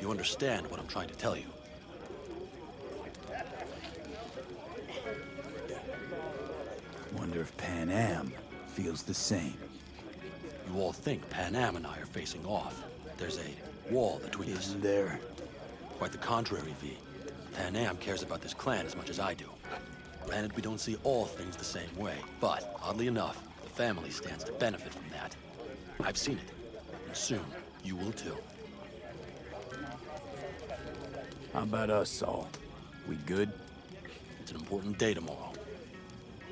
You understand what I'm trying to tell you? Wonder if Pan Am feels the same. You all think Pan Am and I are facing off. There's a wall between us. Isn't there? Quite the contrary, V. Pan Am cares about this clan as much as I do. Granted, we don't see all things the same way, but oddly enough, the family stands to benefit from that. I've seen it, and soon you will too. How about us, Saul? We good? It's an important day tomorrow.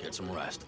Get some rest.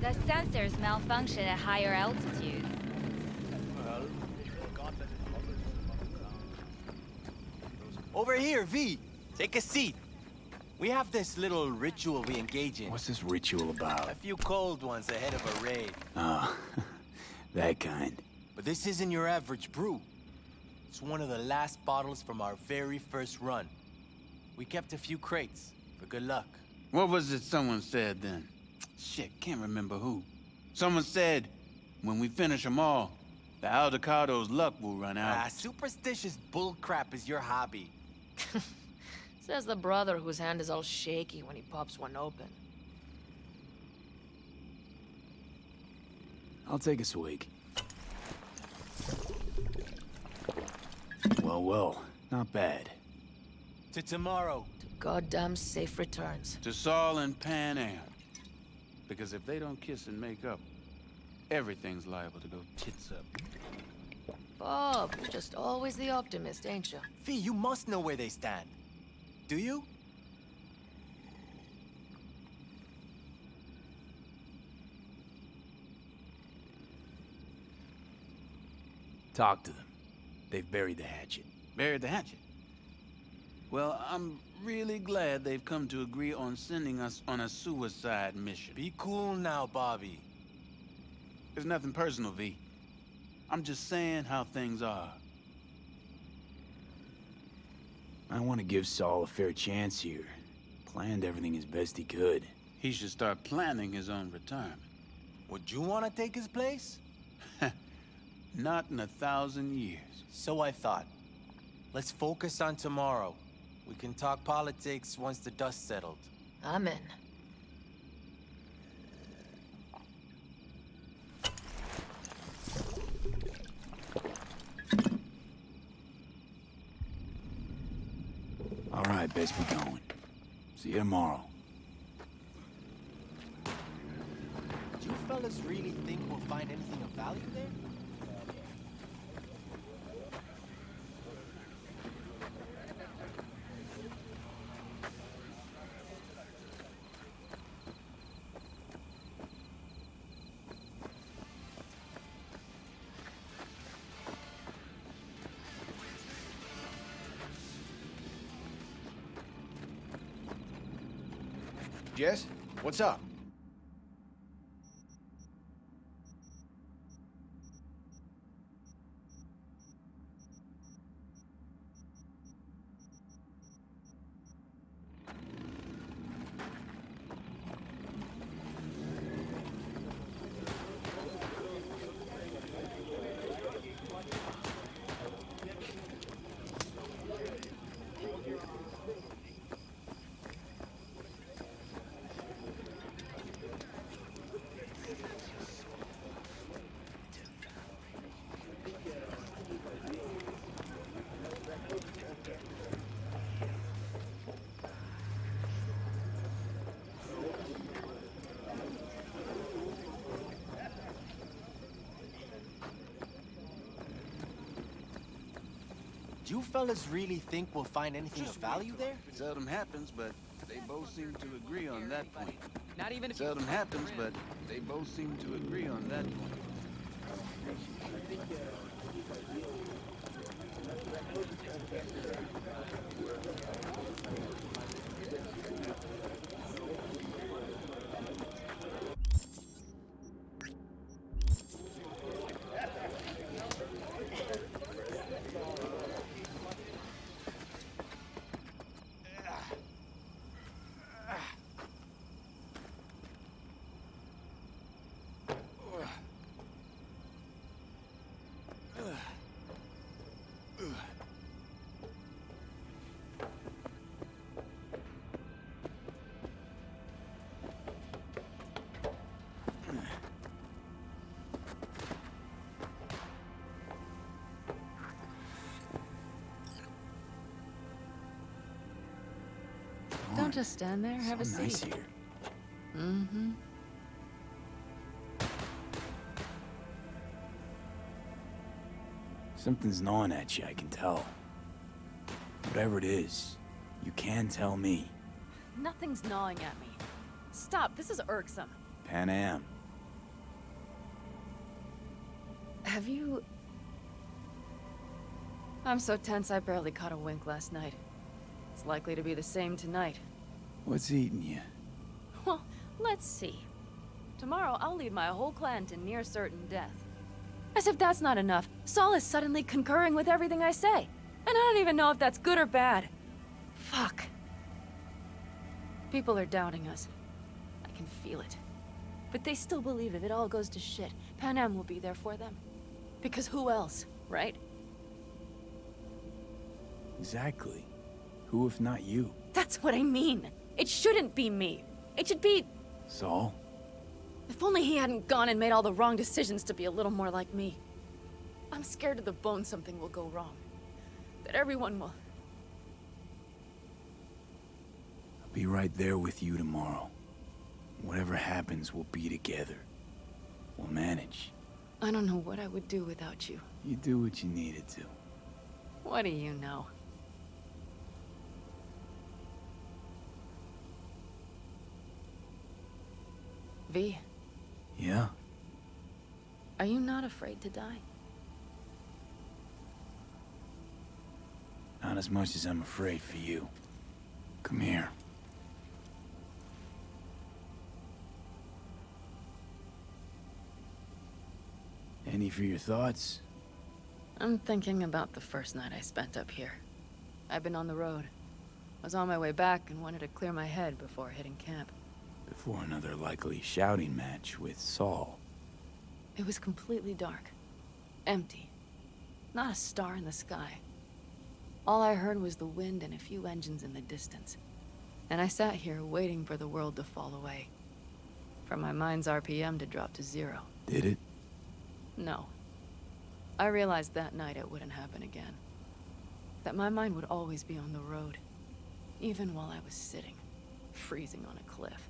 The sensors malfunction at higher altitudes. Over here, V. Take a seat. We have this little ritual we engage in. What's this ritual about? A few cold ones ahead of a raid. Ah, that kind. But this isn't your average brew. It's one of the last bottles from our very first run. We kept a few crates for good luck. What was it someone said then? Shit, can't remember who. Someone said, when we finish them all, the Aldecado's luck will run out. Superstitious bullcrap is your hobby. Says the brother whose hand is all shaky when he pops one open. I'll take a swig. Well, not bad. To tomorrow. To goddamn safe returns. To Saul and Pan Am. Because if they don't kiss and make up, everything's liable to go tits up. Bob, you're just always the optimist, ain't you? Fee, you must know where they stand. Do you? Talk to them. They've buried the hatchet. Buried the hatchet? Well, I'm really glad they've come to agree on sending us on a suicide mission. Be cool now, Bobby. There's nothing personal, V. I'm just saying how things are. I want to give Saul a fair chance here. Planned everything as best he could. He should start planning his own retirement. Would you want to take his place? Not in 1,000 years. So I thought. Let's focus on tomorrow. We can talk politics once the dust settled. I'm in. All right, best be going. See you tomorrow. Do you fellas really think we'll find anything of value there? Jess, what's up? Do you fellas really think we'll find anything of value there? Seldom happens, but they both seem to agree on that point. Not even if Seldom happens, but they both seem to agree on that point. Don't just stand there, have a seat. Nice here. Mm-hmm. Something's gnawing at you, I can tell. Whatever it is, you can tell me. Nothing's gnawing at me. Stop, this is irksome. Pan Am. Have you... I'm so tense I barely caught a wink last night. It's likely to be the same tonight. What's eating you? Well, let's see. Tomorrow I'll lead my whole clan to near certain death. As if that's not enough, Saul is suddenly concurring with everything I say. And I don't even know if that's good or bad. Fuck. People are doubting us. I can feel it. But they still believe if it all goes to shit, Pan Am will be there for them. Because who else, right? Exactly. Who if not you? That's what I mean. It shouldn't be me. It should be... Saul? If only he hadn't gone and made all the wrong decisions to be a little more like me. I'm scared to the bone something will go wrong. That everyone will... I'll be right there with you tomorrow. Whatever happens, we'll be together. We'll manage. I don't know what I would do without you. You do what you needed to. What do you know? V. Yeah? Are you not afraid to die? Not as much as I'm afraid for you. Come here. Any for your thoughts? I'm thinking about the first night I spent up here. I've been on the road. I was on my way back and wanted to clear my head before hitting camp. Before another likely shouting match with Saul. It was completely dark. Empty. Not a star in the sky. All I heard was the wind and a few engines in the distance. And I sat here waiting for the world to fall away. For my mind's RPM to drop to 0. Did it? No. I realized that night it wouldn't happen again. That my mind would always be on the road. Even while I was sitting, freezing on a cliff.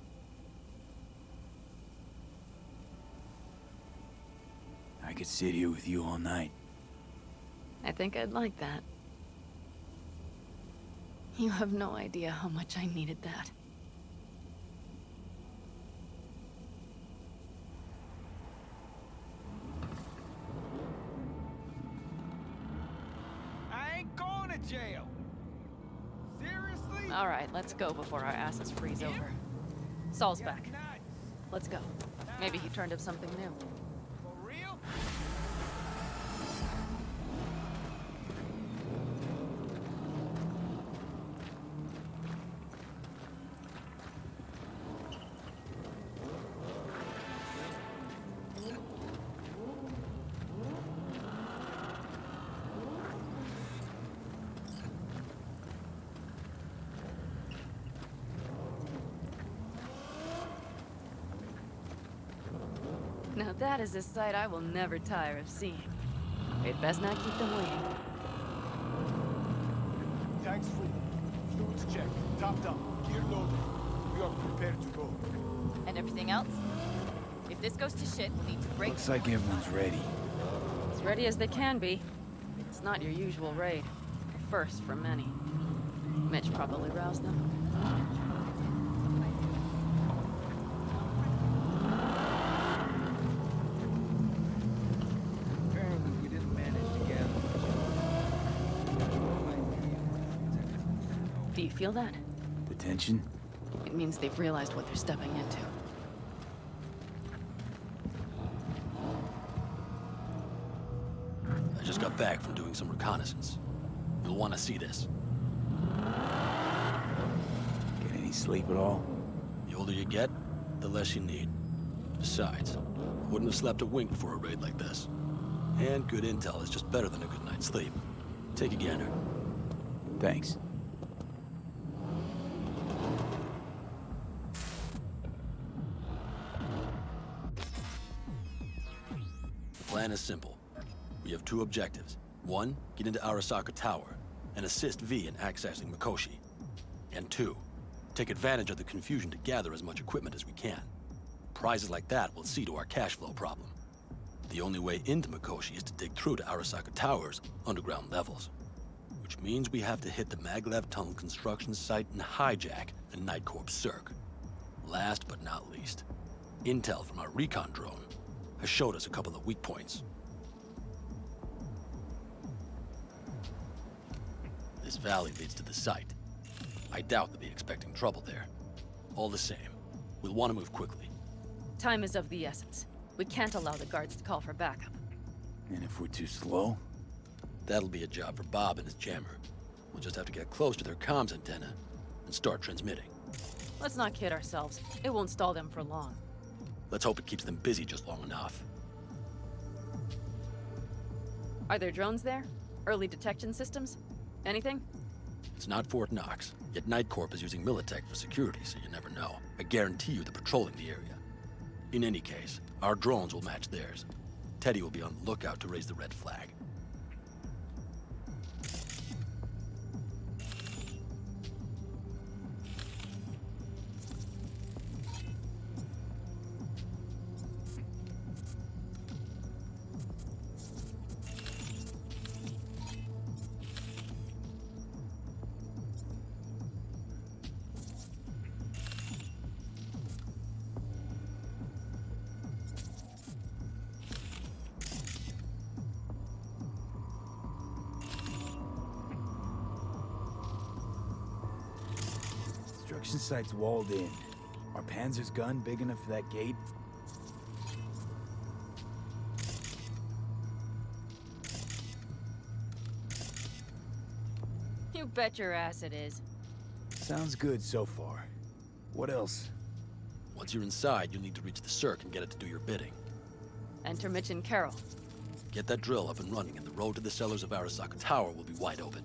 I could sit here with you all night. I think I'd like that. You have no idea how much I needed that. I ain't going to jail. Seriously? All right, let's go before our asses freeze over. Saul's back. Let's go. Maybe he turned up something new. For real? Now that is a sight I will never tire of seeing. We'd best not keep them waiting. Tanks full. Fluids check. Top down. Gear loaded. We are prepared to go. And everything else? If this goes to shit, we'll need to break... Looks like everyone's ready. As ready as they can be. It's not your usual raid. A first for many. Mitch probably roused them. Apparently we didn't manage to gather much. Do you feel that? The tension? It means they've realized what they're stepping into. I just got back from doing some reconnaissance. You'll want to see this. Get any sleep at all? The older you get, the less you need. Besides, wouldn't have slept a wink before a raid like this. And good intel is just better than a good night's sleep. Take a gander. Thanks. The plan is simple. We have 2 objectives. 1, get into Arasaka Tower and assist V in accessing Mikoshi. And 2, Take advantage of the confusion to gather as much equipment as we can. Prizes like that will see to our cash flow problem. The only way into Mikoshi is to dig through to Arasaka Tower's underground levels. Which means we have to hit the maglev tunnel construction site and hijack the Night Corps Cirque. Last but not least, intel from our recon drone has showed us a couple of weak points. This valley leads to the site. I doubt they'll be expecting trouble there. All the same, we'll want to move quickly. Time is of the essence. We can't allow the guards to call for backup. And if we're too slow? That'll be a job for Bob and his jammer. We'll just have to get close to their comms antenna and start transmitting. Let's not kid ourselves. It won't stall them for long. Let's hope it keeps them busy just long enough. Are there drones there? Early detection systems? Anything? It's not Fort Knox, yet Night Corp is using Militech for security, so you never know. I guarantee you they're patrolling the area. In any case, our drones will match theirs. Teddy will be on the lookout to raise the red flag. Construction site's walled in. Our Panzer's gun big enough for that gate? You bet your ass it is. Sounds good so far. What else? Once you're inside, you'll need to reach the Cirque and get it to do your bidding. Enter Mitch and Carol. Get that drill up and running, and the road to the cellars of Arasaka Tower will be wide open.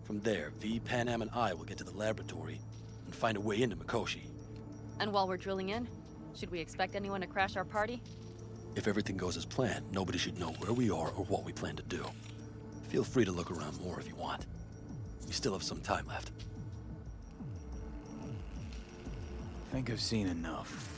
From there, V, Panam, and I will get to the laboratory and find a way into Mikoshi. And while we're drilling in, should we expect anyone to crash our party? If everything goes as planned, nobody should know where we are or what we plan to do. Feel free to look around more if you want. We still have some time left. I think I've seen enough.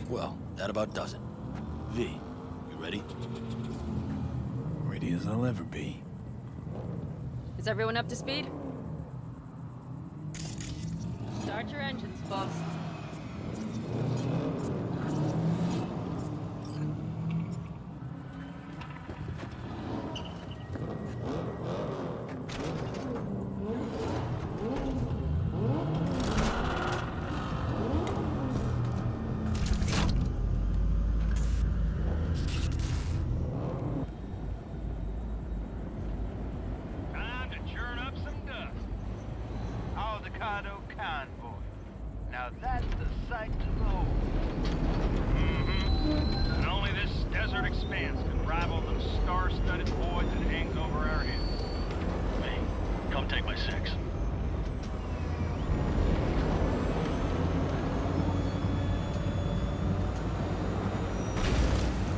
Well, that about does it. V, you ready? Ready as I'll ever be. Is everyone up to speed? Start your engines, folks. Now that's the sight to behold. Mm-hmm. And only this desert expanse can rival the star-studded void that hangs over our heads. Hey, come take my six.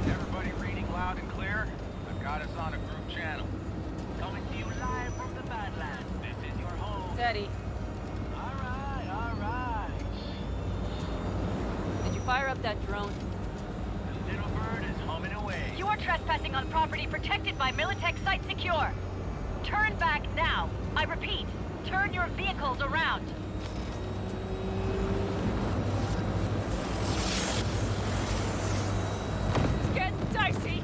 Everybody reading loud and clear? I've got us on a group channel. Coming to you live from the Badlands. This is your home. Teddy. All right. Did you fire up that drone? The little bird is humming away. You are trespassing on property protected by Militech Site Secure. Turn back now. I repeat, turn your vehicles around. This is getting dicey.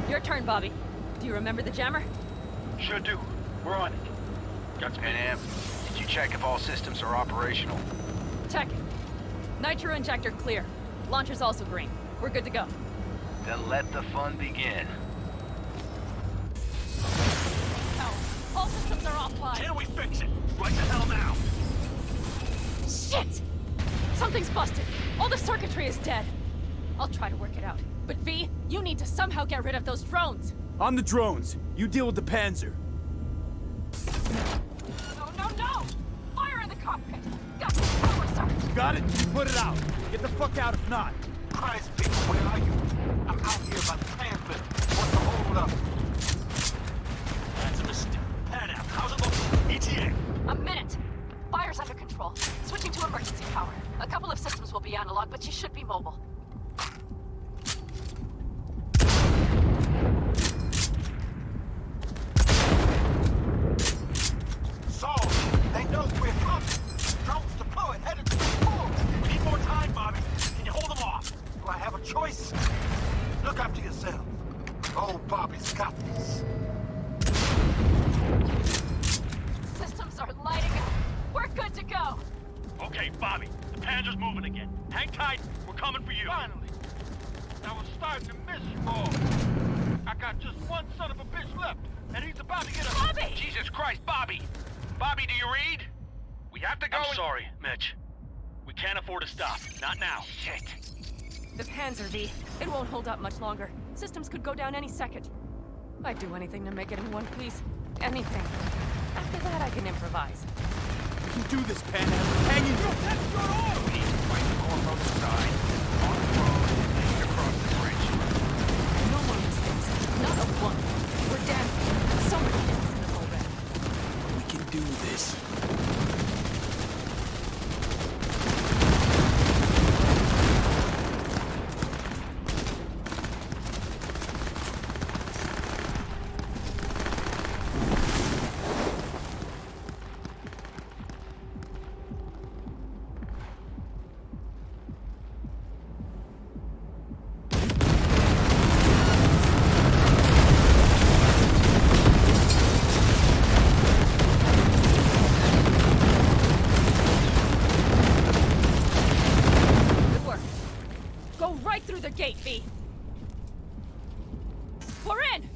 Your turn, Bobby. Do you remember the jammer? Sure do. We're on it. Got to Panam, did you check if all systems are operational? Check it. Nitro injector clear. Launcher's also green. We're good to go. Then let the fun begin. Hell, all systems are offline. Can we fix it? Right the hell now! Shit! Something's busted. All the circuitry is dead. I'll try to work it out. But V, you need to somehow get rid of those drones. On the drones. You deal with the Panzer. No! Fire in the cockpit! Got the power source! Got it? Put it out. Get the fuck out if not. Christ, people, where are you? I'm out here by the transmitter. What's the hold up? That's a mistake. Pan out. How's it looking? ETA. A minute. Fire's under control. Switching to emergency power. A couple of systems will be analog, but you should be mobile. So, they know we're coming. Drones deployed, headed to the pool. We need more time, Bobby. Can you hold them off? Do I have a choice? Look after yourself. Oh, Bobby's got this. Systems are lighting up. We're good to go. Okay, Bobby. The Panzer's moving again. Hang tight. We're coming for you. Finally. I was starting to miss you all. I got just one son of a bitch left, and he's about to get a... Bobby! Jesus Christ, Bobby! Bobby, do you read? We have to go. I'm sorry, Mitch. We can't afford to stop. Not now. Shit. The Panzer, V. It won't hold up much longer. Systems could go down any second. I'd do anything to make it in one piece. Anything. After that, I can improvise. You can do this, Panzer. Hang in there. That's good order. We need to find the cornroad side, on the road, and then across the bridge. No more mistakes. Not a one. We're down. So many things in this already. We can do this. Good work. Go right through the gate, V. We're in!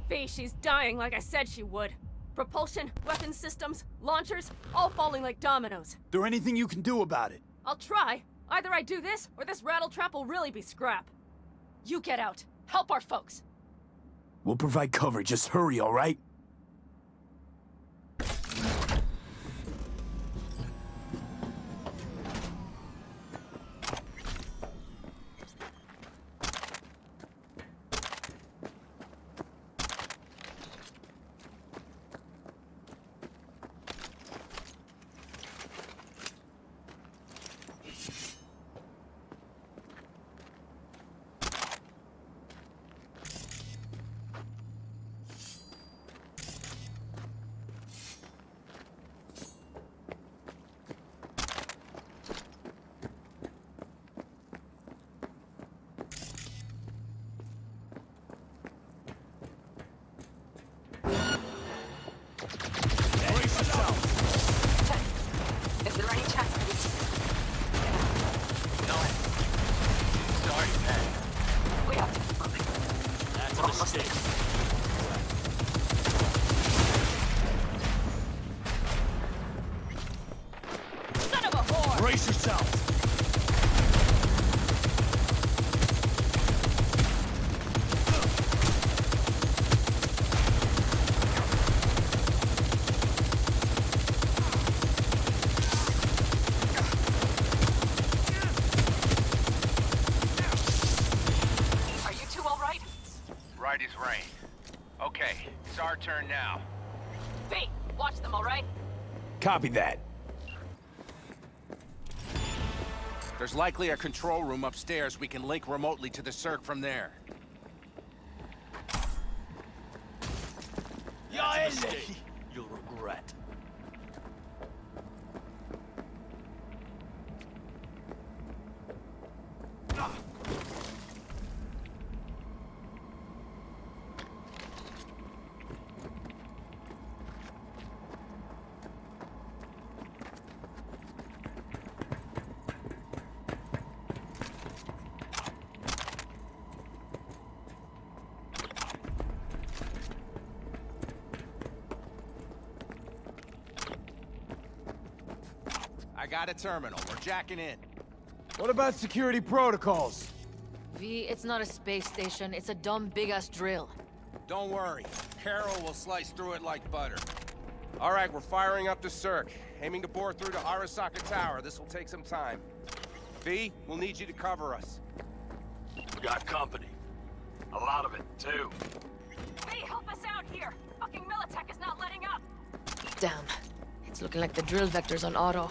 V, she's dying like I said she would. Propulsion, weapon systems, launchers, all falling like dominoes. There anything you can do about it? I'll try. Either I do this, or this rattletrap will really be scrap. You get out. Help our folks. We'll provide cover. Just hurry, all right? Is there any chance that it's... No. Sorry, Pat. We have to keep moving. That's a mistake. Son of a whore! Brace yourself! Are you two all right? Right as rain. Okay, it's our turn now. V, watch them, all right? Copy that. There's likely a control room upstairs. We can link remotely to the Cirque from there. That's a mistake. You'll regret. I got a terminal. We're jacking in. What about security protocols? V, it's not a space station. It's a dumb big-ass drill. Don't worry. Carol will slice through it like butter. All right, we're firing up the circ. Aiming to bore through to Arasaka Tower. This will take some time. V, we'll need you to cover us. We got company. A lot of it, too. Hey, help us out here! Fucking Militech is not letting up! Damn. It's looking like the drill vector's on auto.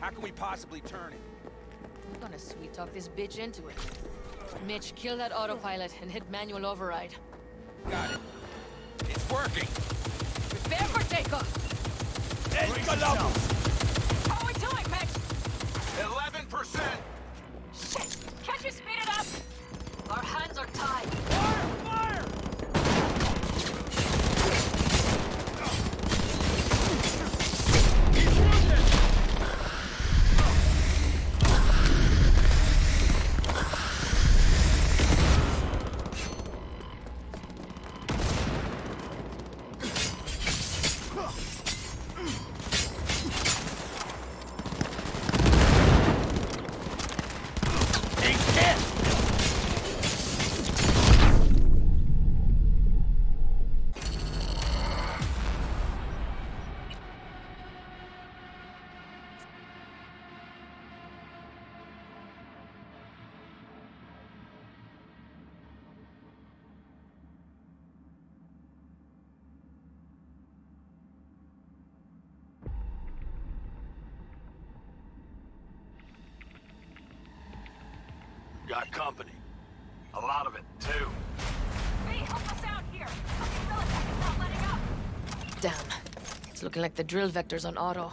How can we possibly turn it? I'm gonna sweet-talk this bitch into it. Mitch, kill that autopilot and hit manual override. Got it. It's working! Prepare for takeoff! How are we doing, Mitch? 11%! Shit! Can't you speed it up? Our hands are tied. Fire! Got company. A lot of it, too. Hey, help us out here! Fucking Militech is not letting up! Damn. It's looking like the drill vector's on auto.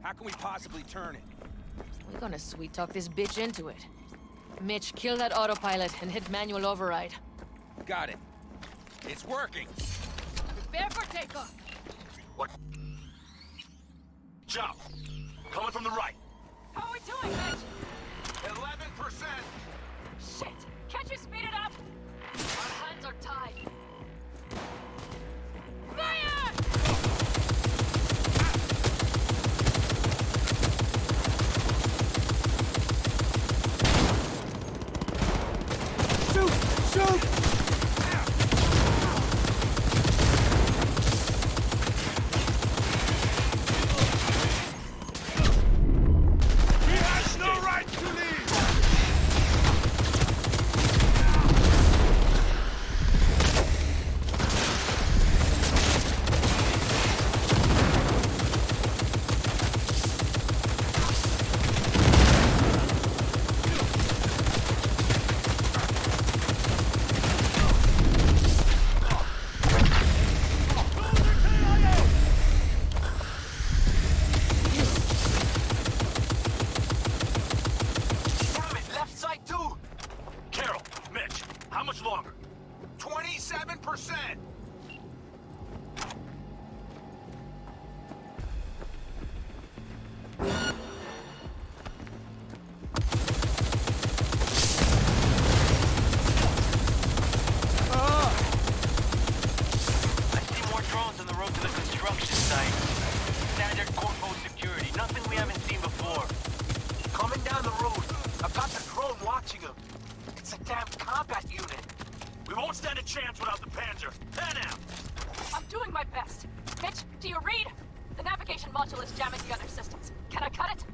How can we possibly turn it? We're gonna sweet-talk this bitch into it. Mitch, kill that autopilot and hit manual override. Got it. It's working! Prepare for takeoff! What? Jump! Coming from the right. How are we doing, Mitch? 11%! Shit! Can't you speed it up? Our hands are tied. Fire! Shoot! Shoot! He has no right to leave! Damn it, left side too! Carol, Mitch, how much longer? 27%! I see more drones on the road to the construction site. Standard corpo security, nothing we haven't seen before. Coming down the road, I've got the drone watching him. It's a damn combat unit. We won't stand a chance without the Panzer. Pan out! I'm doing my best. Mitch, do you read? The navigation module is jamming the other systems. Can I cut it?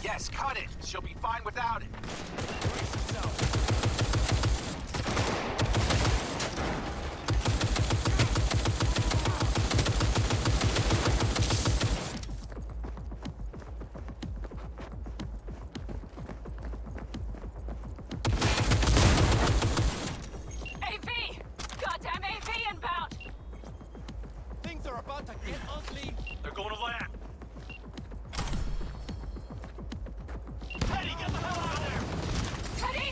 Yes, cut it. She'll be fine without it. AV! Goddamn AV inbound! Things are about to get ugly. They're going to land. Teddy, get the hell out of there! Teddy!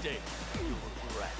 mistake you'll regret.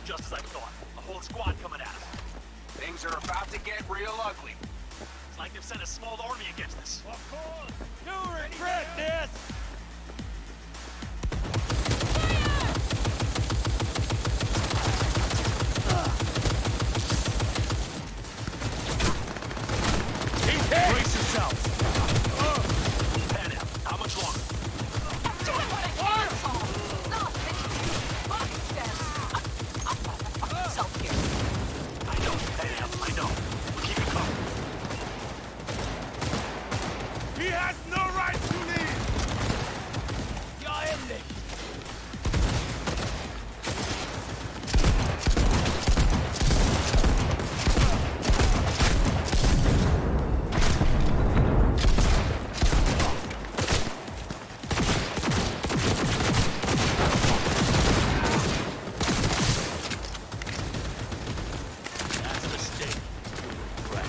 Just as I thought. A whole squad coming at us. Things are about to get real ugly. It's like they've sent a small army against us. Of course! You regret this! Brace yourselves! Pan out. How much longer? Do what I can, asshole! Stop, bitch! Fuck them! I'm myself here. I know, Pan out. I know. We'll keep it covered. He has no right to leave! Jag är late. That's a mistake you'll regret.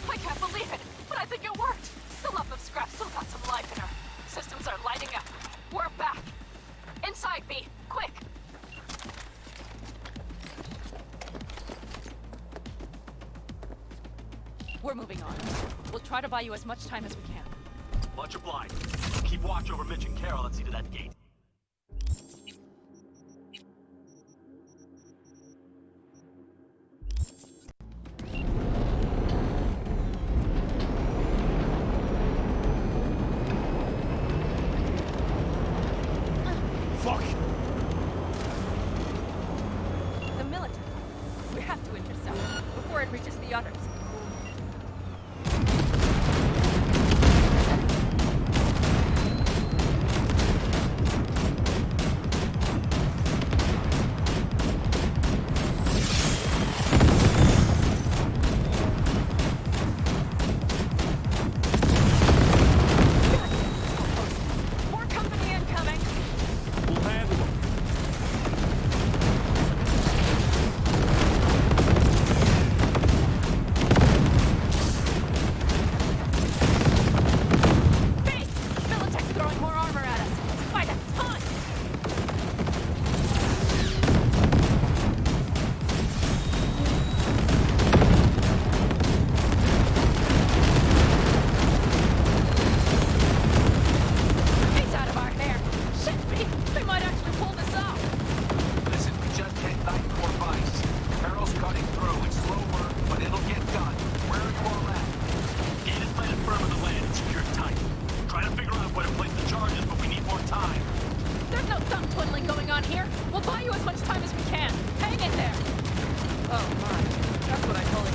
I can't believe it, but I think it worked. The lump of scrap still got some life in her. Systems are lighting up. We're back. Inside, B. Quick. We're moving on. We'll try to buy you as much time as we can. Much obliged. Keep watch over Mitch and Carol and see to that gate. Fuck! The military. We have to intercept it before it reaches the others. More company incoming. We'll handle him. Base! Militech's throwing more armor at us. By the ton! It's out of our hair. Shit, B! They might actually pull this off. Listen, we just hit 9-4 vice. Carol's cutting through. It's slow work, but it'll get done. Where are you all at? Gate is planted firm in the land and secured tight. Trying to figure out where to place the charges, but we need more time. There's no thumb twiddling going on here. We'll buy you as much time as we can. Hang in there. Oh my. That's what I call it.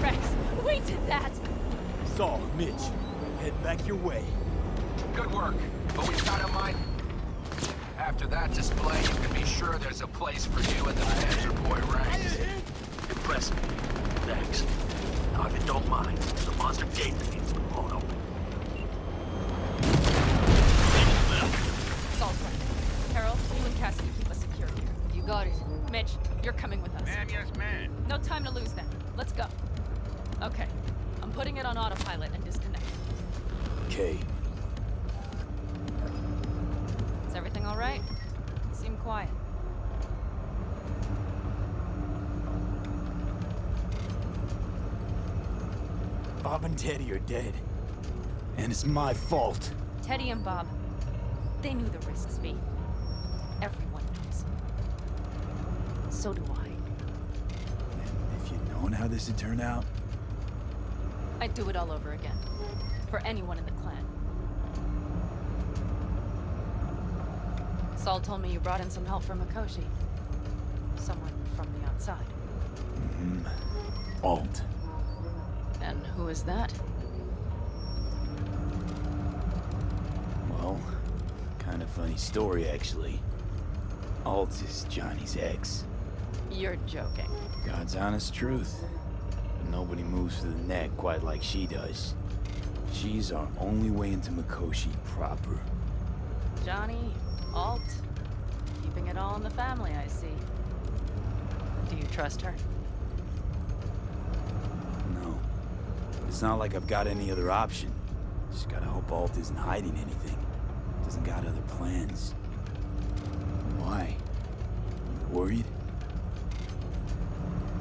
Rex, we did that. So, Mitch, head back your way. Good work, but we've got a mind. After that display, you can be sure there's a place for you in the Panzer Boy ranks. Impressive. Thanks. Now, if you don't mind, there's a monster gate that needs to be blown open. It's all right. Carol, you and Cassidy keep us secure here. You got it. Mitch, you're coming with us. Ma'am, yes, ma'am. No time to lose then. Let's go. Okay. I'm putting it on autopilot and disconnect. Okay. Is everything all right? You seem quiet. Bob and Teddy are dead. And it's my fault. Teddy and Bob, they knew the risks, V. Everyone knows. So do I. If you know knowing how this would turn out? I'd do it all over again. For anyone in the clan. Saul told me you brought in some help from Mikoshi. Someone from the outside. Alt. And who is that? Well, kind of funny story, actually. Alt is Johnny's ex. You're joking. God's honest truth. But nobody moves to the neck quite like she does. She's our only way into Mikoshi proper. Johnny, Alt, keeping it all in the family, I see. Do you trust her? No. It's not like I've got any other option. Just gotta hope Alt isn't hiding anything. Doesn't got other plans. Why? You worried?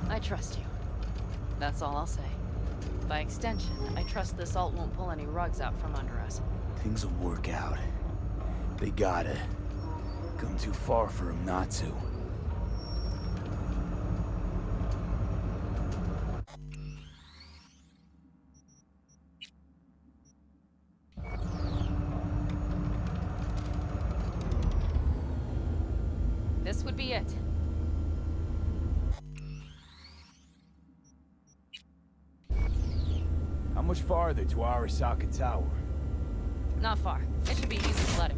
I trust you. That's all I'll say. By extension, I trust this Alt won't pull any rugs out from under us. Things will work out. They gotta. Come too far for him not to. This would be it. How much farther to Arasaka Tower? Not far. It should be easy sledding.